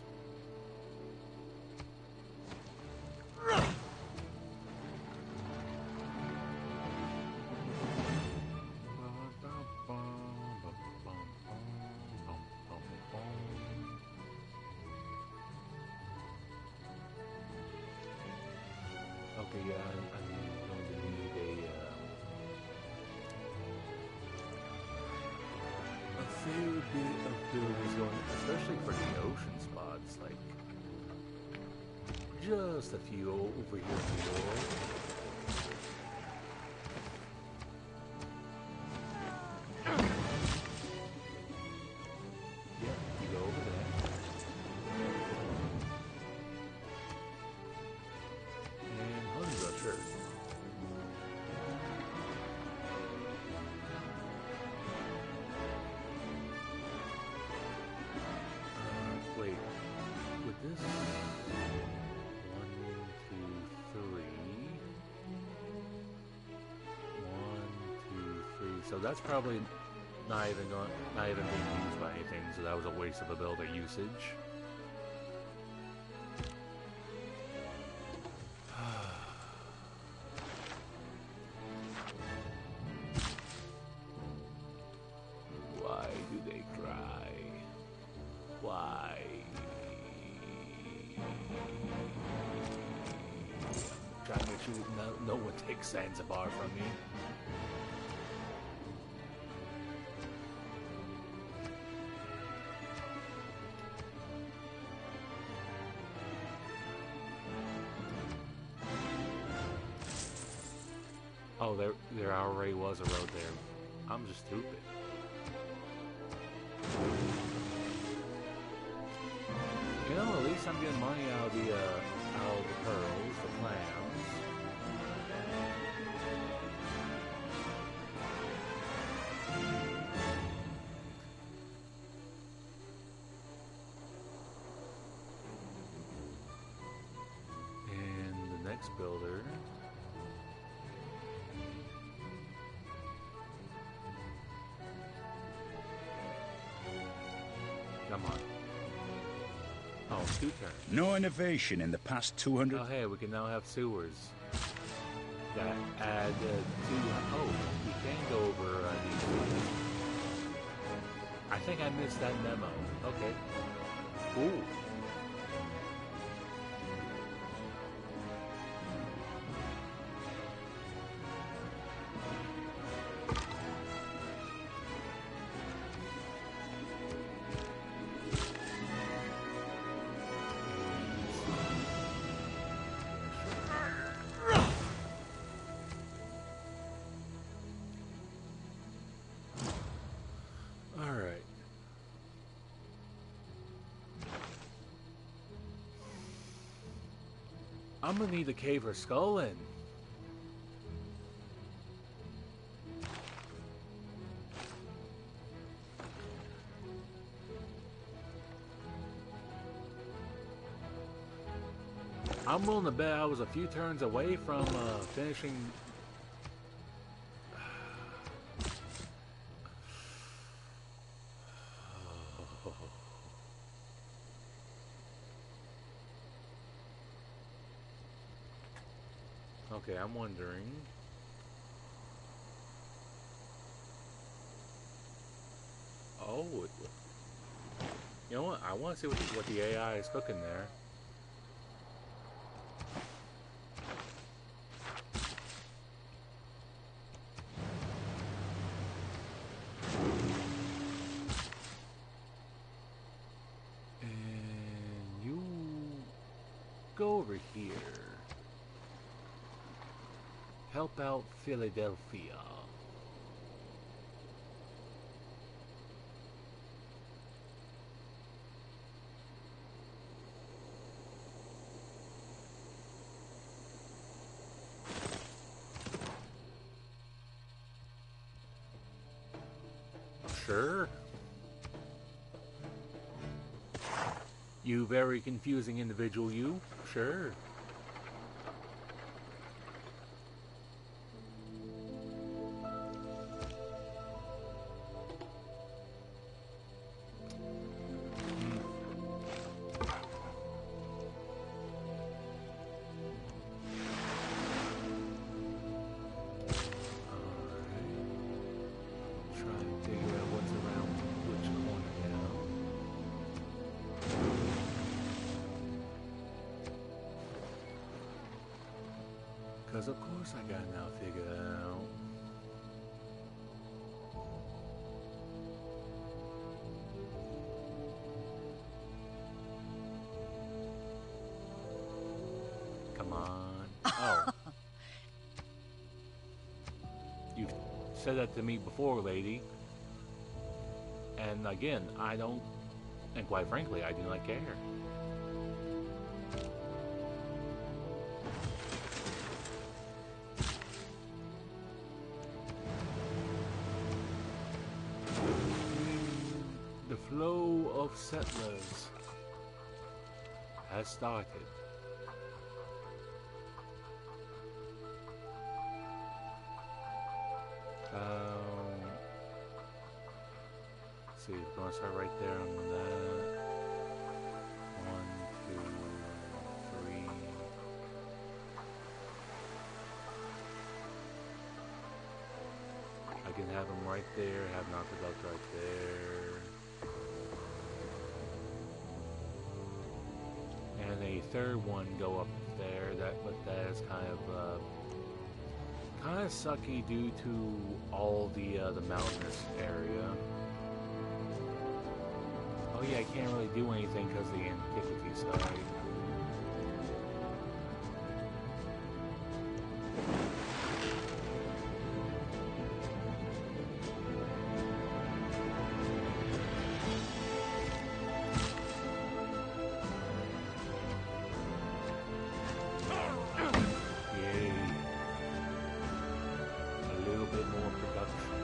Okay, yeah, I'm going to need a fair bit of buildings going, especially for the ocean spots, like just a few over here in the world. Yep, you go over there. And Hundra, sure. Wait, with this 1, 2, 3. 1, 2, 3. So that's probably not even being used by anything. So that was a waste of a builder usage. Why do they cry? Why? Trying to make sure no one takes Zanzibar from me. Oh, there already was a road there. I'm just stupid. You know, at least I'm getting money out of the pearls, the clams. And the next builder. Come on. Oh, 2 turns. No innovation in the past 200. Oh, hey, we can now have sewers that add 2. Oh, we can go over these ones. I think I missed that memo. Okay. Cool. I'm gonna need a cave or skull in. I'm willing to bet I was a few turns away from finishing. Okay, I'm wondering. Oh, you know what? I want to see what the AI is cooking there. And you go over here. Help out Philadelphia. Sure. You very confusing individual, you. Sure. Because of course I got now figured out. Come on. Oh. You've said that to me before, lady. And again, I don't, and quite frankly, I do not care. The flow of settlers has started. Let's see, we're gonna start right there on that. 1, 2, 3. I can have them right there, have an aqueduct right there. And a third one go up there, but that is kind of sucky due to all the mountainous area. Oh yeah, I can't really do anything because of the antiquity side. Yay. A little bit more production.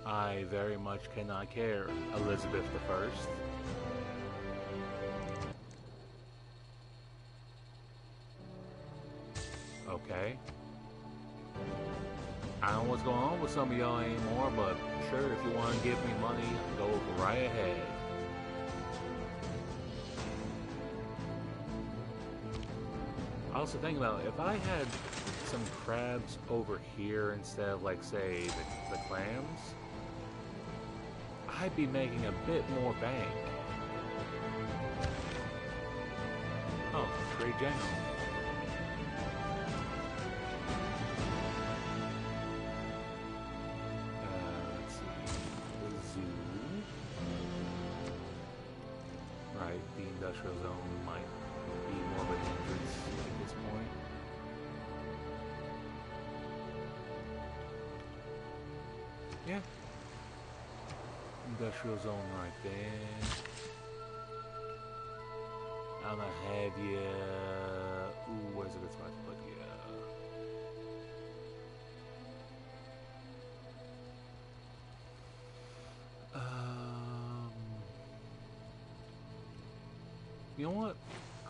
I very much cannot care, Elizabeth I. Okay. I don't know what's going on with some of y'all anymore, but sure, if you want to give me money, go right ahead. I also think about if I had some crabs over here instead of, like, say, the clams, I'd be making a bit more bank. Oh, great general. Let's see. The zoo. Right, the industrial zone might be more of a hindrance at this point. Yeah. Industrial zone right there. I'm gonna have you. Ooh, where's a good spot to put you? You know what?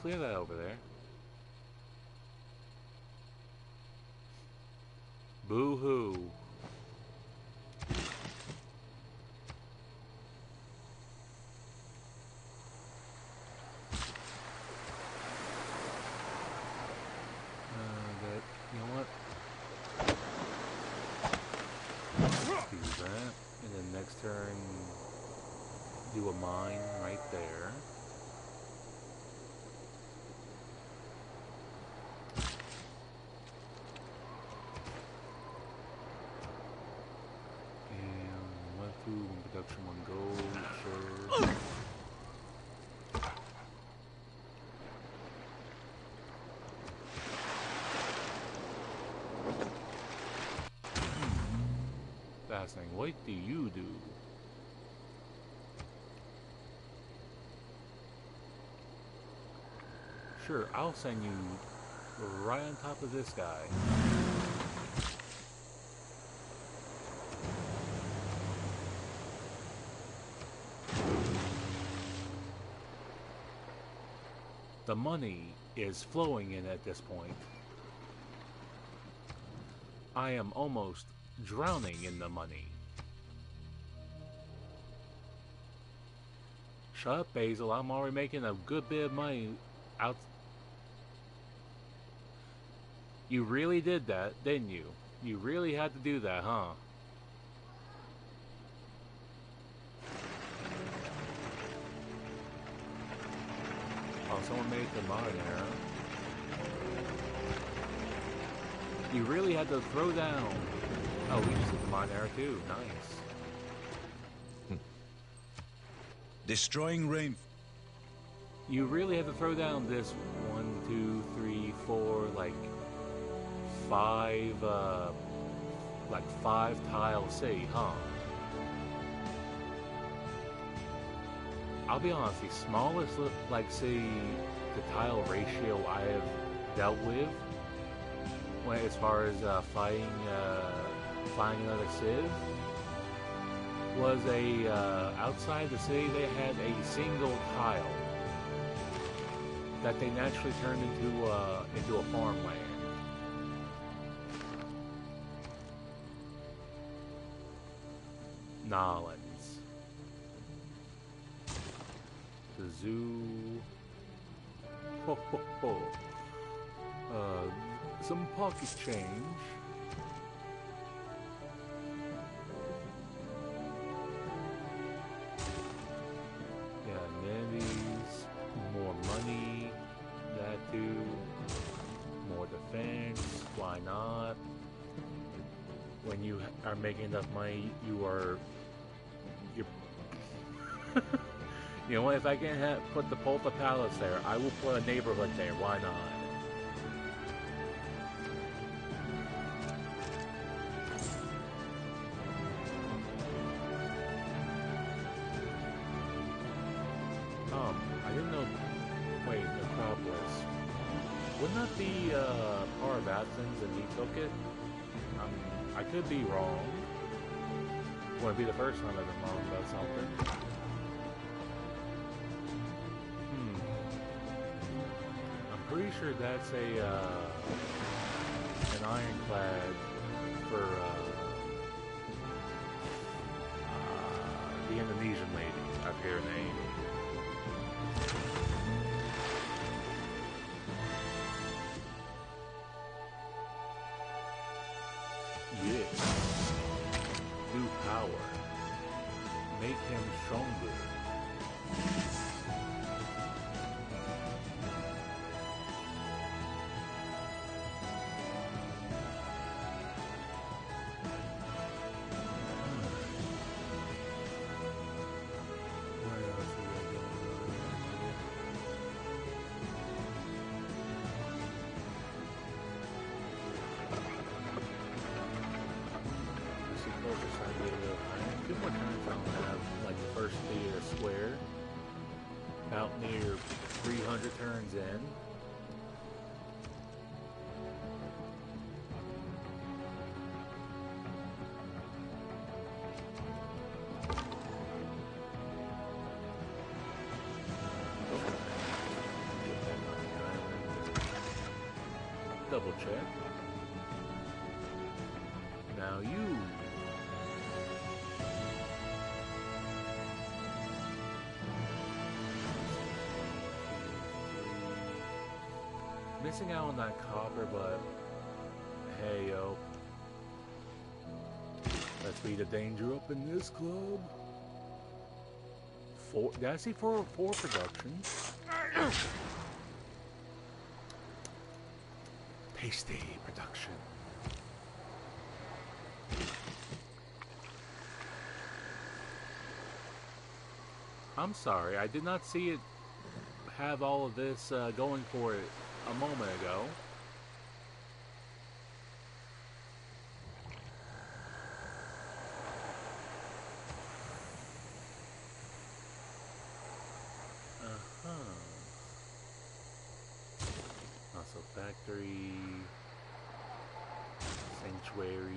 Clear that over there. Boo-hoo. You know what? Do that, and then next turn, do a mine right there. And 1 food, 1 production, 1 gold, sure. Fascinating. What do you do? Sure, I'll send you right on top of this guy. The money is flowing in at this point. I am almost drowning in the money. Shut up, Basil. I'm already making a good bit of money out. You really did that, didn't you? You really had to do that, huh? Oh, someone made the modern era. You really had to throw down. Oh, we just did the modern era too. Nice. Destroying rain. You really had to throw down this 1, 2, 3, 4, like five tile city, huh? I'll be honest, the smallest city to tile ratio I have dealt with, as far as fighting another civ, was outside the city. They had a single tile that they naturally turned into a farmland. Nolans. The zoo. Ho ho ho. Some pocket change. Yeah, amenities, more money, that too, more defense, why not? When you are making enough money, you're you know what, if I can put the Polta Palace there, I will put a neighborhood there, why not? I didn't know. Wait, Necropolis. Wouldn't that be Power of Athens and he took it? I could be wrong. Wouldn't be the first time I've been wrong about something. I'm pretty sure that's an ironclad for the Indonesian lady. I forget her name. Yes. New power. Make him stronger. Where else are we going? Two more turns I don't have like the first theater square. About near 300 turns in. Double check. Now you. Missing out on that copper, but hey yo. Let's beat the danger up in this club. Did I see four production? Tasty production. I'm sorry, I did not see it have all of this going for it a moment ago. Not so factory, sanctuary,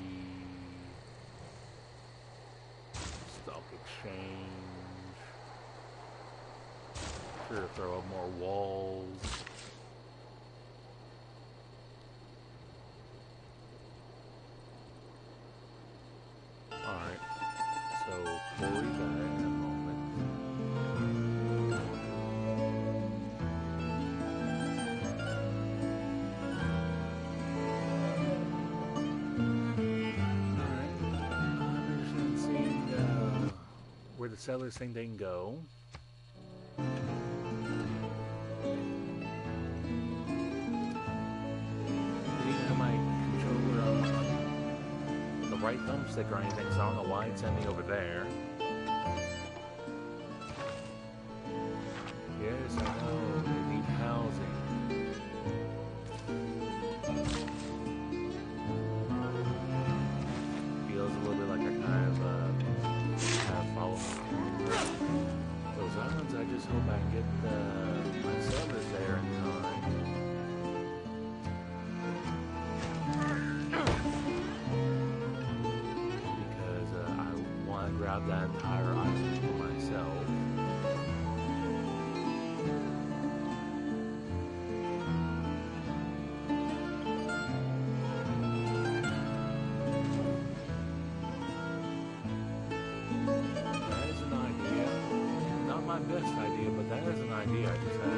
stock exchange. Sure to throw up more walls. Alright, so quarry that in a moment. Alright, I'm interested in seeing where the settlers think they can go. Right thumbstick or anything, so I don't know why it's sending me over there. Yes, I know, they need housing. Feels a little bit like I kind of follow those islands. I just hope I can get my settlers there in time. Grab that entire island for myself. That is an idea. Not my best idea, but that is an idea I just had.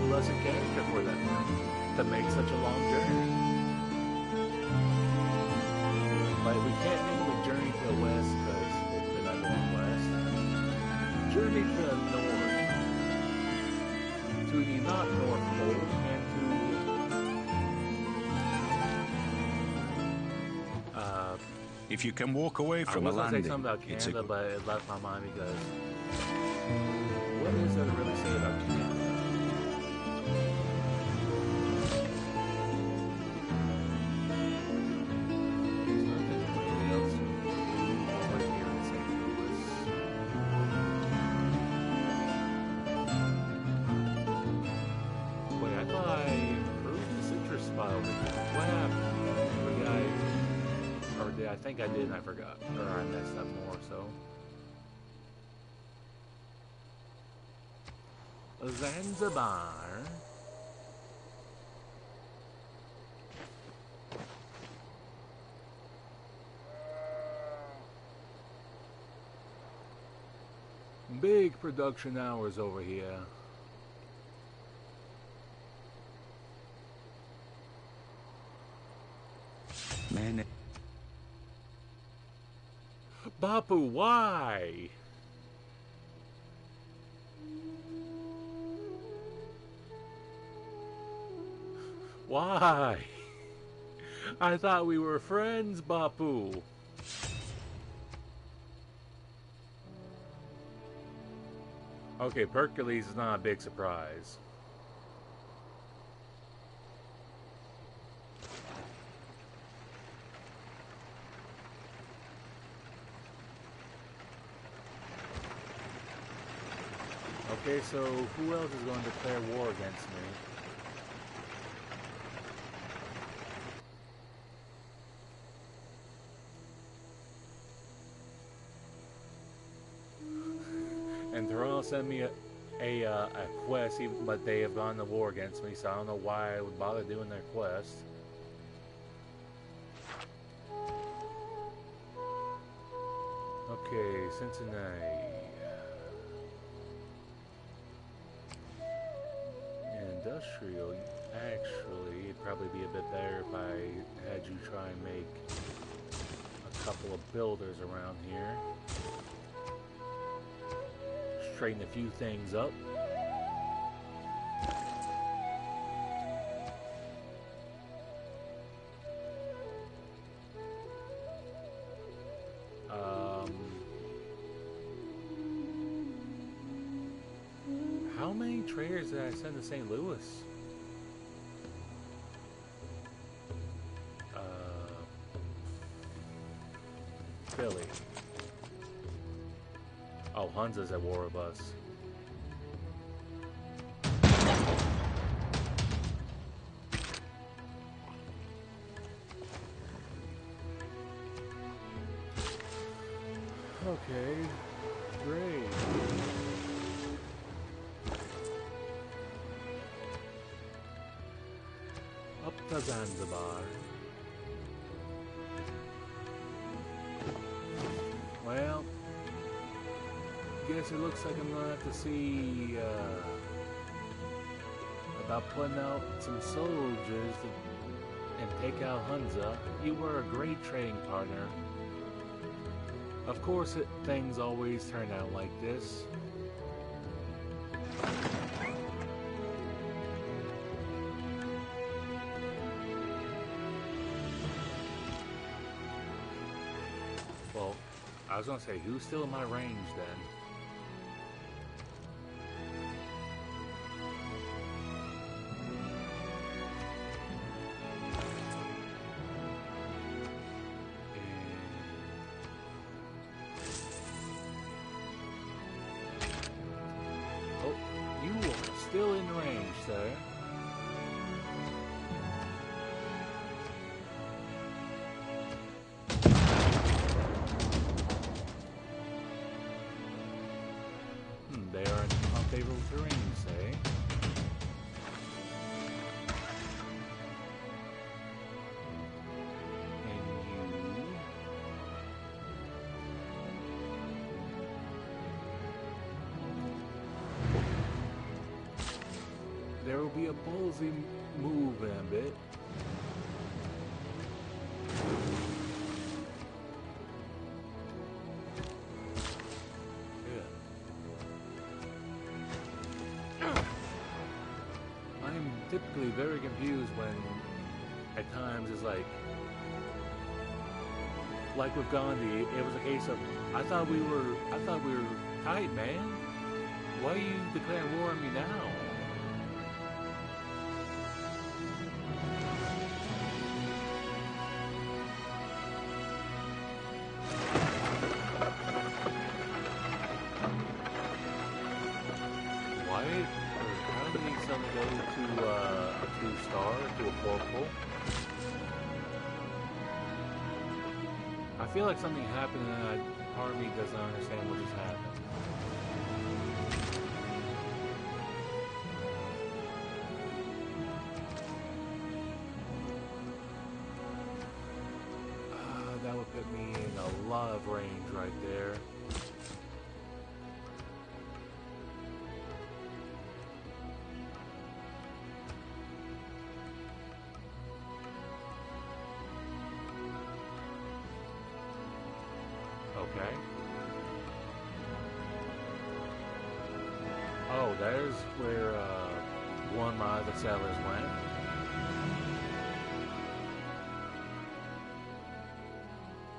Blessed character for them to make such a long journey. But we can't name a journey to the west because they're not going west. Journey to the north. To the not North Pole and to if you can walk away from a landing, I was going to say something about Canada, but it left my mind because what is there to really say about Canada? I think I did and I forgot. Or I messed up more, so. Zanzibar. Big production hours over here. Man, Bapu, why? Why? I thought we were friends, Bapu. Okay, Hercules is not a big surprise. Okay, so who else is going to declare war against me? And Thrall sent me a quest, but they have gone to war against me, so I don't know why I would bother doing their quest. Okay, Cincinnati. Industrial, actually, it'd probably be a bit better if I had you try and make a couple of builders around here. Straighten a few things up. How many traders did I send to St. Louis? Philly. Oh, Hunza's at war with us. Okay, great. Up to Zanzibar. Well, guess it looks like I'm gonna have to see about putting out some soldiers and take out Hunza. You were a great trading partner. Of course, things always turn out like this. Well, I was gonna say, who's still in my range then? Still in range, sir. They are in unfavorable terrain, say. And you... There will be a ballsy move in a bit. Yeah. I'm typically very confused when, at times, it's like with Gandhi, it was a case of, I thought we were tight, man. Why are you declaring war on me now? How did he suddenly go to a 2-star to a corporal? I feel like something happened and part of me doesn't understand what just happened. That would put me in a lot of range right there. Okay. Oh, there's where one of my other settlers went.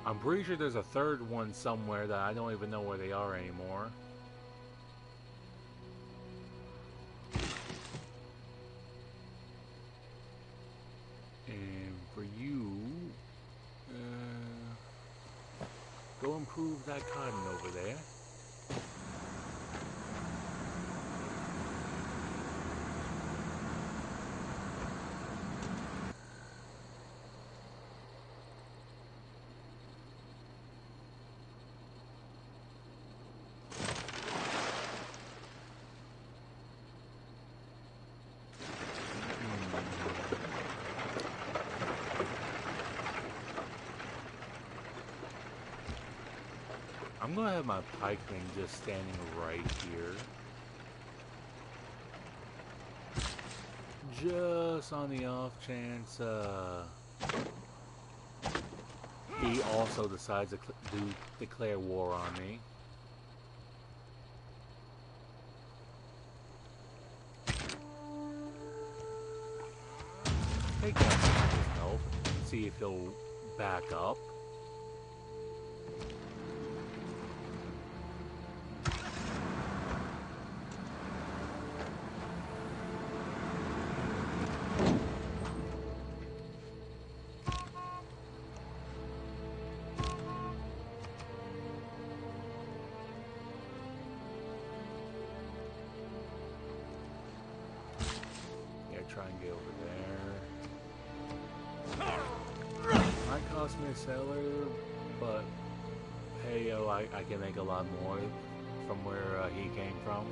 I'm pretty sure there's a third one somewhere that I don't even know where they are anymore. And for you, go improve that cotton over there. I'm gonna have my pikemen just standing right here. Just on the off chance, he also decides to declare war on me. Take out some of his health and see if he'll back up. Try and get over there. Might cost me a seller, but hey yo, I can make a lot more from where he came from.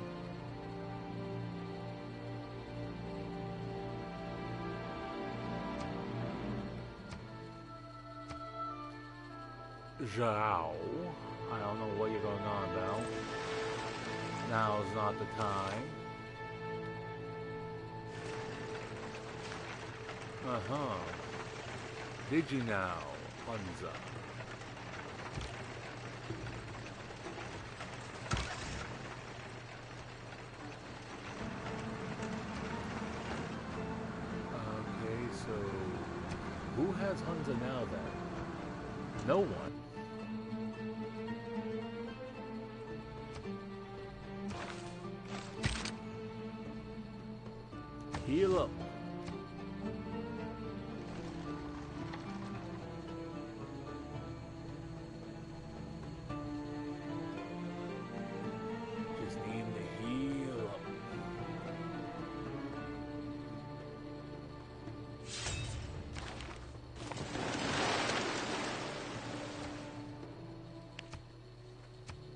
Zhao, I don't know what you're going on about. Now is not the time. Uh-huh. Did you now, Hunza? Okay, so who has Hunza now then? No one. Heal up.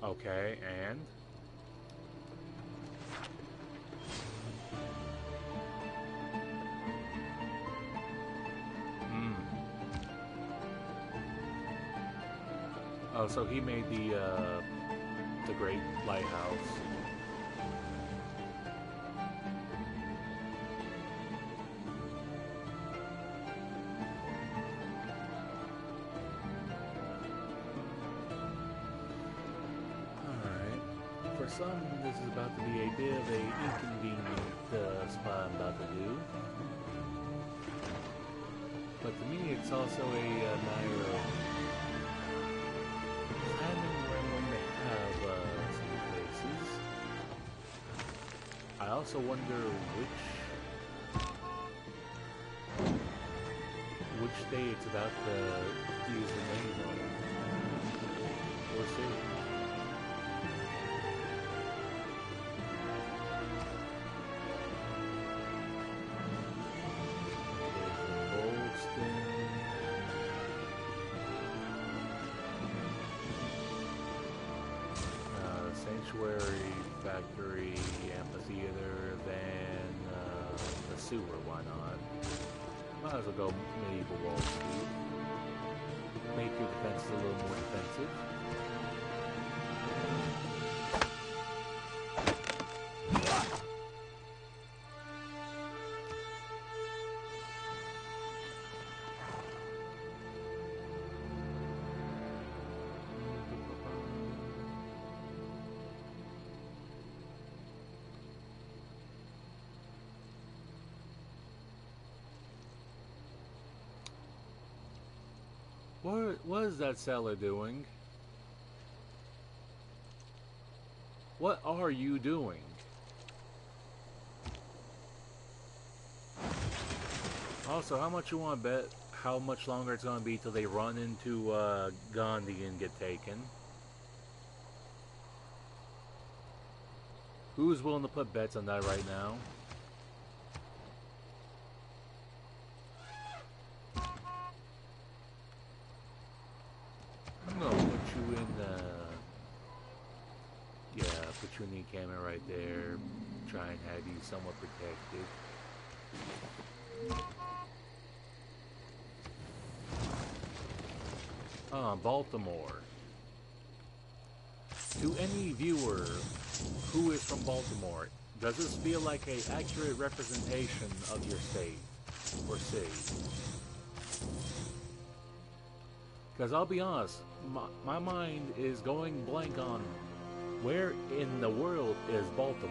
Okay, and? Oh, so he made the Great Lighthouse. For some, this is about to be a bit of an inconvenient spot I'm about to do. But to me, it's also a matter of planning where I'm going to have some places. I also wonder which day it's about to use the name on. We'll see. Sanctuary, factory, amphitheater, then the sewer, why not? Might as well go medieval Wall Street. Make your defenses a little more defensive. What is that seller doing? What are you doing? Also, how much you want to bet how much longer it's going to be till they run into Gandhi and get taken? Who's willing to put bets on that right now? I'm going to put you in the... Yeah, put you in the encampment right there. Try and have you somewhat protected. Baltimore. To any viewer who is from Baltimore, does this feel like an accurate representation of your state or city? Because I'll be honest, my mind is going blank on where in the world is Baltimore?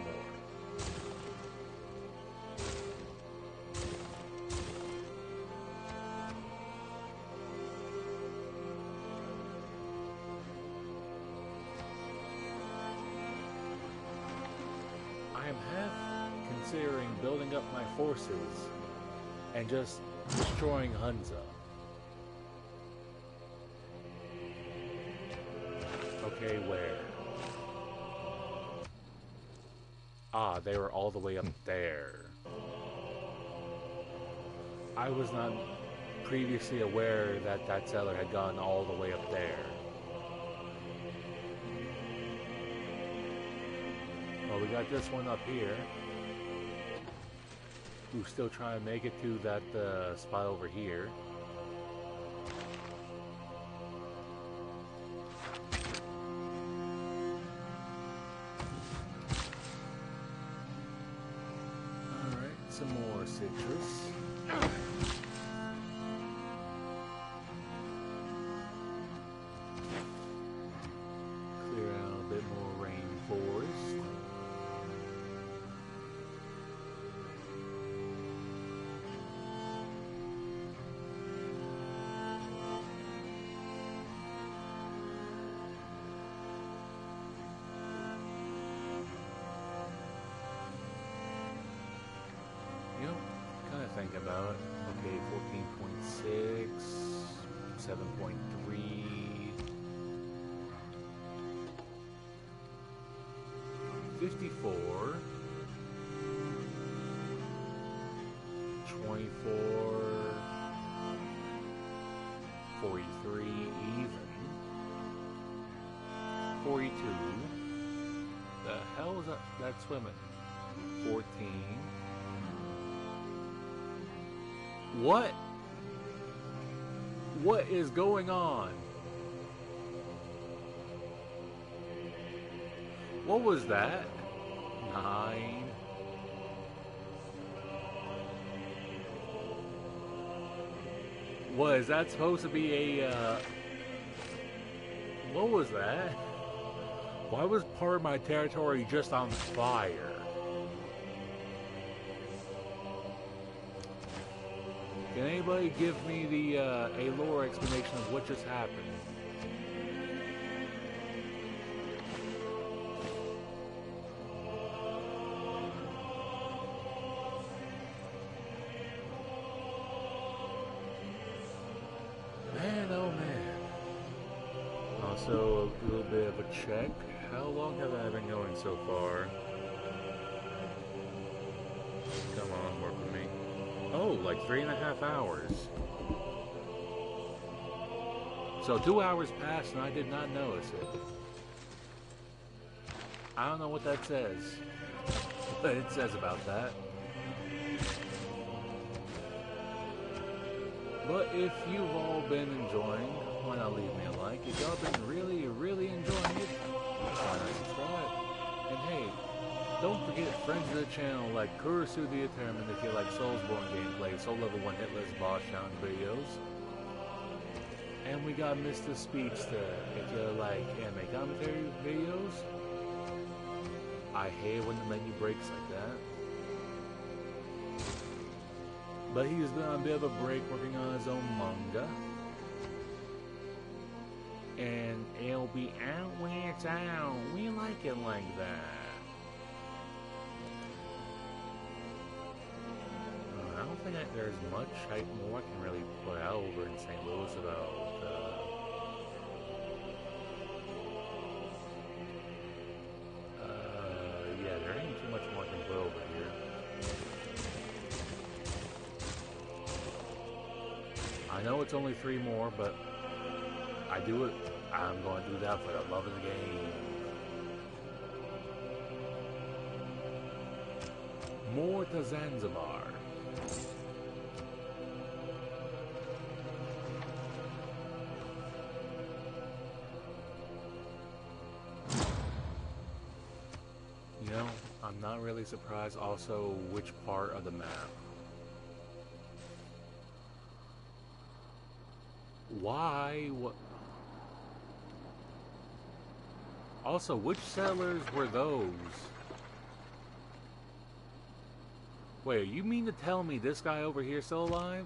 I am half considering building up my forces and just destroying Hunza. Okay, where? Ah, they were all the way up there. I was not previously aware that that seller had gone all the way up there. Well, we got this one up here, who's still trying to make it to that spot over here. Alright, some more citrus. Clear out a bit more rainforest. Think about it. Okay, 14.6, 7.3, 54, 24, 43, even, 42. The hell is that swimming? 14. What is going on? What was that? 9. What is that supposed to be a what was that? Why was part of my territory just on fire? Can anybody give me the a lore explanation of what just happened? Man, oh man. Also, a little bit of a check. How long have I been going so far? Come on, work with me. Oh, like 3.5 hours. So 2 hours passed and I did not notice it. I don't know what that says, but it says about that. But if you've all been enjoying, why not leave me a like? If y'all been really, really enjoying it, why not subscribe? And hey, don't forget friends of the channel like Kurisu the Determined if you like Soulsborne gameplay, Soul Level 1 Hitless boss challenge videos. And we got Mr. Speedster if you like anime commentary videos. I hate when the menu breaks like that. But he's been on a bit of a break working on his own manga. And it'll be out when it's out. We like it like that. I don't think there's much more I can really put out over in St. Louis about. Yeah, there ain't too much more I can put over here. I know it's only 3 more, but I'm going to do that for the love of the game. More to Zanzibar. You know, I'm not really surprised also which part of the map. Why? What? Also, which settlers were those? Wait, you mean to tell me this guy over here is still alive?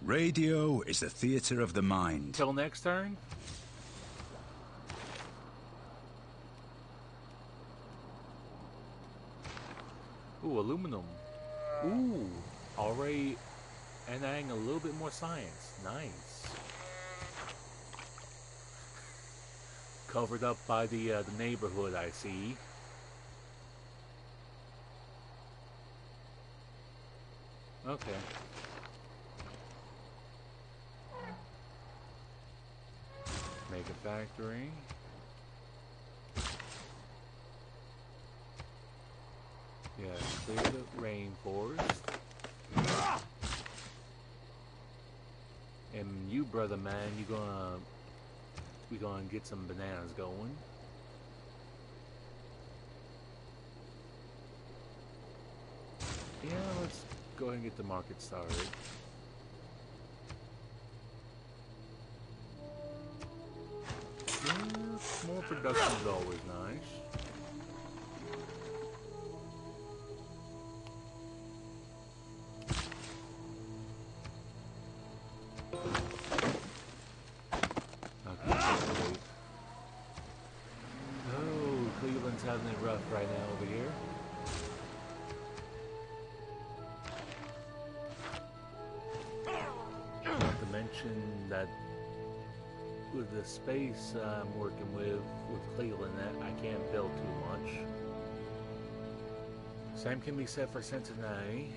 Radio is the theater of the mind. Till next turn? Ooh, aluminum. Ooh, already and adding a little bit more science. Nice. Covered up by the neighborhood, I see. Okay. Make a factory. Yeah, clear the rainforest. And you, brother man, we gonna get some bananas going. Yeah, let's go ahead and get the market started. Yeah, more production is always nice. Having it rough right now over here. Not to mention that with the space I'm working with Cleveland, that I can't build too much. Same can be said for Cincinnati.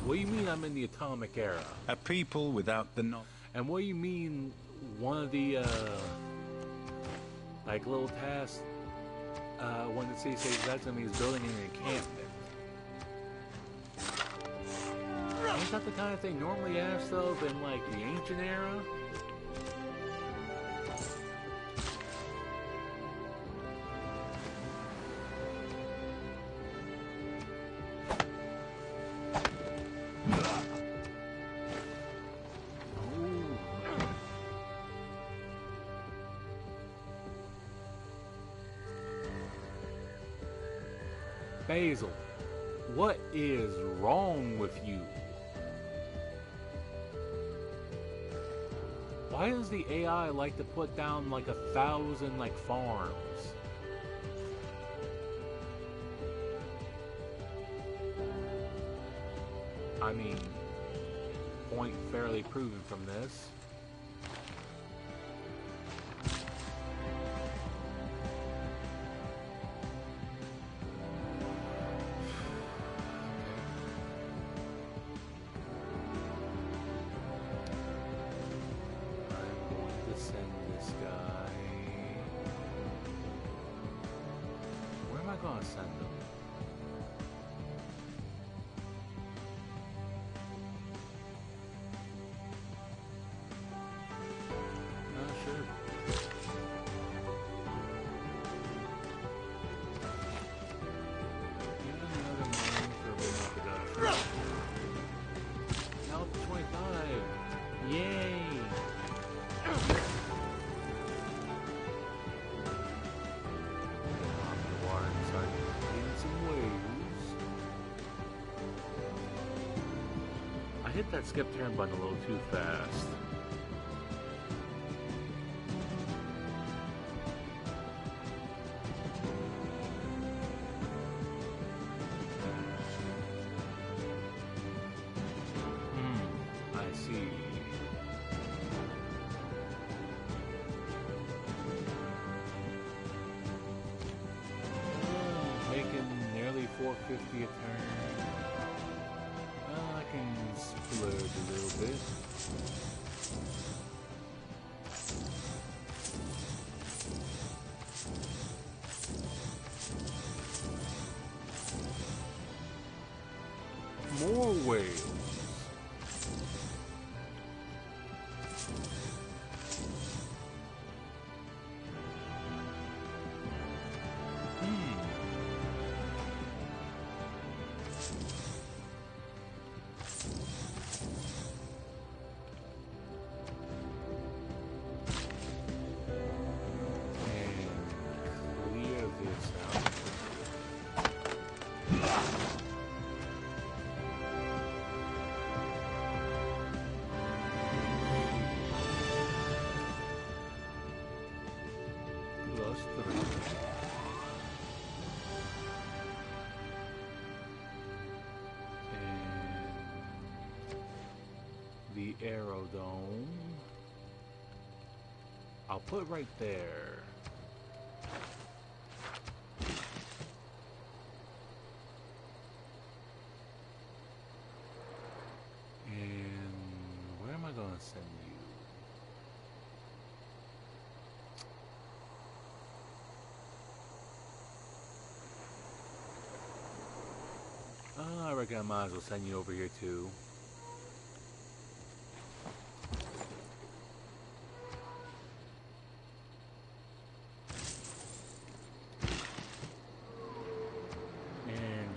What do you mean I'm in the atomic era? A people without the knowledge. And what do you mean one of the, like little tasks, one of the CSAs that's going to be is building an encampment? Ain't that the kind of thing normally asked of in, like, the ancient era? Basil, what is wrong with you? Why does the AI like to put down like 1,000 like farms? I mean, point fairly proven from this. Now 25. that skip turn button a little too fast. I see. Making nearly 450 a turn. I can splurge a little bit. More whales. The aerodome. I'll put right there. And where am I going to send you? I reckon I might as well send you over here too.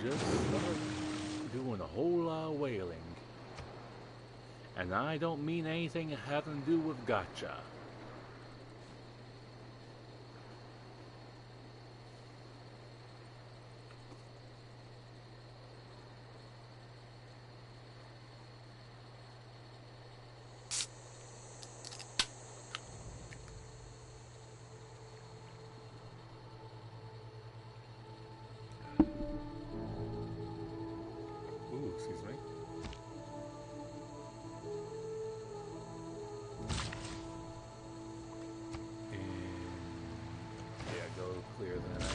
Just start doing a whole lot of whaling. And I don't mean anything having to do with gotcha. Excuse me. And yeah, go clear that out.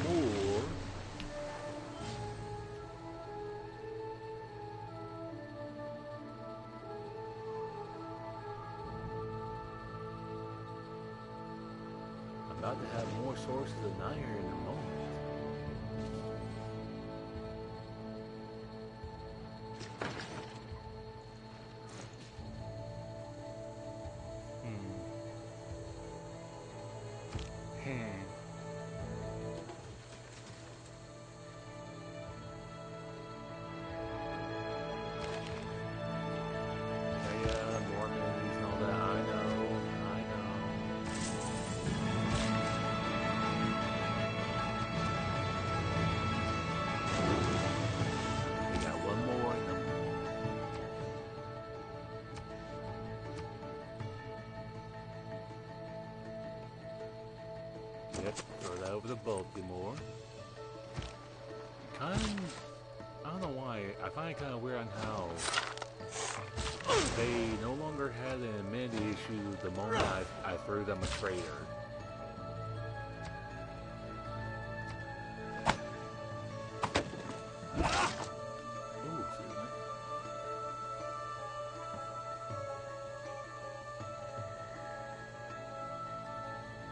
More. About to have more sources of iron in a moment. Mormons and all that, I know. Yep, throw that over the Baltimore. I don't know why, I find it kind of weird on how they no longer had an amenity issue the moment I threw them a trader. Ooh, excuse me.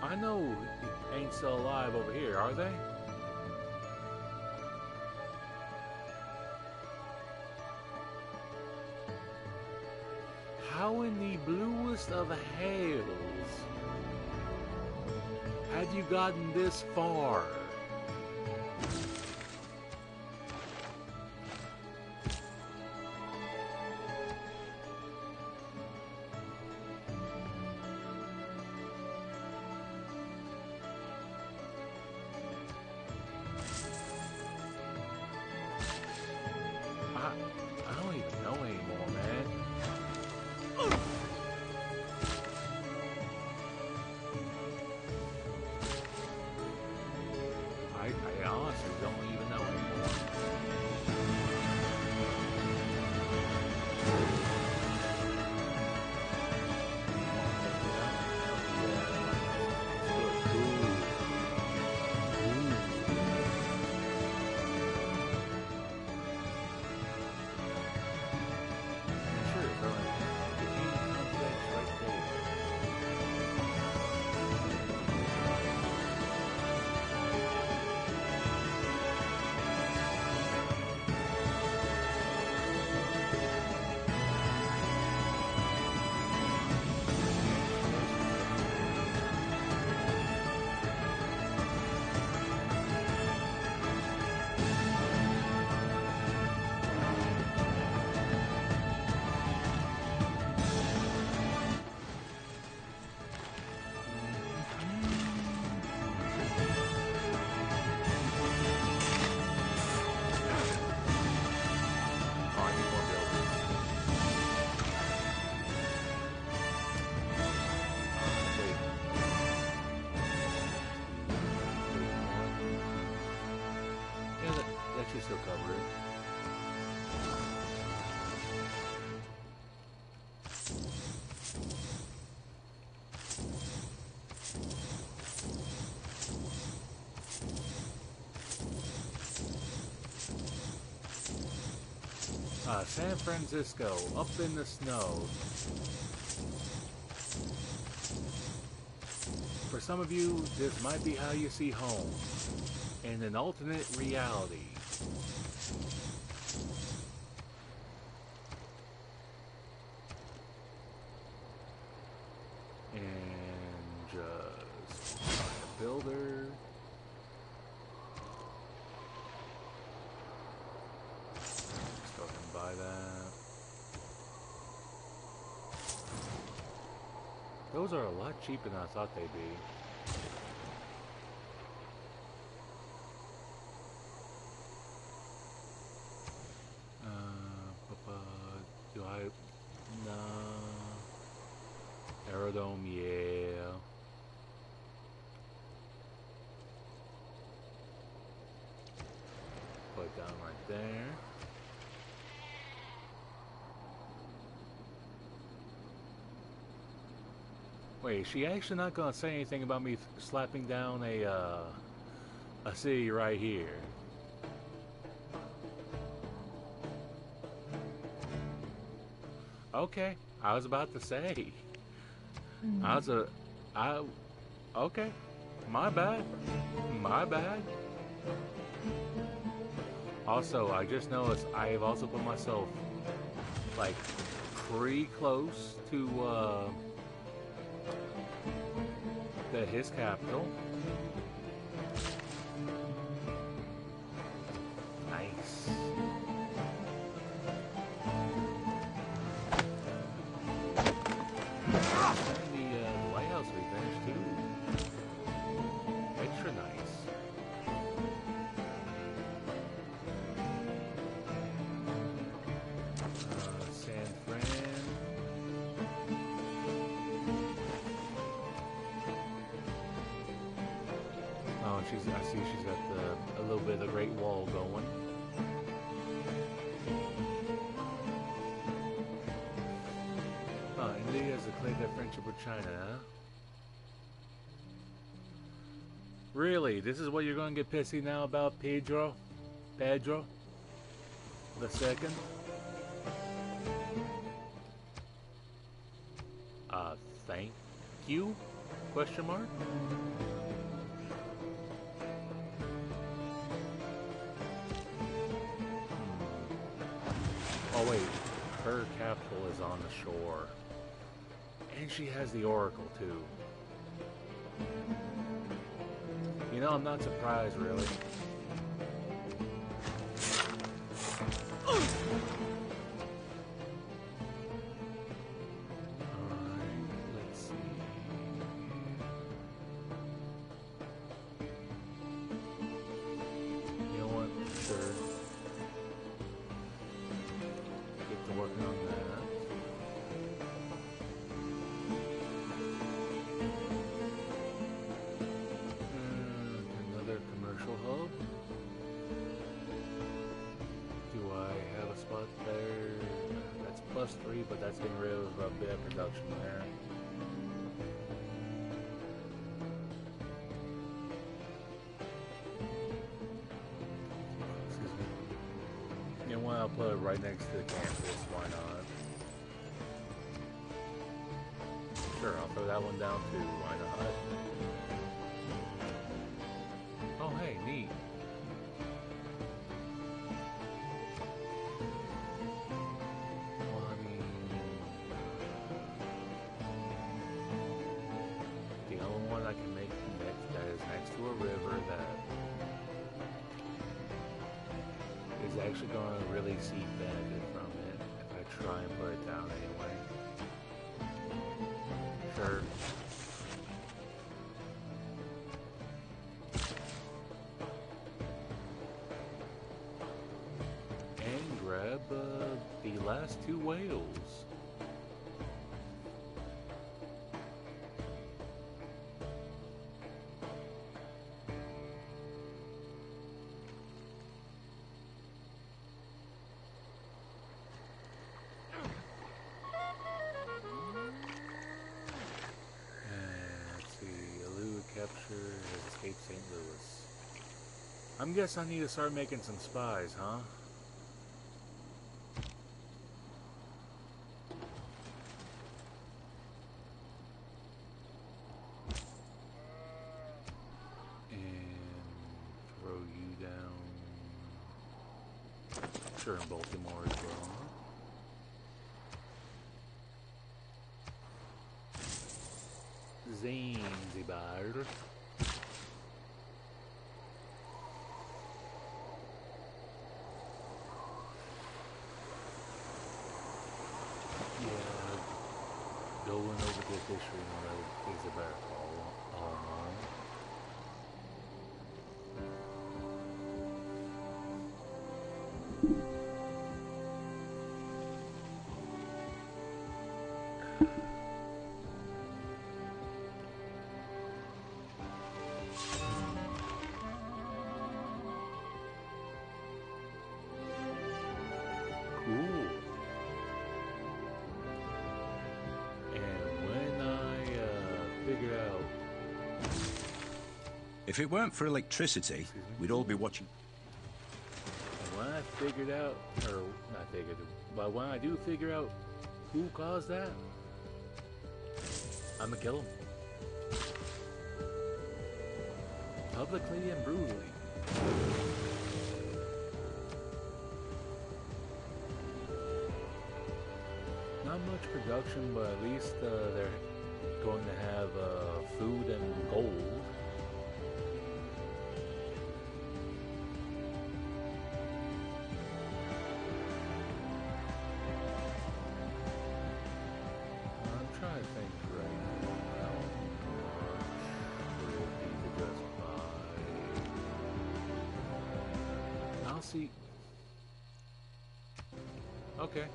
I know ain't still alive over here, are they? How in the bluest of hells had you gotten this far? discovery. San Francisco, up in the snow. For some of you, this might be how you see home. In an alternate reality. And just find a builder. Just go ahead and buy that. Those are a lot cheaper than I thought they'd be. Do I? Nah. Aerodome, yeah. Put it down right there. Wait, is she actually not gonna say anything about me slapping down a city right here? Okay, I was about to say. Okay, my bad. My bad. Also, I just noticed I have also put myself, like, pretty close to, his capital. Nice. The lighthouse revenge too. Extra nice. San Fran. Oh, I see she's got a little bit of the Great Wall going. India has declared their friendship with China, huh? Really? This is what you're going to get pissy now about, Pedro? Pedro? The second? Thank you? Question mark? Oh wait, her capital is on the shore. And she has the Oracle, too. You know, I'm not surprised, really. Alright, let's see. You know what? Sure. Get to working on that. Hub. Do I have a spot there? That's +3, but that's getting rid of a bit of production there. Excuse me. You know what? I'll put it right next to the campus. Why not? Sure, I'll throw that one down too. Why not? Oh, hey, neat. Well, I mean, the only one I can make that is next to a river that is actually going to really see benefit from it if I try and put it down anyway. Sure. The last 2 whales. I'm guessing I need to start making some spies, huh? Throw you down. Sure, in Baltimore as well. Zanzibar. Yeah, going over the history is about all mine. Cool. And when I figure out... If it weren't for electricity, we'd all be watching. And when I figured out, or not figured, but when I do figure out who caused that, I'm gonna kill him. Publicly and brutally. Not much production, but at least they're going to have food and gold. I'm trying to think right now how much would it be to just buy. I'll see. Okay.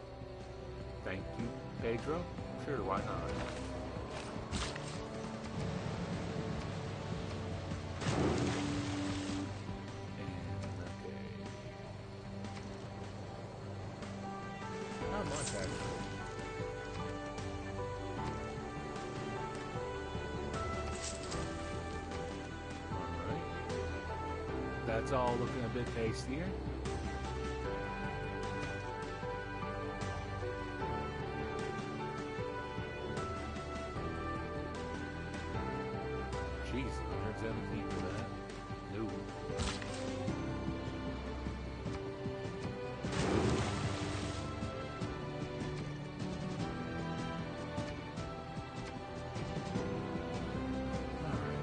Thank you, Pedro. Sure, why not? And okay. Not much actually. Alright. That's all looking a bit tastier. Jeez, 117 for that. No. Alright.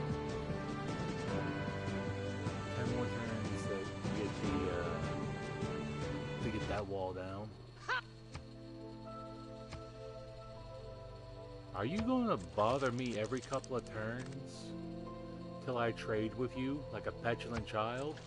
10 more turns to get that wall down. Are you going to bother me every couple of turns? Till I trade with you like a petulant child?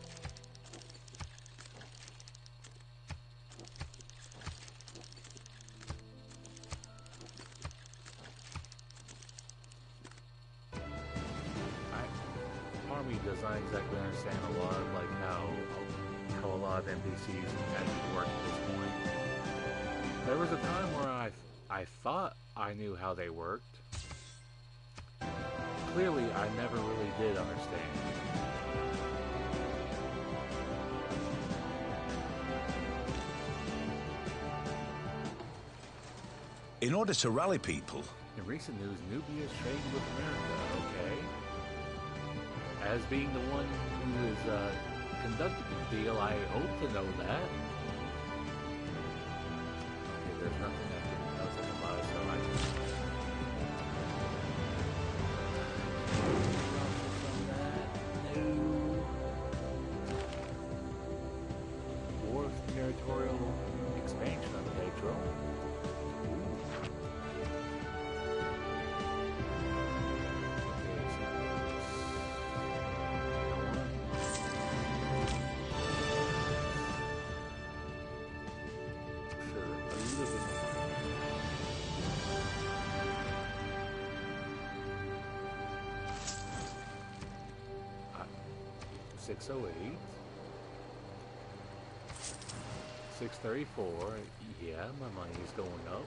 Part of me does not exactly understand a lot of like how a lot of NPCs actually work at this point. There was a time where I thought I knew how they worked. Clearly, I never really did understand. In order to rally people... In recent news, Nubia is trading with America, okay? As being the one who is conducting the deal, I hope to know that. Okay, there's nothing else I can buy, so I... Territorial expansion on Pedro. Sure, a little bit more. 608. 634, yeah, my money is going up.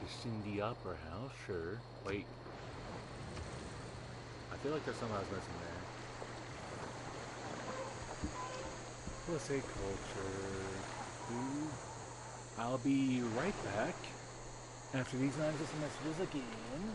The Cindy Opera House, sure. Wait. I feel like there's something I was missing there. Let's say culture. Ooh. I'll be right back after these non-existent messages again.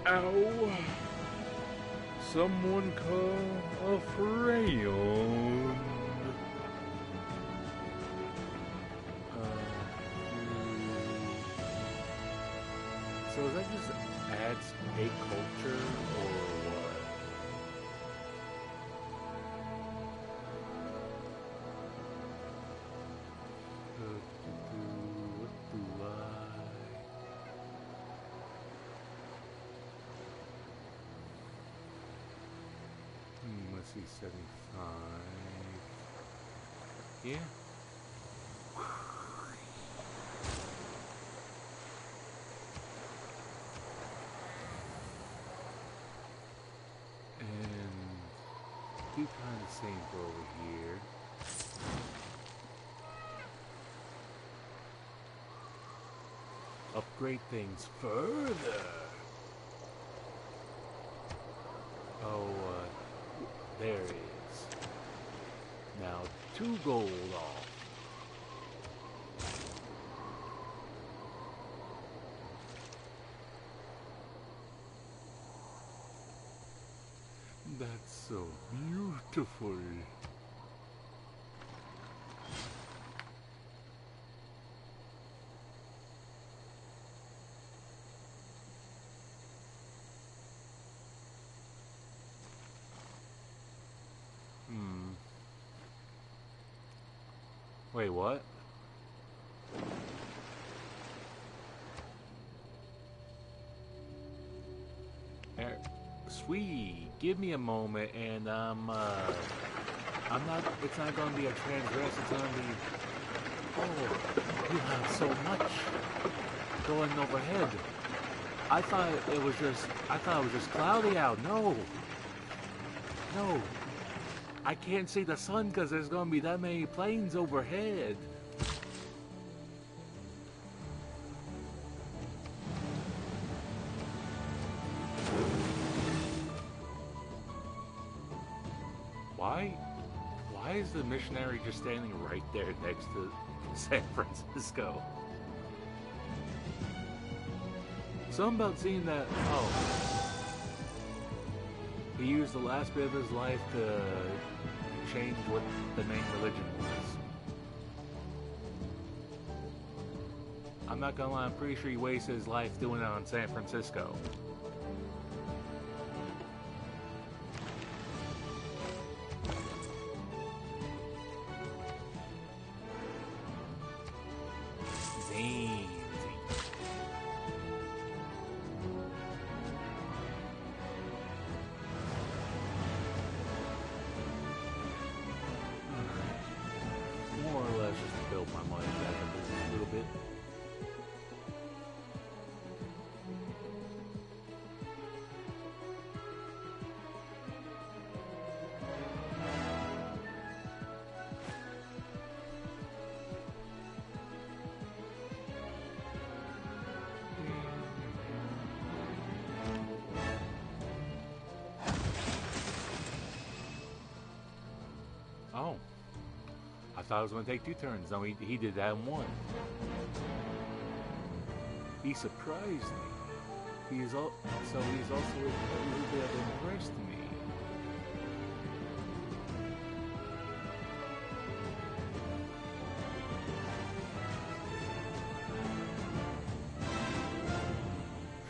Ow! Someone call a Freyon. So is that just adds a culture or what? What do I? Let's see, 75. Yeah. same for over here. Upgrade things further. Oh, there it is. Now 2 gold off. That's so beautiful. Wait, what? Sweet, give me a moment, and it's not gonna be a transgress, it's gonna be, oh, you have so much going overhead. I thought it was just cloudy out. No, I can't see the sun because there's gonna be that many planes overhead. Why is the missionary just standing right there next to San Francisco? Something about seeing that, oh. He used the last bit of his life to change what the main religion was. I'm not gonna lie, I'm pretty sure he wasted his life doing it on San Francisco. Oh. I thought it was going to take 2 turns. No, he did that in 1. He surprised me. He's also a little bit impressed me.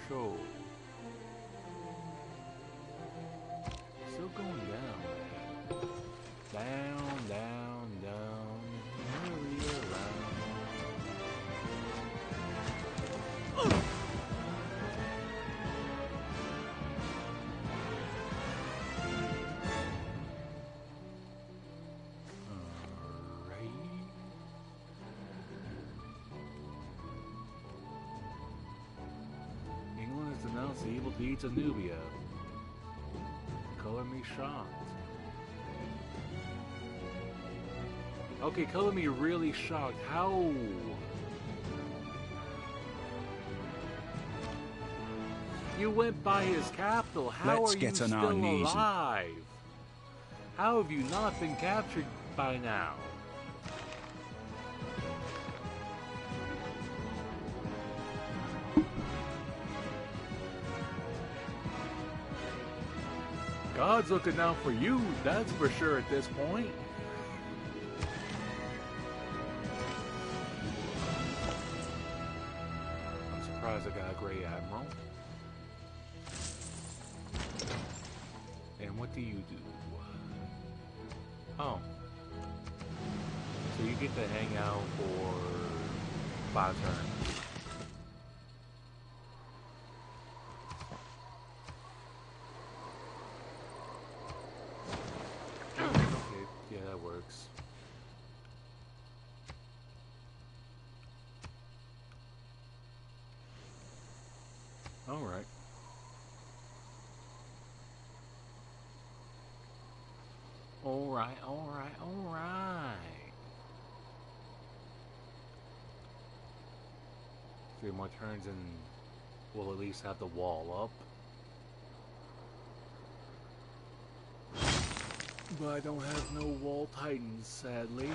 So, still going down. Down, down, down, hurry around. Alright. England has denounced the evil deeds of Nubia. Color me shocked. Okay, color me really shocked. How? You went by his capital. How Let's are get you on our still knees and- alive? How have you not been captured by now? God's looking out for you, that's for sure at this point. I'm surprised I got a Grey Admiral. And what do you do? Oh. So you get to hang out for 5 turns. Okay, yeah, that works. Alright. Alright, alright, alright. 3 more turns and we'll at least have the wall up. But I don't have no wall titans, sadly.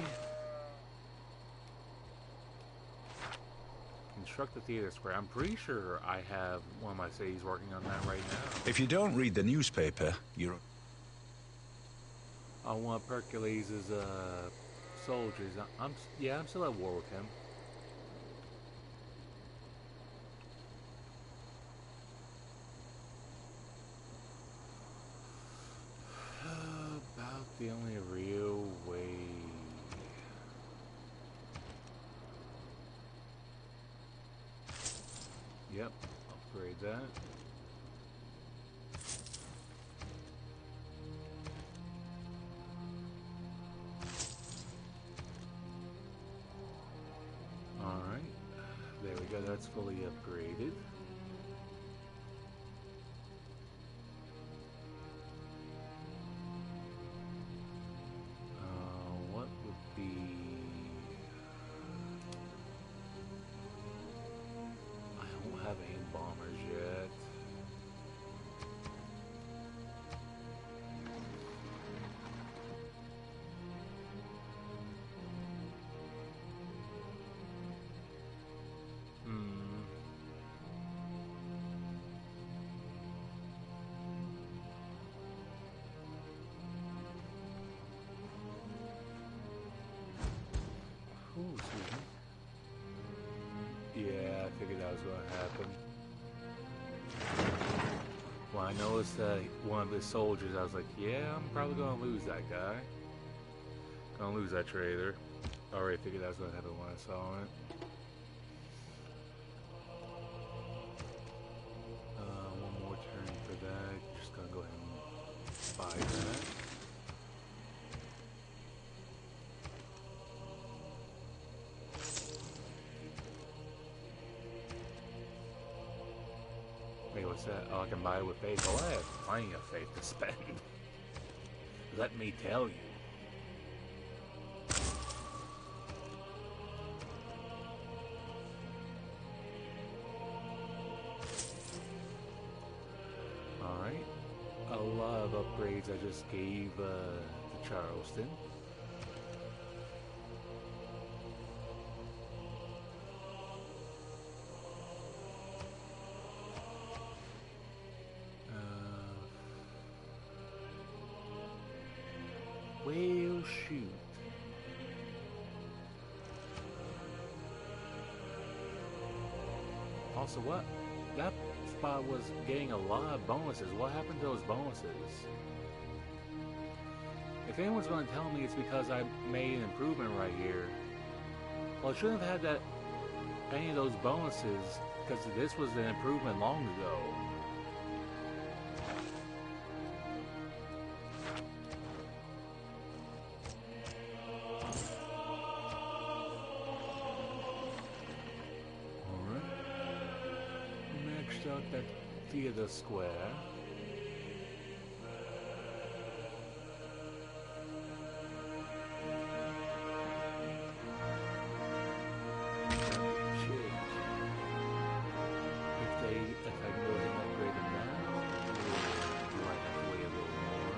Construct the theater square. I'm pretty sure I have one of my cities working on that right now. If you don't read the newspaper, you're... I want Hercules' soldiers. I'm still at war with him. About the only real way. Yep, upgrade that. Alright, there we go, that's fully upgraded. What would be... I don't have any bombers yet. Ooh, excuse me. Yeah, I figured that was going to happen. When I noticed one of his soldiers, I was like, yeah, I'm probably going to lose that guy. Gonna lose that trader. I already figured that was going to happen when I saw it. One more turn for that. Just gonna go ahead and buy that. Wait, what's that? Oh, I can buy it with faith. Oh, I have plenty of faith to spend. Let me tell you. Alright. A lot of upgrades I just gave to Charleston. Well, shoot. Also, what? That spot was getting a lot of bonuses. What happened to those bonuses? If anyone's going to tell me it's because I made an improvement right here, well, I shouldn't have had any of those bonuses, because this was an improvement long ago. That theater square. If I can go ahead and upgrade them now, I might have to wait a little more.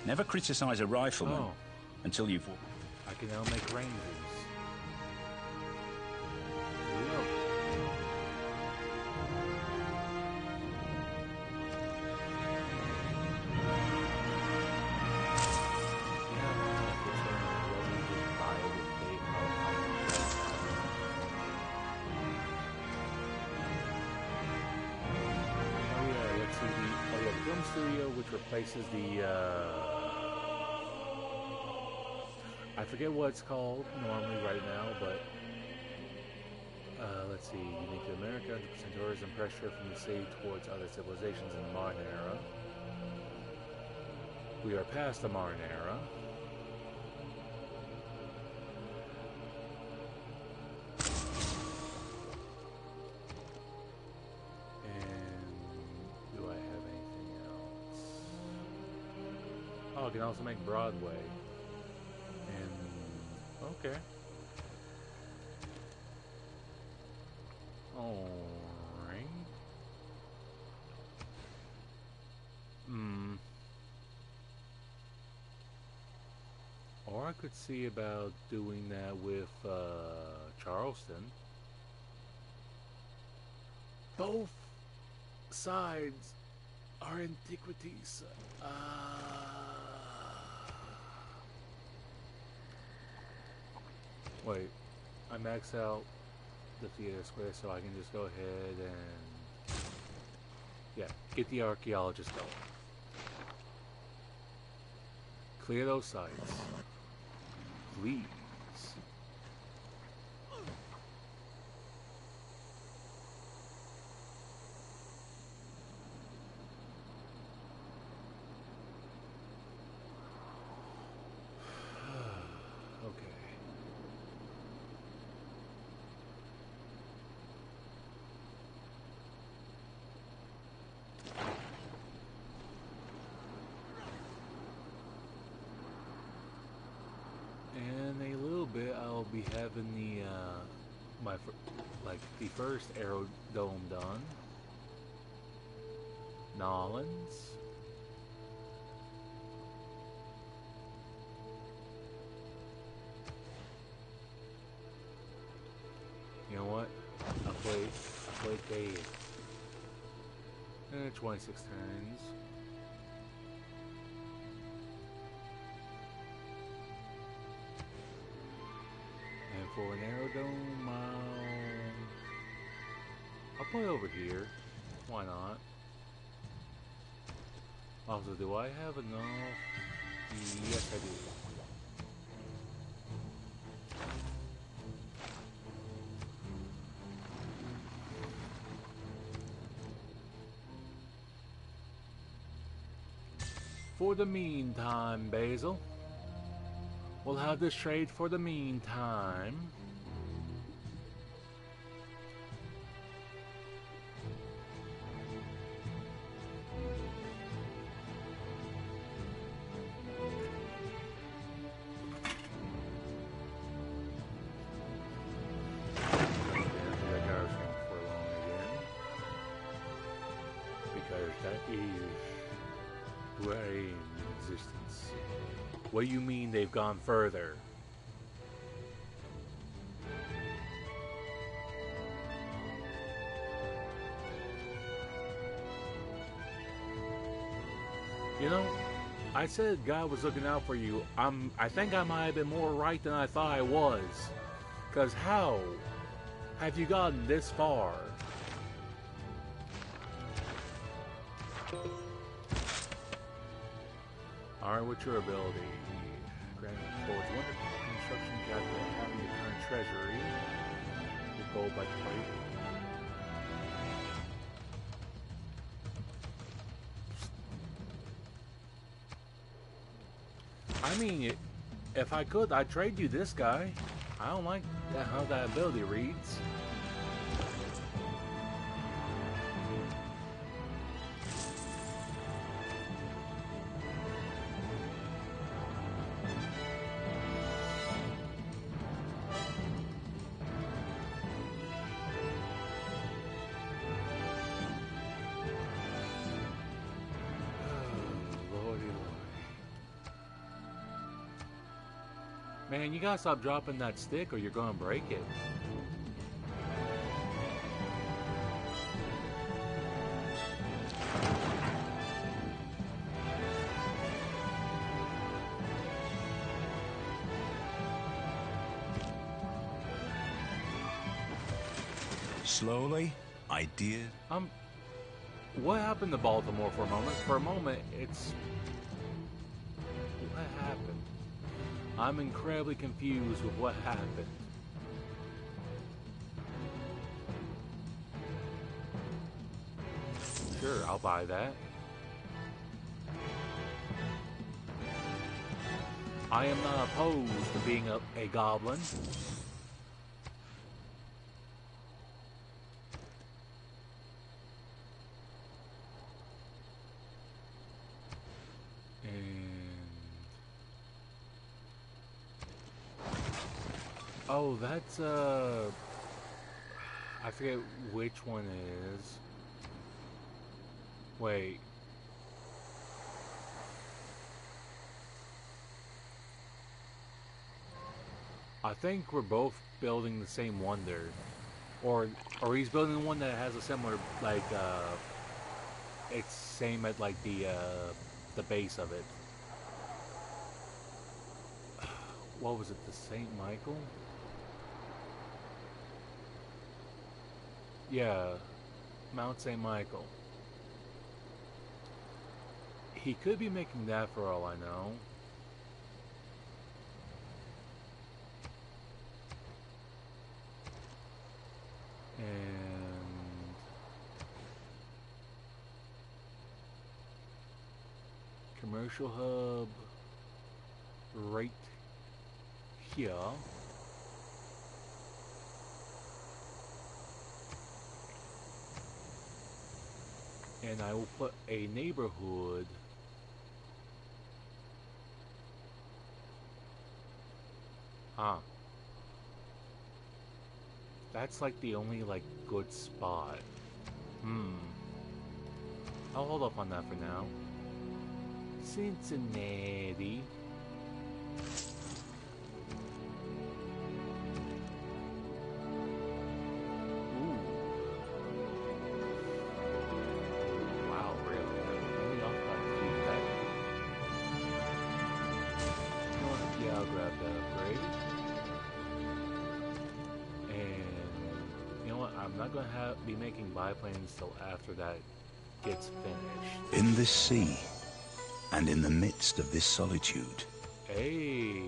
Never criticize a rifleman until you've... I can now make rangers. Studio, which replaces the I forget what it's called normally right now, but let's see, unique to America, 100% tourism pressure from the sea towards other civilizations in the modern era. We are past the modern era. Oh, I can also make Broadway. And okay. Alright. Hmm. Or I could see about doing that with Charleston. Both sides are antiquities. Wait, I max out the theater square so I can just go ahead and yeah, get the archaeologist going. Clear those sites. Please. Okay. In a little bit, I'll be having the the first aerodome done. Nolans. You know what? I'll play Dave. 26 turns. And for an aerodome, I'll play over here. Why not? Also, do I have enough? Yes, I do. For the meantime, Basil, we'll have this trade for the meantime. Because that is very in existence. What do you mean they've gone further? You know, I said God was looking out for you. I think I might have been more right than I thought I was. 'Cause how have you gotten this far? Alright, what's your ability? Grant forwards one construction capital having your current treasury. With gold by plate. I mean, if I could, I'd trade you this guy. I don't like how that ability reads. Man, you gotta stop dropping that stick or you're gonna break it. Slowly, I did. What happened to Baltimore for a moment? For a moment, it's... What happened? I'm incredibly confused with what happened. Sure, I'll buy that. I am not opposed to being a goblin. And Oh, that's I forget which one it is. Wait. I think we're both building the same wonder. Or he's building one that has a similar, like, it's same at, like, the base of it. What was it, the St. Michael? Yeah, Mount St. Michael. He could be making that for all I know. And commercial hub right here. And I will put a neighborhood that's like the only like good spot. I'll hold up on that for now. Cincinnati. Ooh. Wow, really? Only off by a few packs. You know what? Yeah, I'll grab that upgrade. And you know what? I'm not gonna be making biplanes till after that gets finished. In this sea, and in the midst of this solitude. Hey.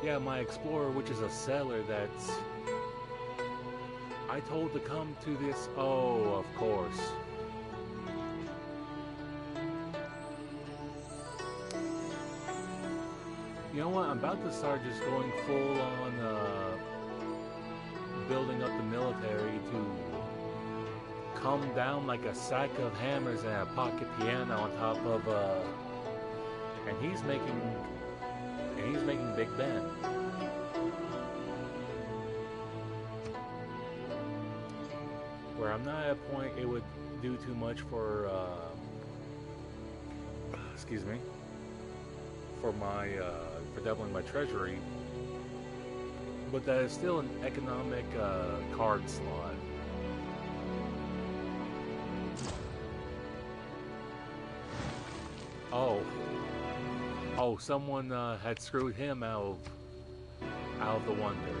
Yeah, my explorer, which is a sailor that's I told to come to this. Oh, of course. You know what? I'm about to start just going full on building up the military to come down like a sack of hammers and a pocket piano on top of and he's making Big Ben. Where I'm not at a point it would do too much for excuse me, for my for doubling my treasury, but that is still an economic card slot. Oh, someone had screwed him out of the wonder.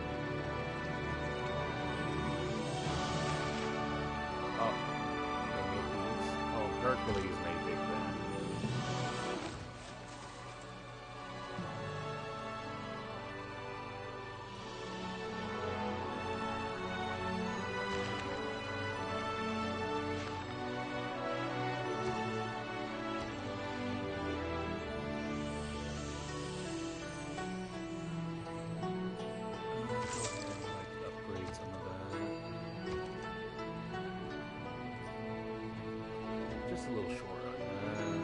Oh, they made these. Oh, Hercules made Big Ben. A little short on that.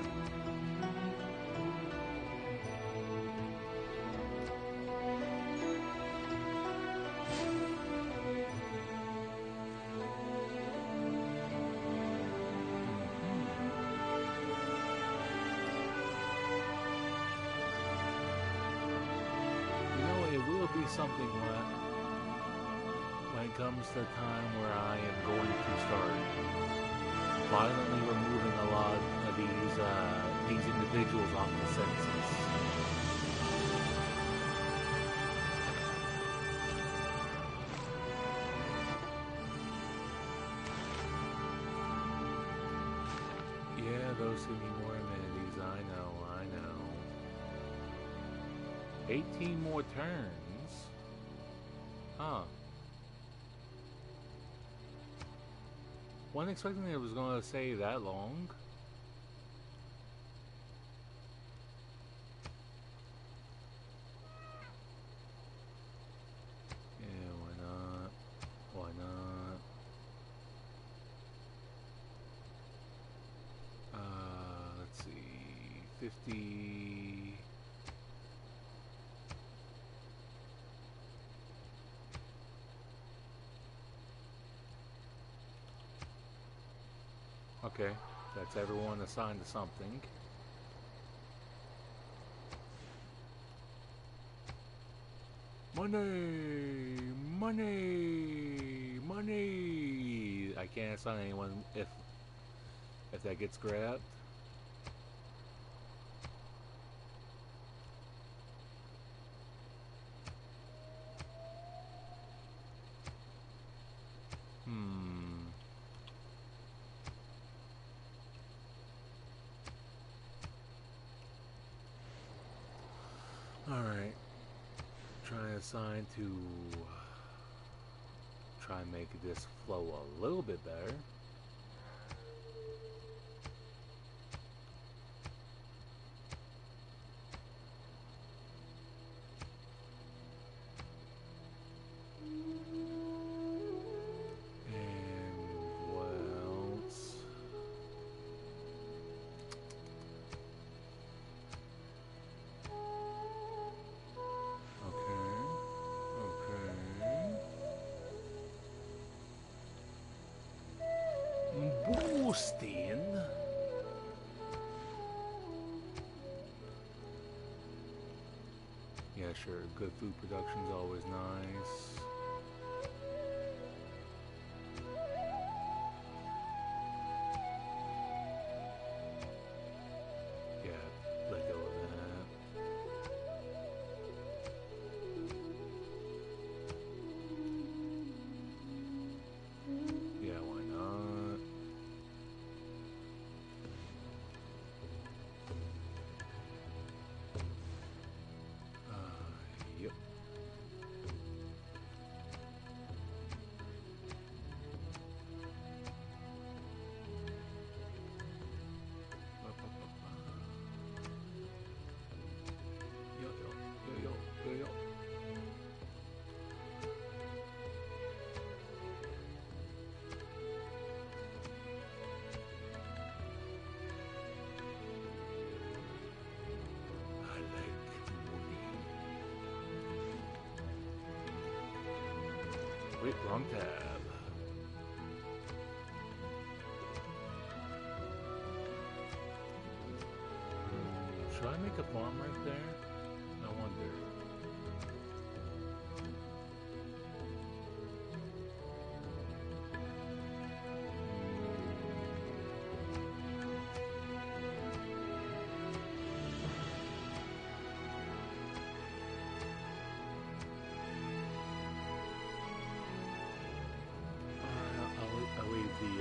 You know, it will be something when it comes to the time where I am going to start violently removing a lot of these individuals off the census. Yeah, those who need more amenities, I know. 18 more turns? Huh. Wasn't expecting it was going to say that long. Yeah, why not? Why not? Let's see. 50. Okay, that's everyone assigned to something. Money! Money! Money! I can't assign anyone if that gets grabbed. Alright. Trying to assign to try and make this flow a little bit better. Boosting. Yeah, sure. Good food production's always nice. Yeah, let go of that. Yeah, why not? Yep. Yo, yo, yo, yo, yo, yo. I like money. Wait, wrong tab. Should I make a farm right there? I wonder. I'll leave the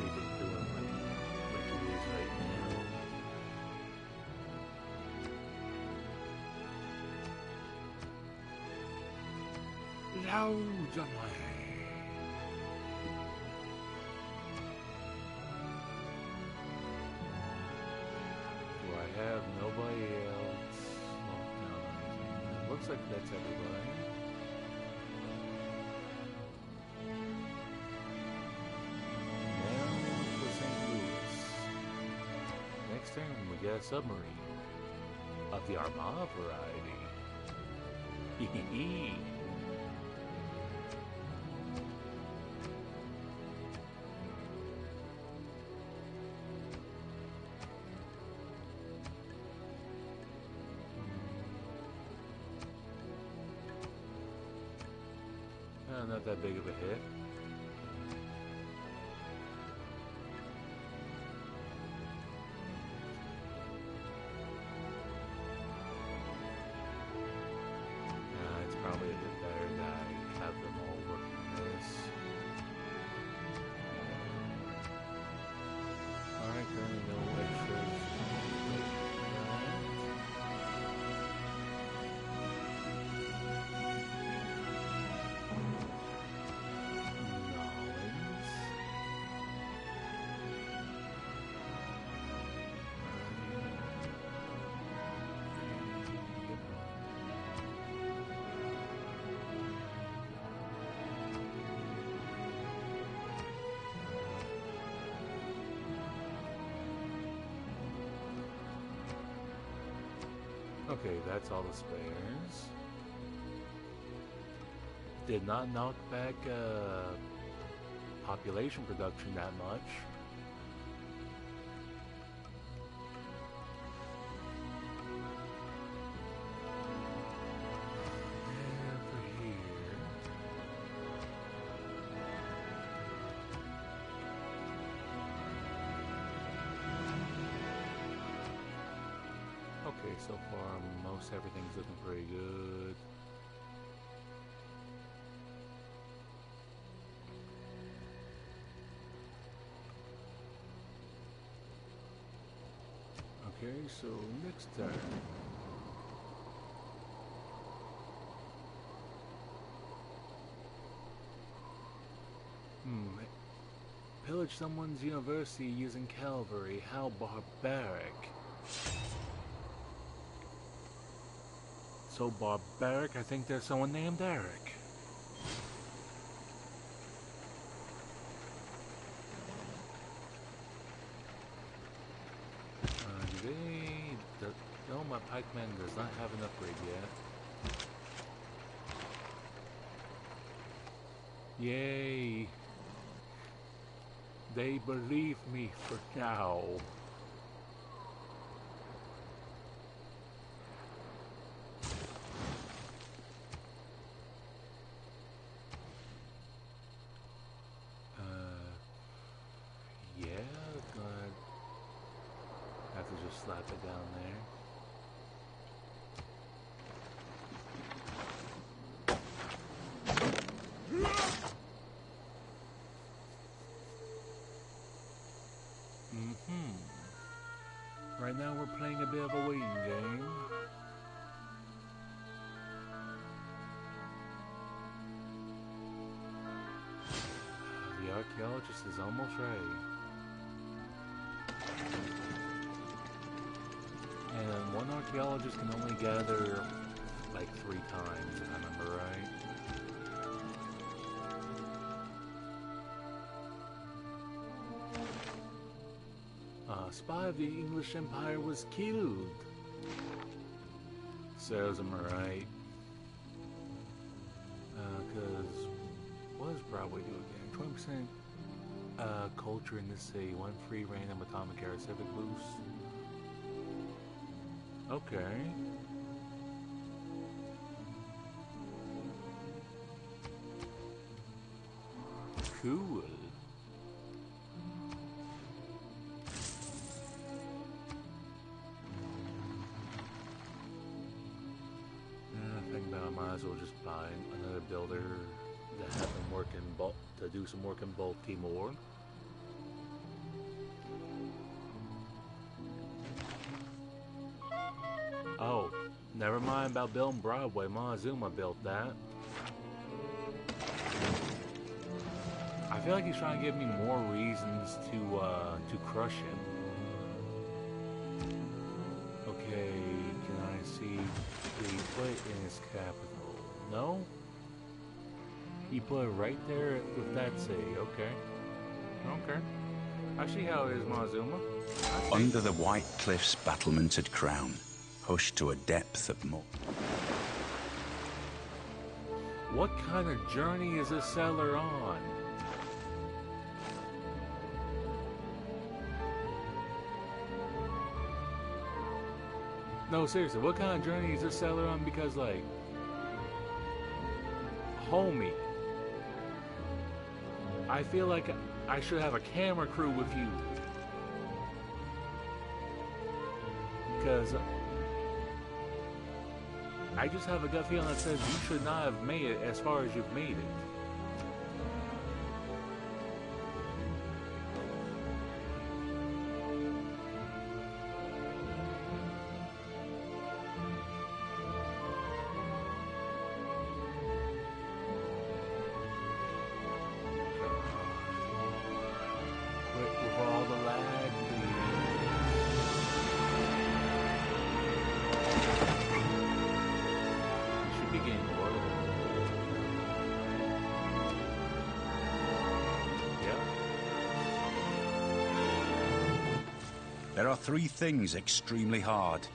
agent doing like he is right now. Loads of money. Do I have nobody else locked down? It looks like that's everybody. Now for St. Louis. Next time we get a submarine of the Armada variety. Hee hee hee. Not that big of a hit. It's probably a bit better that I have them all working on this. Alright, currently no extras. Okay, that's all the spares. Did not knock back population production that much. And over here. Okay, so far most everything's looking pretty good. Okay, so next turn. Pillage someone's university using cavalry. How barbaric. So barbaric, I think there's someone named Eric. No, my pikeman does not have an upgrade yet. Yay. They believe me for now. Yeah, gonna have to just slap it down there. Right now we're playing a bit of a waiting game. The archaeologist is almost ready. And one archaeologist can only gather like 3 times, if I remember right. A spy of the English Empire was killed. Serves him right. Cause what does Broadway do again? 20% culture in the city, 1 free random atomic era civic boost. Okay. Cool. I think that I might as well just buy another builder to have them work in bulk, to do some work in Baltimore. Oh, never mind about building Broadway. Montezuma built that. I feel like he's trying to give me more reasons to crush him. Okay, can I see? Did he put it in his capital? No? He put it right there with that city. Okay. Okay. I see how it is, Montezuma. Under the white cliff's battlemented crown, hushed to a depth of more. What kind of journey is this settler on? No, seriously, what kind of journey is this settler on? Because, like, homie, I feel like I should have a camera crew with you. Because I just have a gut feeling that says you should not have made it as far as you've made it. There are 3 things extremely hard.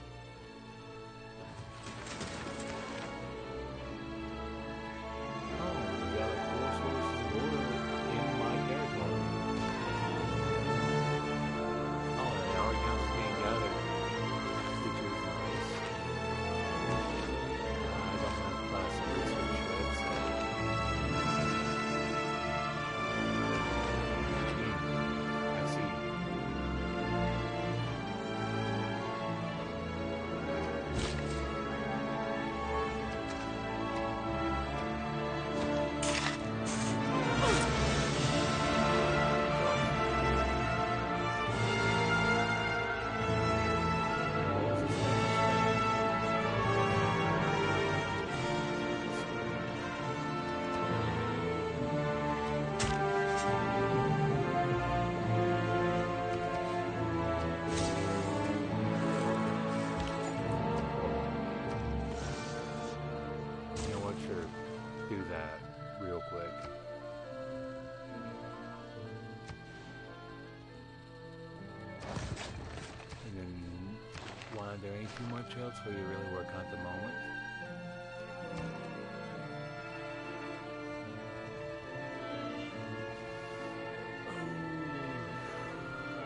there ain't too much else for you to really work on at the moment.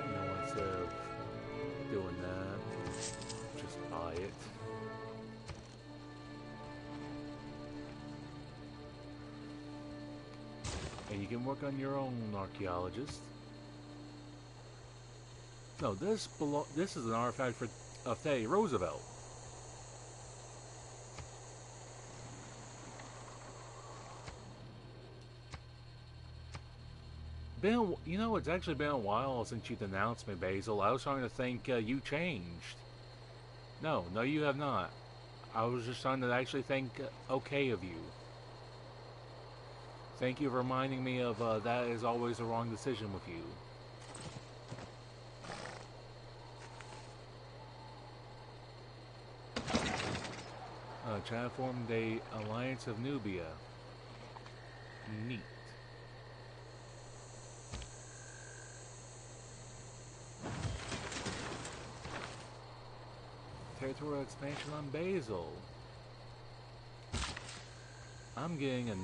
You know, instead of doing that, just buy it. And you can work on your own archaeologist. No, this is an artifact of Teddy Roosevelt. You know, it's actually been a while since you denounced me, Basil. I was trying to think you changed. No, you have not. I was just trying to actually think okay of you. Thank you for reminding me of that is always the wrong decision with you. Transformed the Alliance of Nubia. Neat. Territorial expansion on Basil. I'm getting a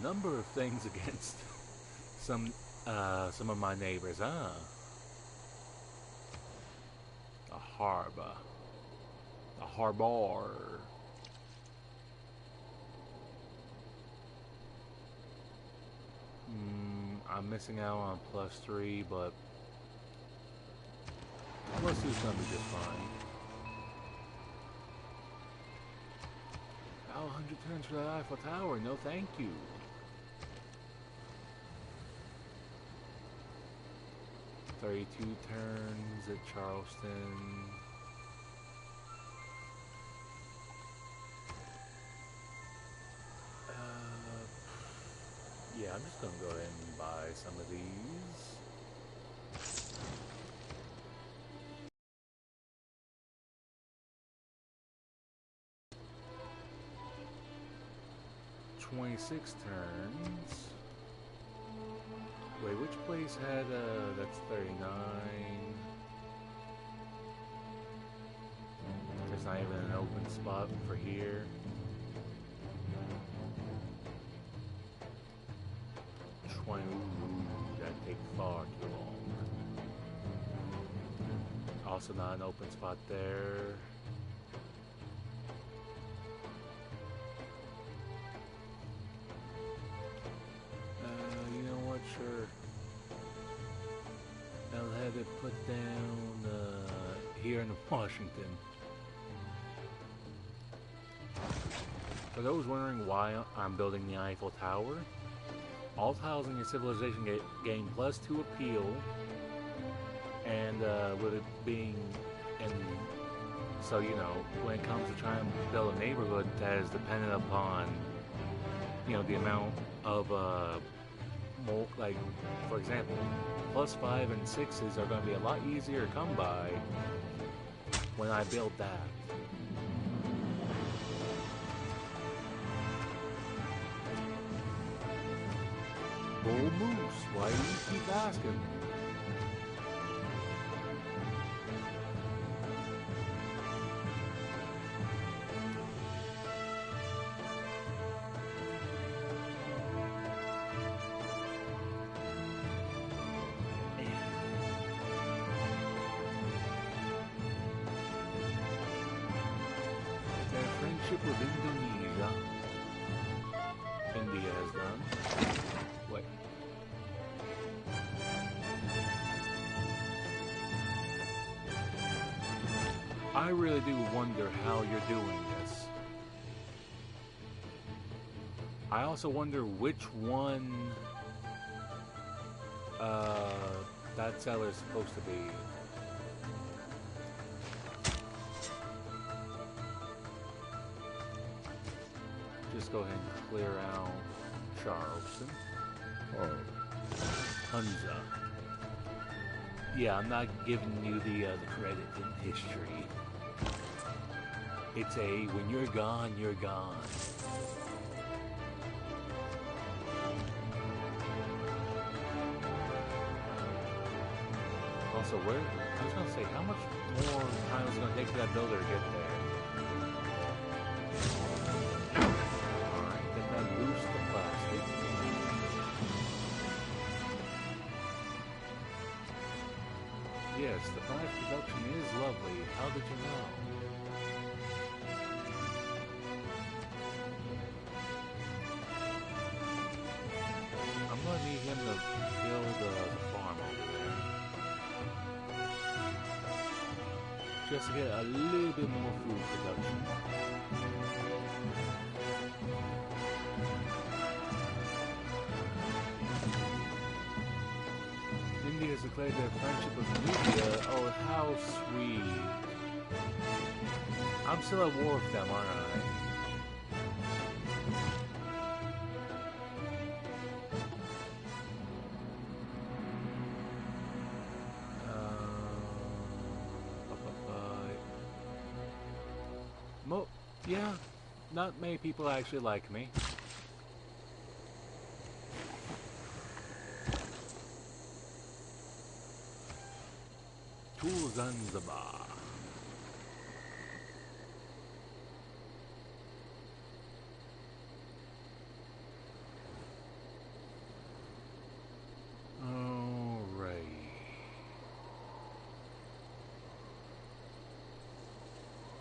number of things against some of my neighbors, huh? A harbor. I'm missing out on +3, but +2 is gonna be just fine. Oh, 100 turns for that Eiffel Tower. No, thank you. $32 turns at Charleston. Yeah, I'm just gonna go ahead and buy some of these. $26 turns. Wait, which place had that's 39? There's not even an open spot for here. That'd take far too long. Also not an open spot there. You know what? Sure. I'll have it put down here in Washington. For those wondering why I'm building the Eiffel Tower, all tiles in your civilization gain +2 appeal, and with it being, and so you know, when it comes to trying to build a neighborhood that is dependent upon, you know, the amount of more, like, for example, +5 and 6s are going to be a lot easier to come by when I build that. Bull Moose, why do you keep asking? Their friendship with Indonesia. India has done. Wait. I really do wonder how you're doing this. I also wonder which one that seller is supposed to be. Just go ahead and clear out Charleston. Or Hunza. Yeah, I'm not giving you the credit in history. It's a, when you're gone, you're gone. Also, where? I was gonna say, how much more time is it gonna take for that builder to get there? Alright, get that boost of plastic. Yes, the five production is lovely. How did you know? I'm gonna need him to build the farm over there. Just to get a little bit more food production. India has declared their friendship with Nubia. Oh, how sweet. I'm still at war with them, aren't I? Yeah, not many people actually like me. To Zanzibar. Alright.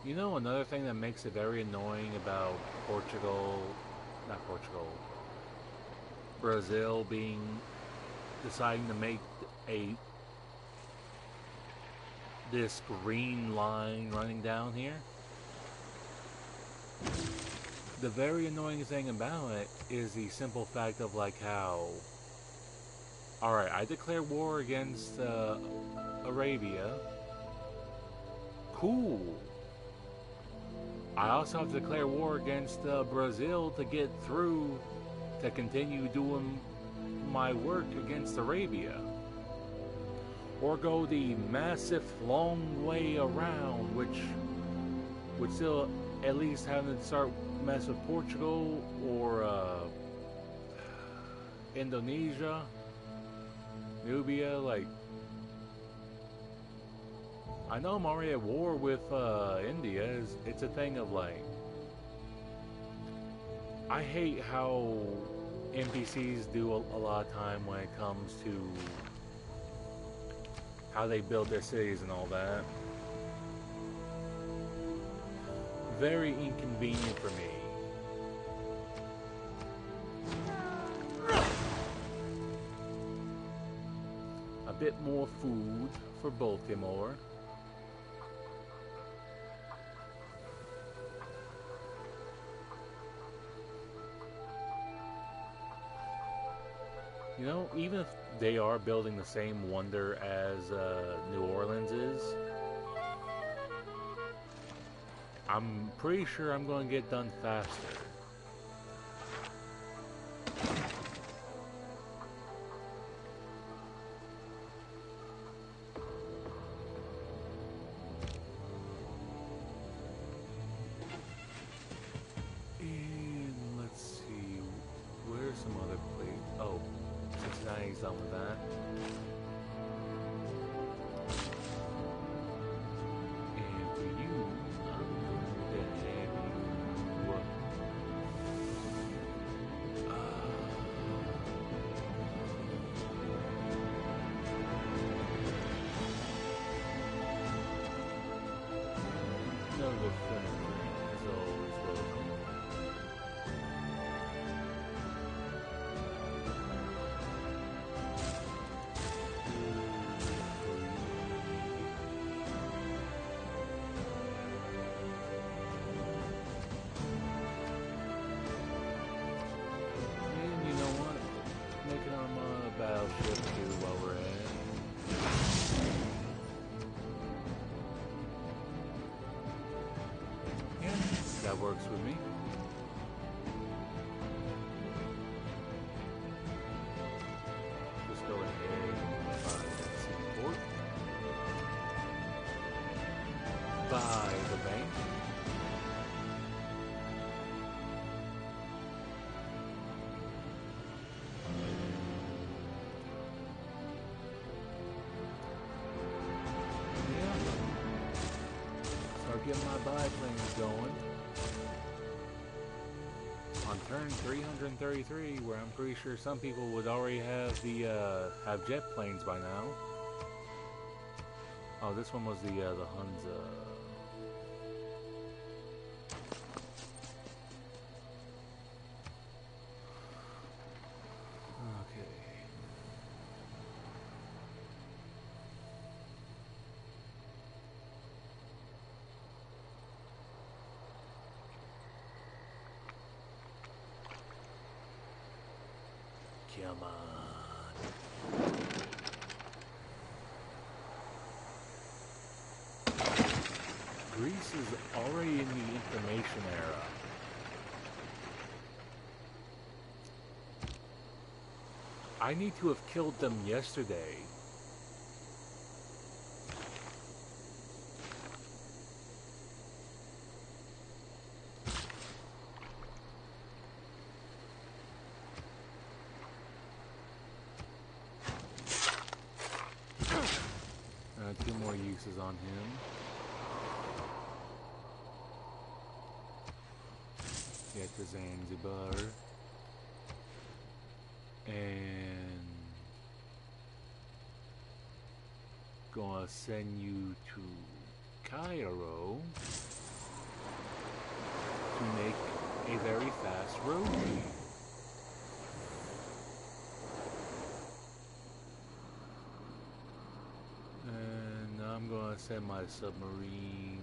You know, another thing that makes it very annoying about Brazil deciding to make this green line running down here? The very annoying thing about it is the simple fact of like how, alright, I declare war against Arabia. Cool. I also have to declare war against Brazil to get through, to continue doing my work against Arabia. Or go the massive long way around, which would still at least having to start mess with Portugal or Indonesia, Nubia. Like, I know I'm already at war with India. It's a thing of like, I hate how NPCs do a lot of time when it comes to how they build their cities and all that. Very inconvenient for me. A bit more food for Baltimore. You know, even if they are building the same wonder as New Orleans is, I'm pretty sure I'm going to get done faster. And let's see, where's some other place? Oh, Cincinnati's done with that. And for you, I'm going to have you, another friend is always welcome. And you know what? Make an Armada battleship too while we're at it. Yeah, that works with me. Just go ahead and buy that seaport. Buy the bank. get my biplanes going. On turn 333, where I'm pretty sure some people would already have the have jet planes by now. Oh, this one was the Hunza. Okay. Come on. Greece is already in the information era. I need to have killed them yesterday. Two more uses on him. Get to Zanzibar. And gonna send you to Cairo to make a very fast road trip. And I'm gonna send my submarine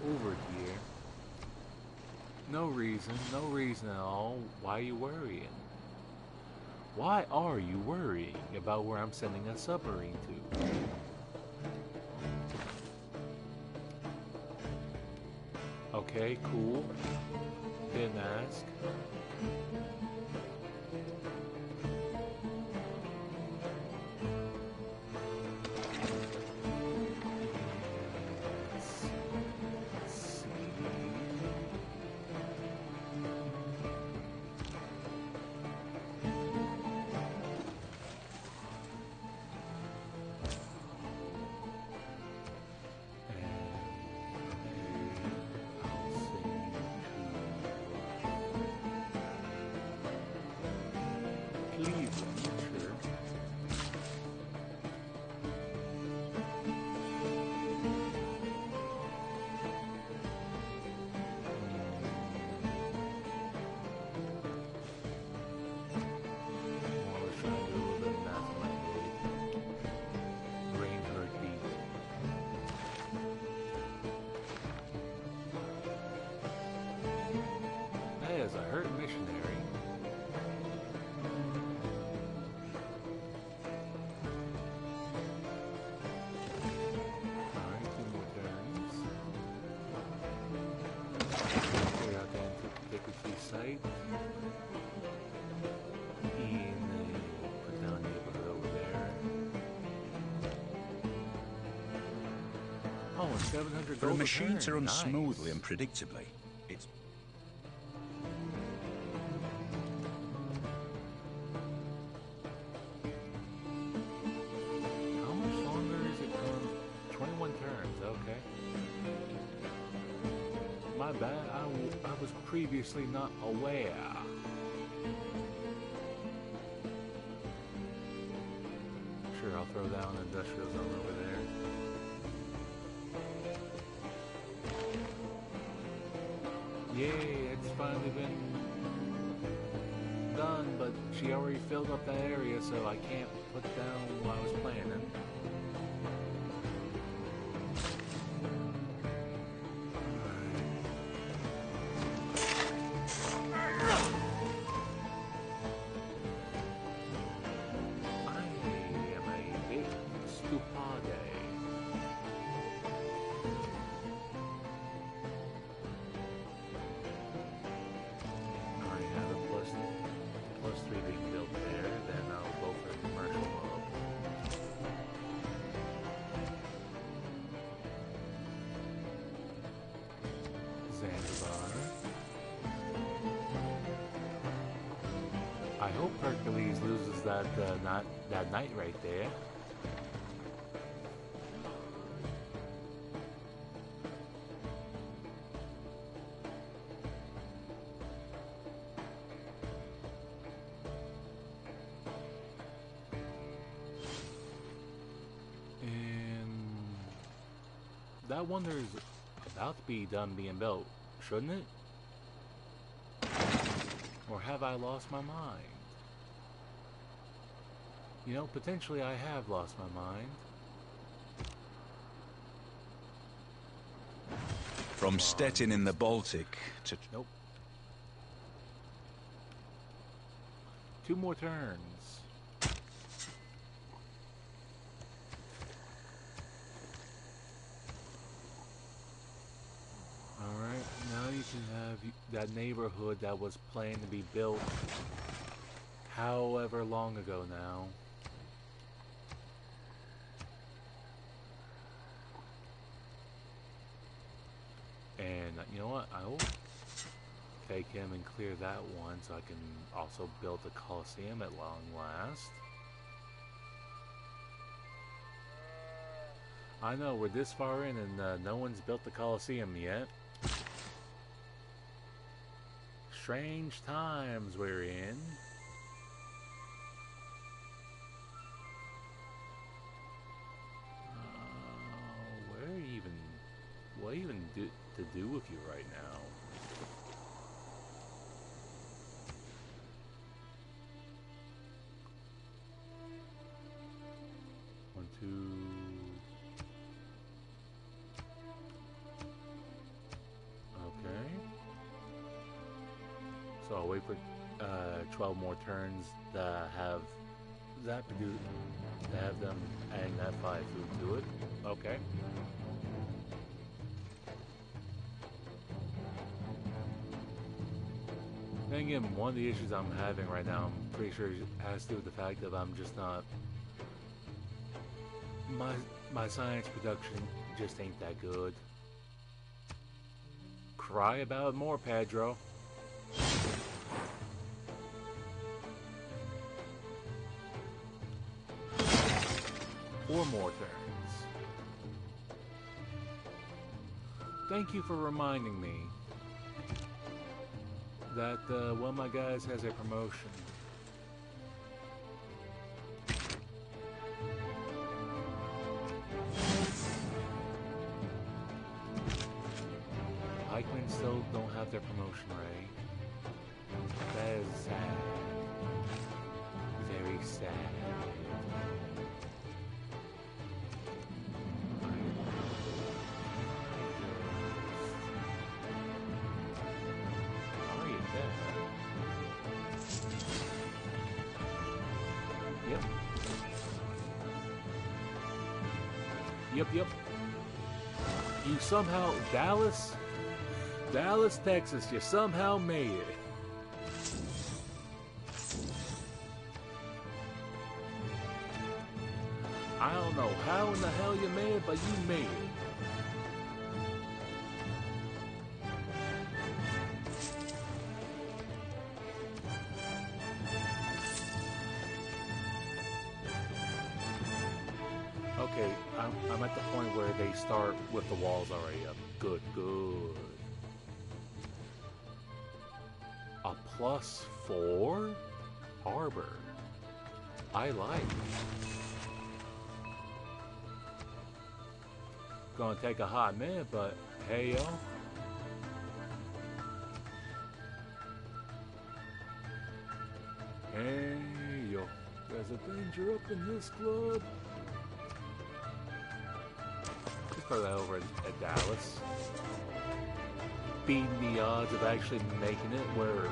over here. No reason at all. Why are you worrying? Why are you worrying about where I'm sending a submarine to? Okay, cool. Didn't ask. A hurt missionary. Alright, 2 more turns. Clear out the antiquity site. And put down the neighborhood over there. Oh, and 700 For a gold machine return. to run Nice. smoothly and predictably, it's How much longer is it going? 21 turns, okay. My bad, I was previously not aware. Sure, I'll throw down an industrial zone over there. Yay, it's finally been done, but she already filled up that area, so I can't put down what I was planning. I am a bit stupide. I already have a plus 3 being built there, then I'll go for the commercial hub. Zanzibar. I hope Hercules loses that night right there. That wonder's about to be done being built, shouldn't it? Or have I lost my mind? You know, potentially I have lost my mind. From Stettin in the Baltic to... Nope. 2 more turns. Alright, now you can have that neighborhood that was planned to be built however long ago now. And you know what? I will take him and clear that one so I can also build the Colosseum at long last. I know, we're this far in and no one's built the Colosseum yet. Strange times we're in. What even to do with you right now? One, two. Okay. So I'll wait for 12 more turns to have that to have them adding that 5 food to it. Okay. Then again, one of the issues I'm having right now, I'm pretty sure has to do with the fact that I'm just not... My science production just ain't that good. Cry about it more, Pedro. Four more turns. Thank you for reminding me that one of my guys has a promotion. Pikemen still don't have their promotion, right? That is sad. Very sad. Yep. You somehow, Dallas, Texas, you somehow made it. I don't know how in the hell you made it, but you made it. Okay, I'm at the point where they start with the walls already up. Good. A +4 harbor. I like. Gonna take a hot minute, but hey yo. Hey yo. There's a danger up in this club. Throw that over at Dallas. Beating the odds of actually making it, where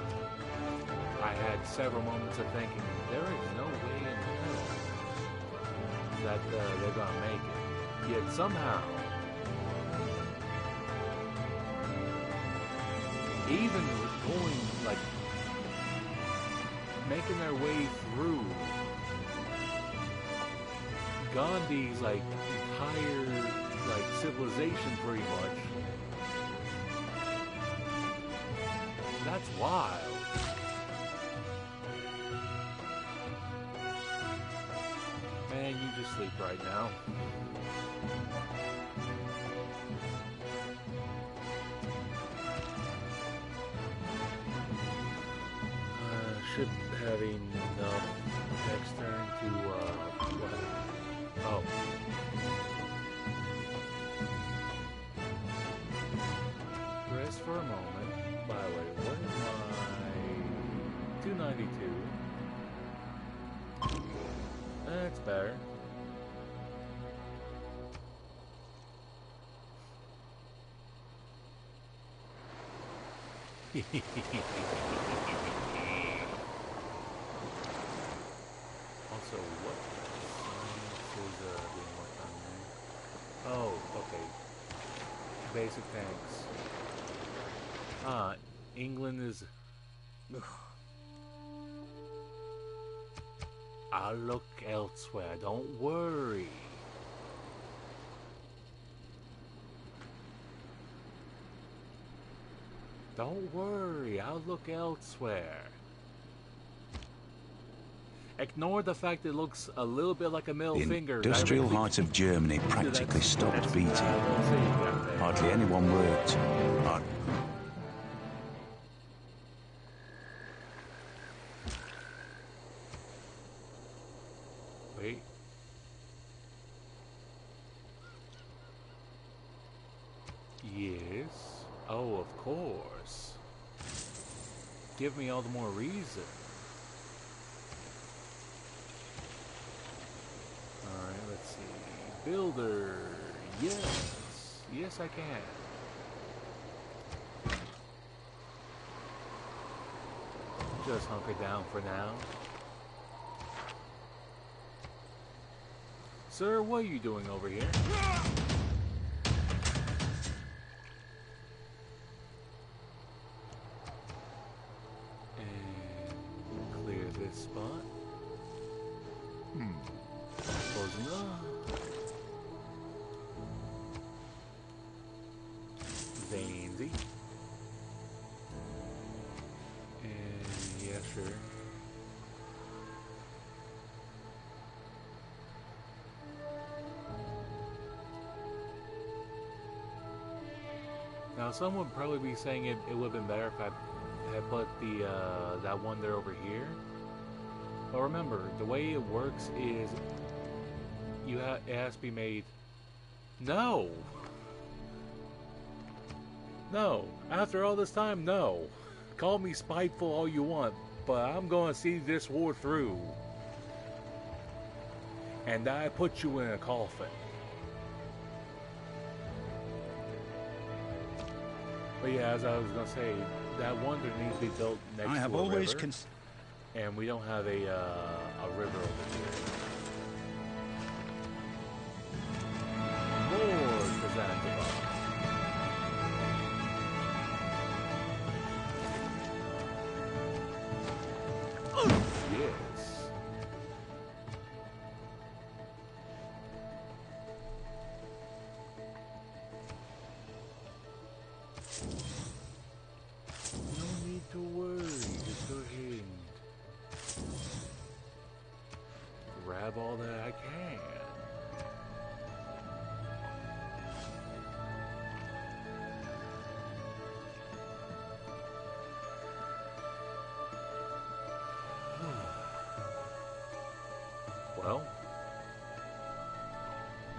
I had several moments of thinking, there is no way in hell that they're gonna make it. Yet somehow, even going, like, making their way through Gandhi's, like, entire, like, civilization pretty much. That's wild. Man, you just sleep right now. Should have enough next turn to, what? Oh. That's better. Also, what science is being worked on there? Oh, okay. Basic tanks. England is... I'll look elsewhere, don't worry. Don't worry, I'll look elsewhere. Ignore the fact it looks a little bit like a middle The finger. industrial heart of Germany practically stopped beating. Hardly anyone worked. Wait. Yes. Oh, of course. Give me all the more reason. Alright, let's see. Builder. Yes. Yes, I can. Just hunker down for now. Sir, what are you doing over here? And clear this spot. Close enough. Zanzy. And yeah, sure. Now, some would probably be saying it would have been better if I had put the that one there over here. But remember, the way it works is it has to be made. No. No. After all this time, no. Call me spiteful all you want, but I'm going to see this war through. And I put you in a coffin. But yeah, as I was gonna say, that wonder needs to be built next I have to a always river, and we don't have a river over here. More Kazanzakar. Yes. No need to worry, just go ahead and grab all that I can. Well,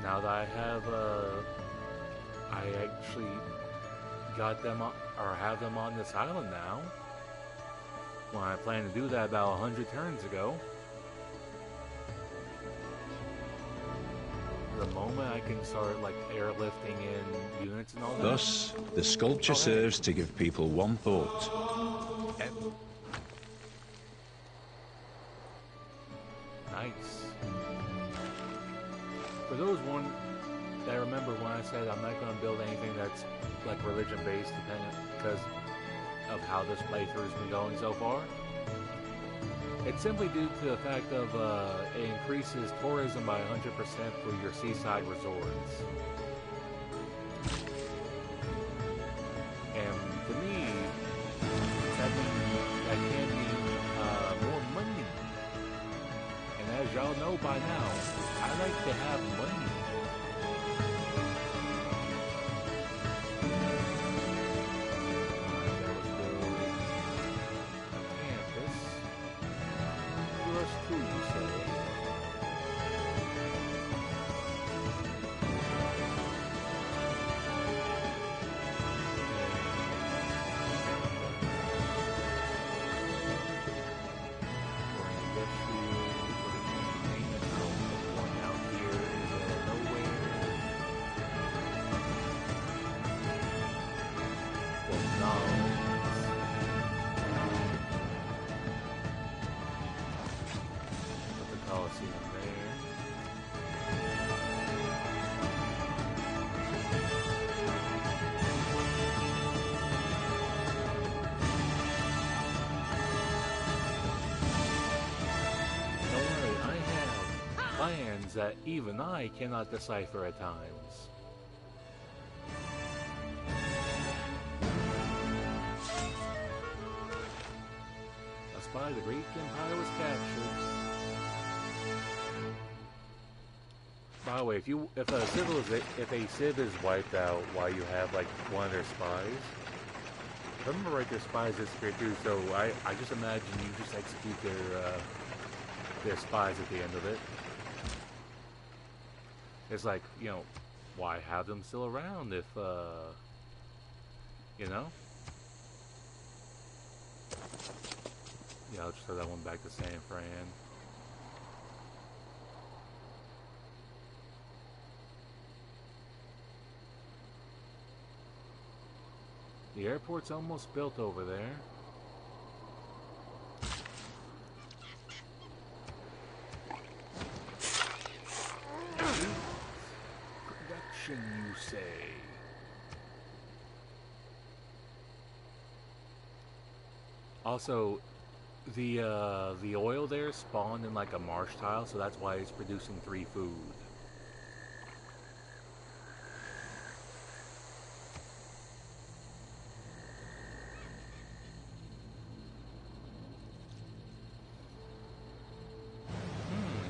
now that I have, I actually got them on, or have them on this island now. Well, I planned to do that about 100 turns ago. The moment I can start like airlifting in units and all that. Thus, the sculpture serves to give people one thought. Nice. For those one that remember when I said I'm not going to build anything that's like religion based, because of how this playthrough's been going so far. It's simply due to the fact of it increases tourism by 100% for your seaside resorts. And to me, that can mean more money. And as y'all know by now, I like to have money. see them there. Don't worry, I have plans that even I cannot decipher at times. A spy of the Greek Empire was captured. By the way, if a civ is wiped out while you have like one of their spies, if I remember right, their spies disappear too. So I just imagine you just execute their spies at the end of it. It's like, you know, why have them still around if you know? Yeah, I'll just throw that one back to San Fran. The airport's almost built over there. Production, you say? Also, the oil there spawned in like a marsh tile, so that's why it's producing 3 food.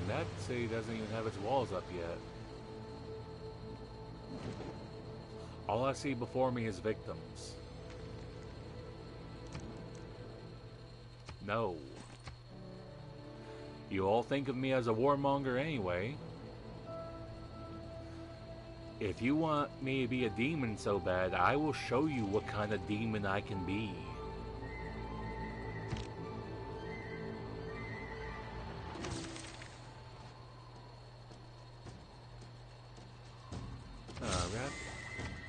That city doesn't even have its walls up yet. All I see before me is victims. No. You all think of me as a warmonger anyway. If you want me to be a demon so bad, I will show you what kind of demon I can be.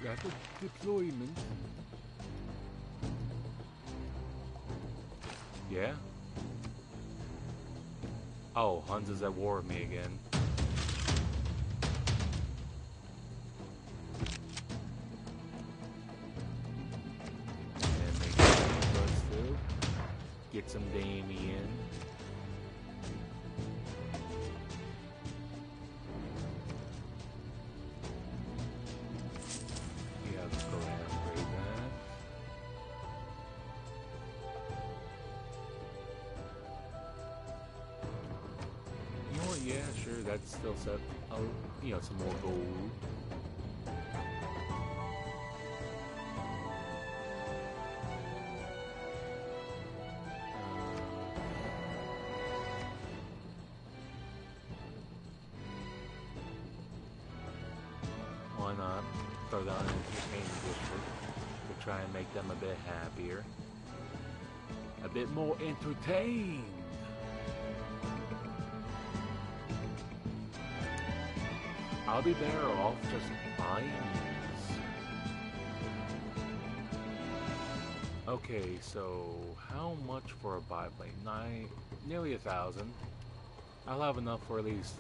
Rapid deployment. Yeah? Oh, Hans is at war with me again. And make some us too. Get some Damien. Yeah, let's go ahead and upgrade that. You know what? Yeah, sure. That's still set. Oh, you know, some more gold. Why not throw down an entertainment district to try and make them a bit happier, a bit more entertained? I'll be better off just buying these. Okay, so how much for a biplane? Nearly 1,000. I'll have enough for at least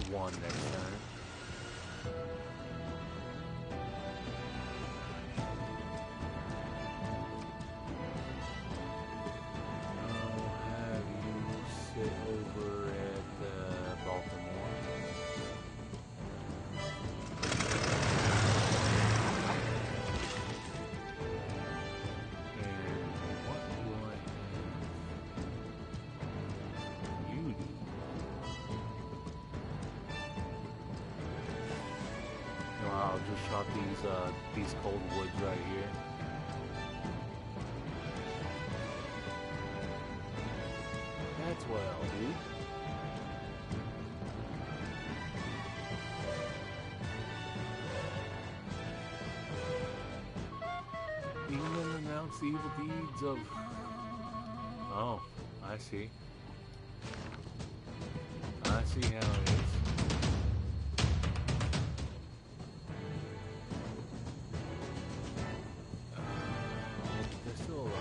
one next time. I'll have you sit over at Baltimore. I'll just shot these cold woods right here. That's well, dude. England announced the evil deeds of... Oh, I see. I see how it is. They're still alive.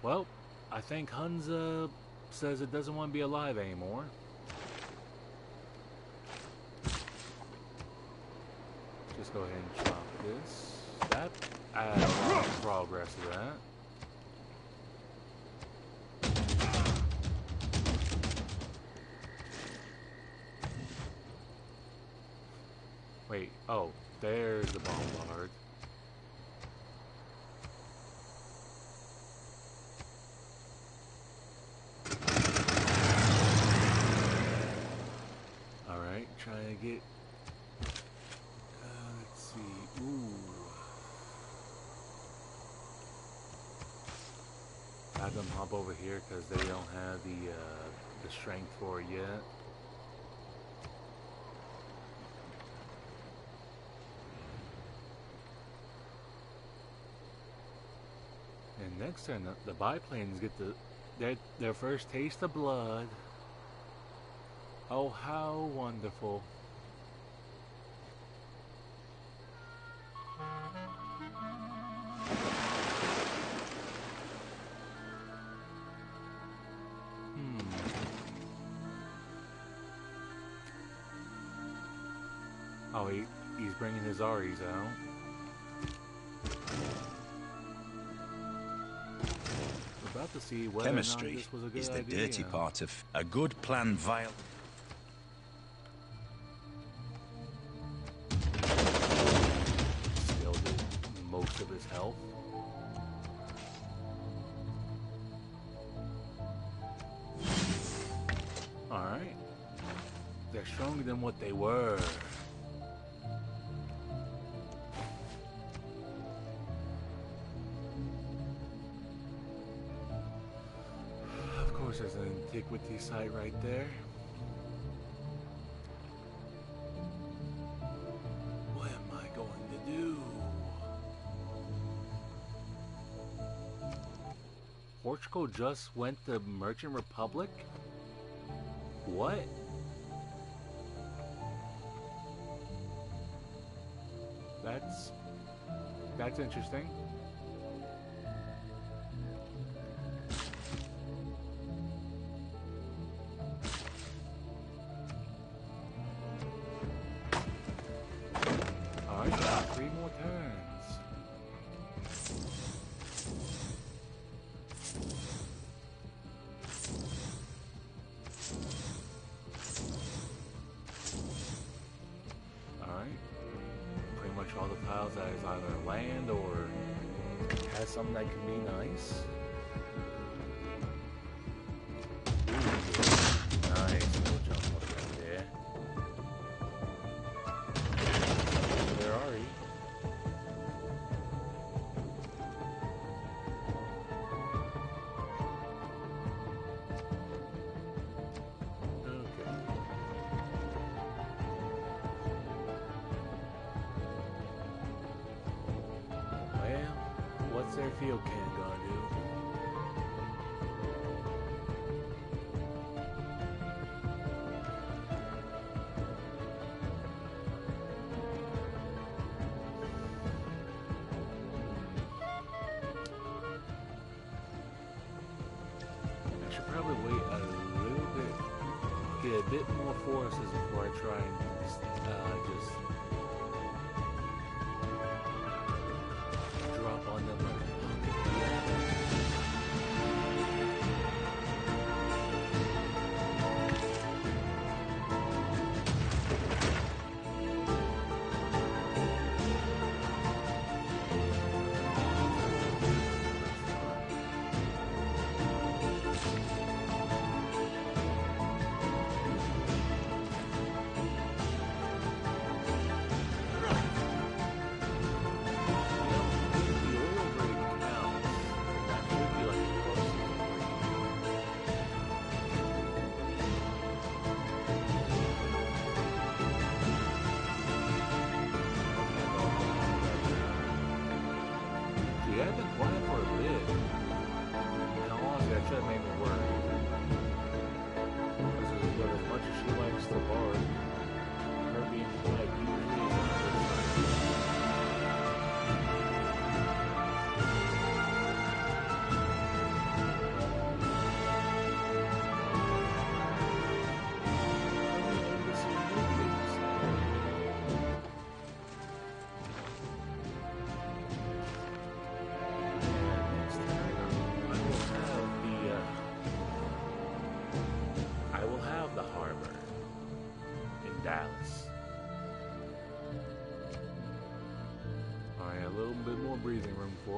Well, I think Hunza says it doesn't want to be alive anymore. Just go ahead and chop this. That adds a lot of progress to that. Wait, oh, there's the bombard. Alright, trying to get... let's see, ooh. Have them hop over here because they don't have the strength for it yet. And next turn, the biplanes get their first taste of blood. Oh, how wonderful. Oh, he's bringing his Aries out. We're about to see whether Chemistry or not this was a good is the idea. dirty part of a good plan. Still did most of his health. Alright. They're stronger than what they were. Of course, there's an antiquity site right there. What am I going to do? Portugal just went to Merchant Republic? What? That's interesting. Alright, got 3 more turns. Alright. Pretty much all the tiles that is either land or has something that can be nice. Ooh, nice. We'll jump up right there. Where are you? Okay. Well, what's their field can gonna do? I should probably wait a little bit, get a bit more forces before I try and just drop on them like a pocket. Yeah, I've been quiet for a bit. And honestly, that should have made me worried. But as much as she likes the bar, her being quiet usually is not a good sign.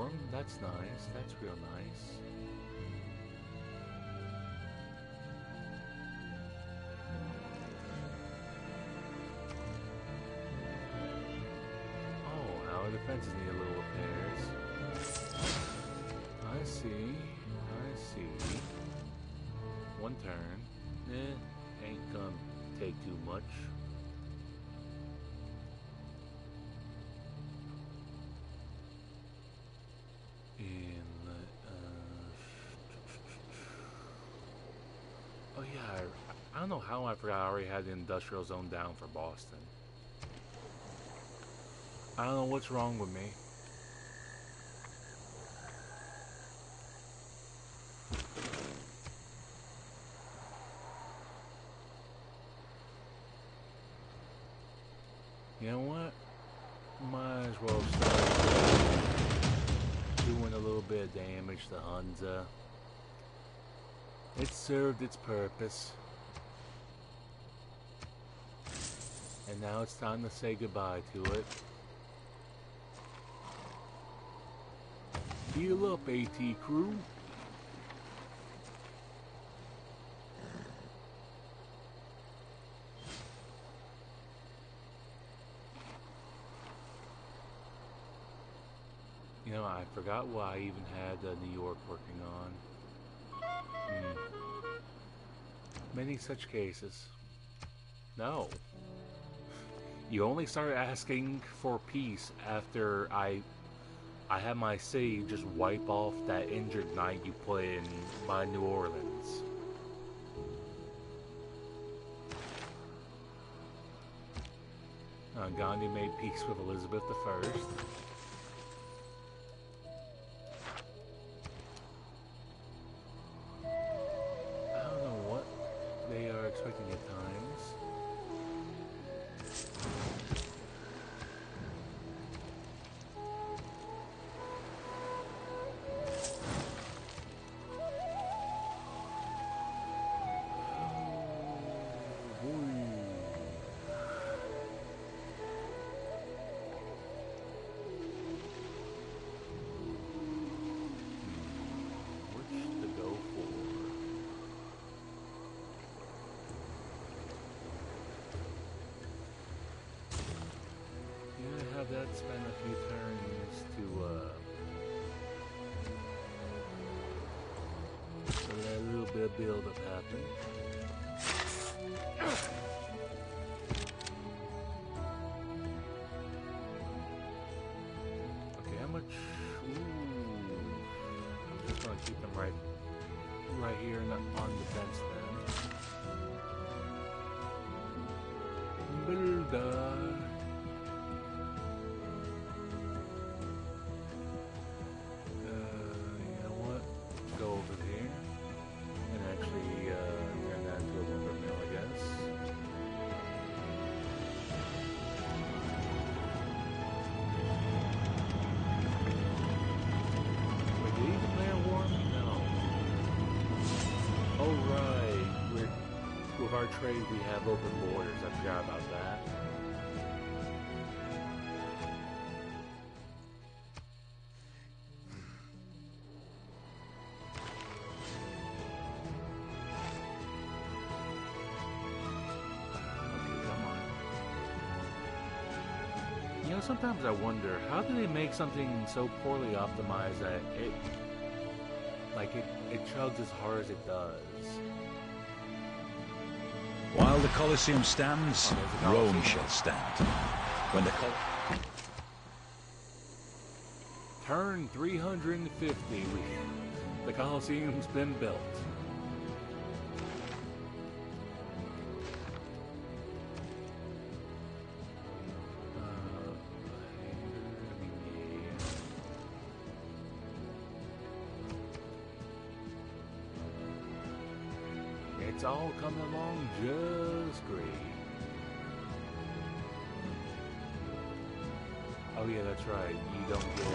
platform. That's nice. That's real nice. Oh, our defenses need a little repairs. I see. I see. One turn. Ain't gonna take too much. Oh yeah, I don't know how I forgot I already had the industrial zone down for Boston. I don't know what's wrong with me. You know what? Might as well start doing a little bit of damage to Hunza. It served its purpose. And now it's time to say goodbye to it. Heal up, AT crew. You know, I forgot what I even had New York working on. Many such cases. No. You only started asking for peace after I had my city just wipe off that injured knight you put in by New Orleans. Gandhi made peace with Elizabeth I. Expecting at times. That spend a few turns to let a little bit of build up happen. Okay, how much? Ooh, I'm just gonna keep them right here on defense then. Builder. Our trade, we have open borders. I forgot about that. Okay, come on. You know, sometimes I wonder, how do they make something so poorly optimized that it chugs as hard as it does? While the Colosseum stands, Rome shall stand. When the Turn 350. The Colosseum's been built. It's all coming along just great. Oh yeah, that's right. You don't get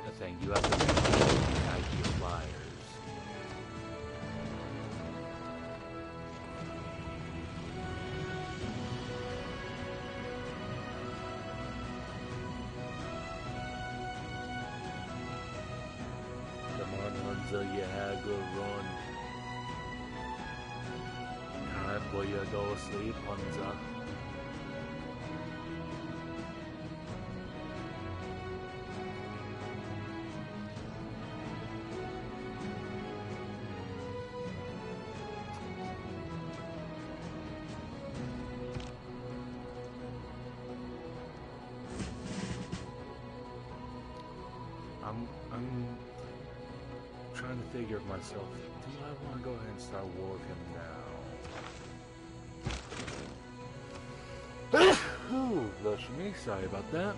a thing. You have to make idea flyers. Ponza, you had a good run. Time for you to go to sleep, Ponza. I'm trying to figure it myself. Do I want to go ahead and start war with him now? Ooh, blush me. Sorry about that.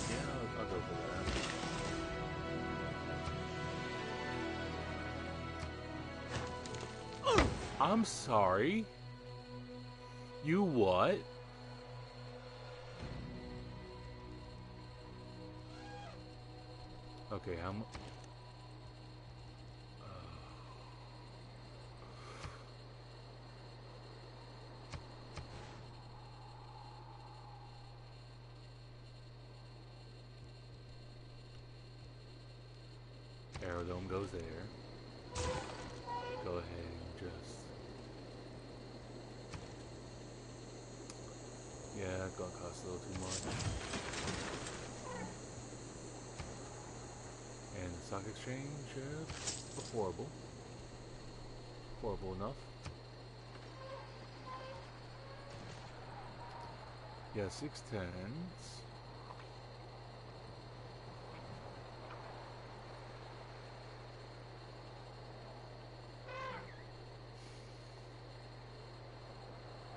Yeah, I'll go for that. I'm sorry. You what? Okay, how much? Aerodome goes there. Go ahead and just... Yeah, it's gonna cost a little too much. And the stock exchange, affordable. Affordable enough. Yeah, 610s.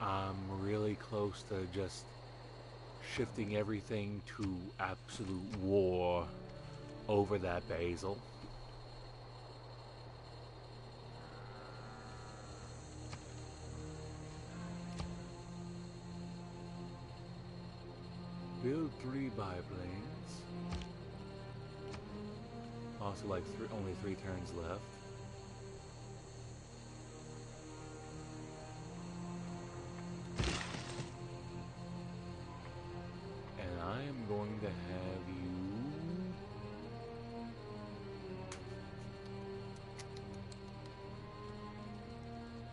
I'm really close to just shifting everything to absolute war over that basil. Build 3 biplanes. Also, like only 3 turns left. And I am going to have you...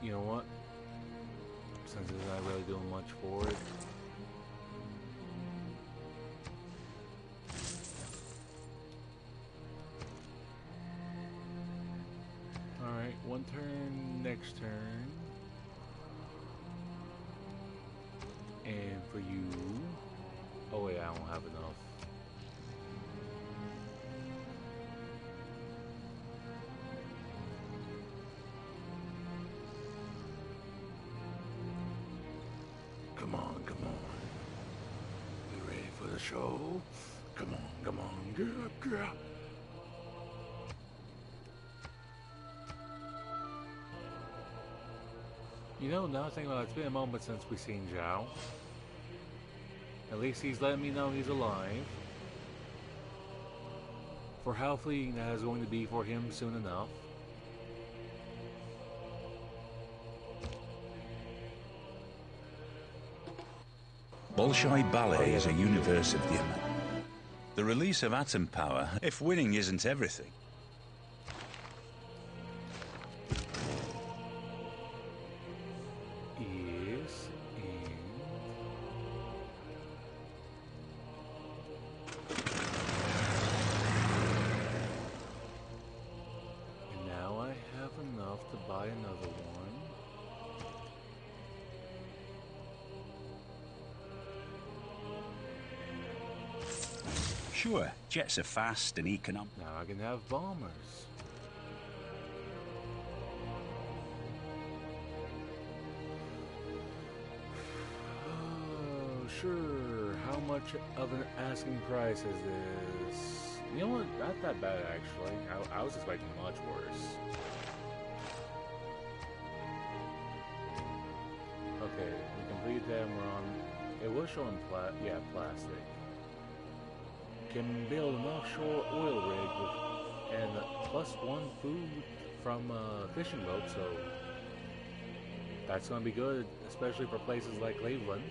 You know what? Since it's not really doing much for it. Alright, 1 turn, next turn. And for you... Oh wait, I don't have enough. Come on, come on. You ready for the show? Come on, get up, get up. You know, now thinking about it, it's been a moment since we've seen Zhao. At least he's letting me know he's alive. For how fleeting that is going to be for him soon enough. Bolshoi Ballet is a universe of the... The release of atom power, if winning isn't everything. Is in... And now I have enough to buy another one. Sure, jets are fast and economic. Now I can have bombers. Oh, sure. How much of an asking price is this? You know what? Not that bad, actually. I was expecting much worse. Okay, we completed that and we're on... It was showing plastic. Can build an offshore oil rig with and +1 food from a fishing boat, so that's going to be good, especially for places like Cleveland.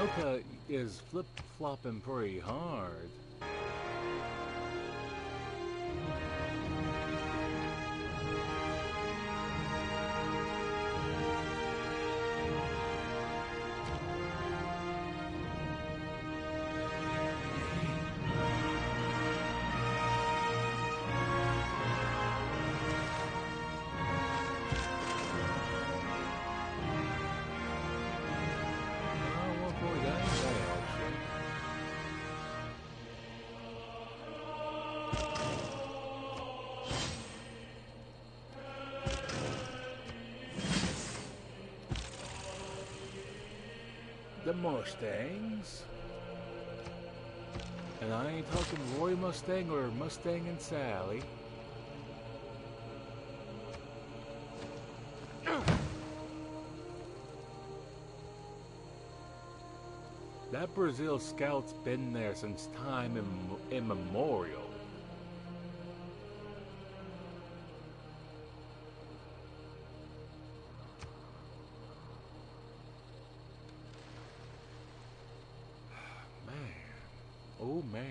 Anoka is flip-flopping pretty hard. The Mustangs. And I ain't talking Roy Mustang or Mustang and Sally. That Brazil scout's been there since time immemorial. Oh man.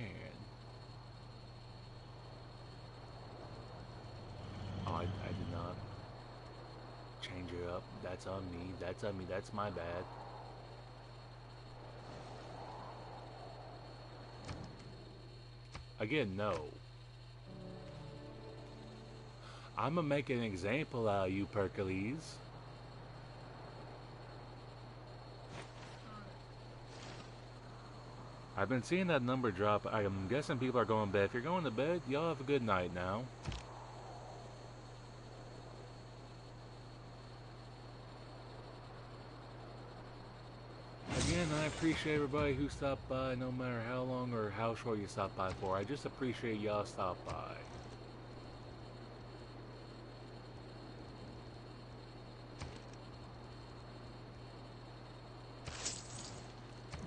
Oh, I did not change it up. That's on me. That's on me. That's my bad. Again, no. I'ma make an example out of you, Pericles. I've been seeing that number drop. I'm guessing people are going to bed. If you're going to bed, y'all have a good night now. Again, I appreciate everybody who stopped by, no matter how long or how short you stopped by for. I just appreciate y'all stopped by.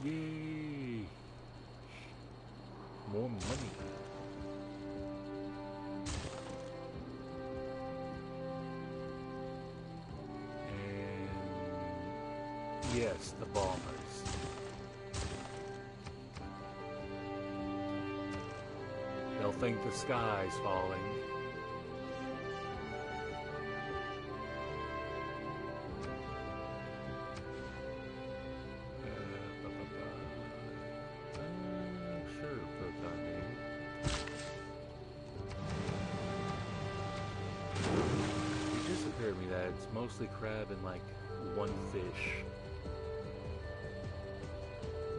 Yay! More money. And yes, the bombers. They'll think the sky's falling. Me that it's mostly crab and like one fish.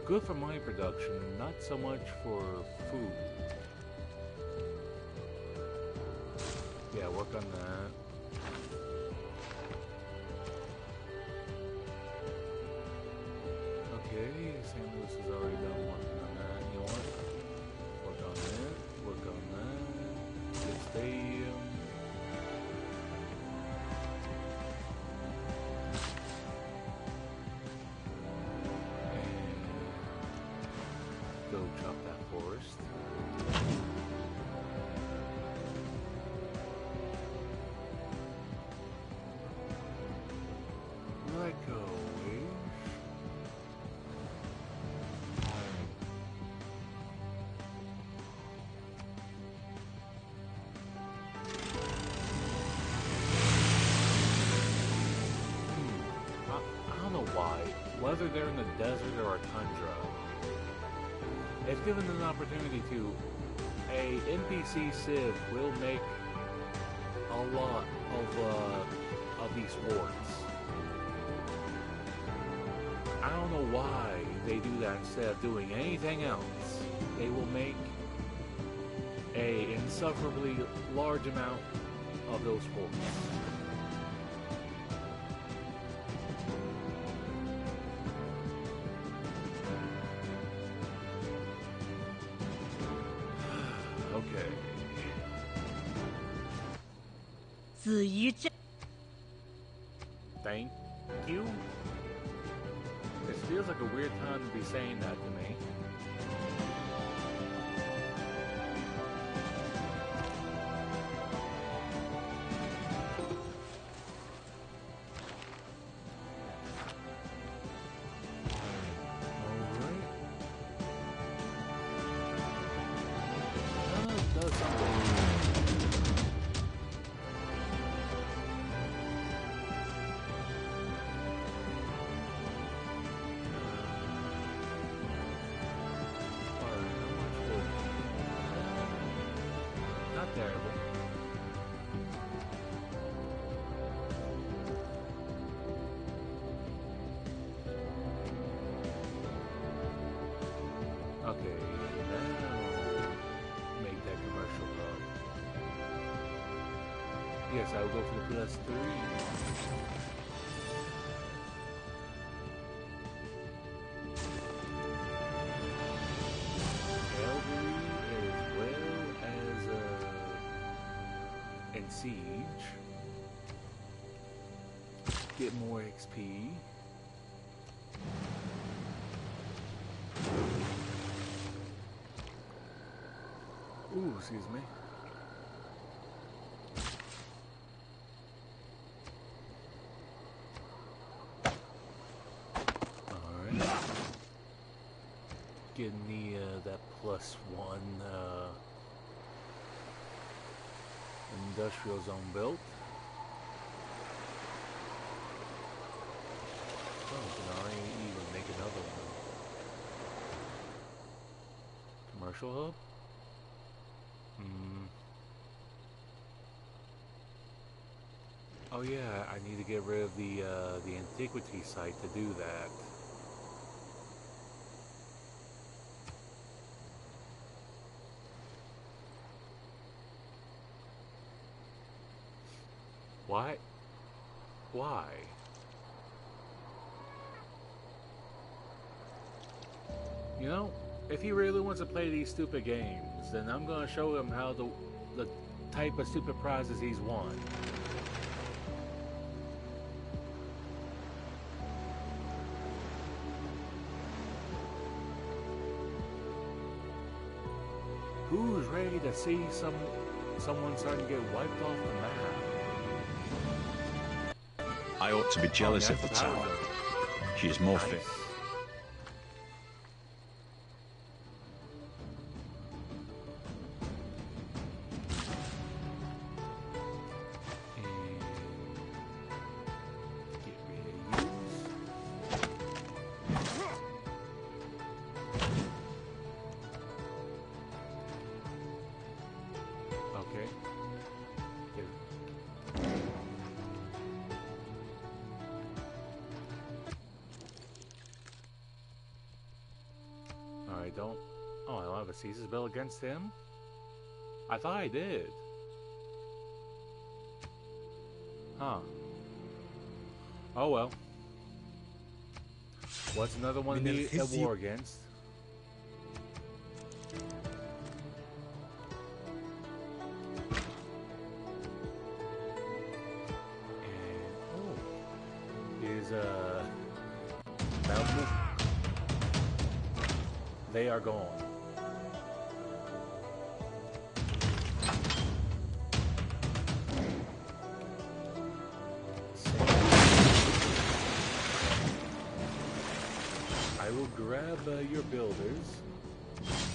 Good for my production, not so much for food. Yeah, work on that. Okay, St. Louis has already done working on that. You know what? Work on that. Work on that. Good stadium. Go chop that forest. Let go, I don't know why. Whether they're in the desert or a tundra. If given an opportunity to, a NPC Civ will make a lot of these forts. I don't know why they do that instead of doing anything else. They will make a insufferably large amount of those forts. Okay. Thank you. This feels like a weird time to be saying that to me. Oh Yes, I will go for the plus 3. Cavalry as well as and siege. Get more XP. Ooh, excuse me. Alright. Getting the that +1 industrial zone built. Oh, can I even make another one? Commercial hub? Oh yeah, I need to get rid of the antiquity site to do that. Why? Why? You know, if he really wants to play these stupid games, then I'm gonna show him how the type of stupid prizes he's won. Who's ready to see someone starting to get wiped off the map? I ought to be jealous of the Yes, tower. She is more fit. Nice. Get rid of yous. Okay. Here. Alright, don't... Oh, I don't have a Caesar's bill against him? I thought I did. Huh. Oh well. What's another one to be at war against? And, oh, is, Mountain. They are gone. I will grab your builders.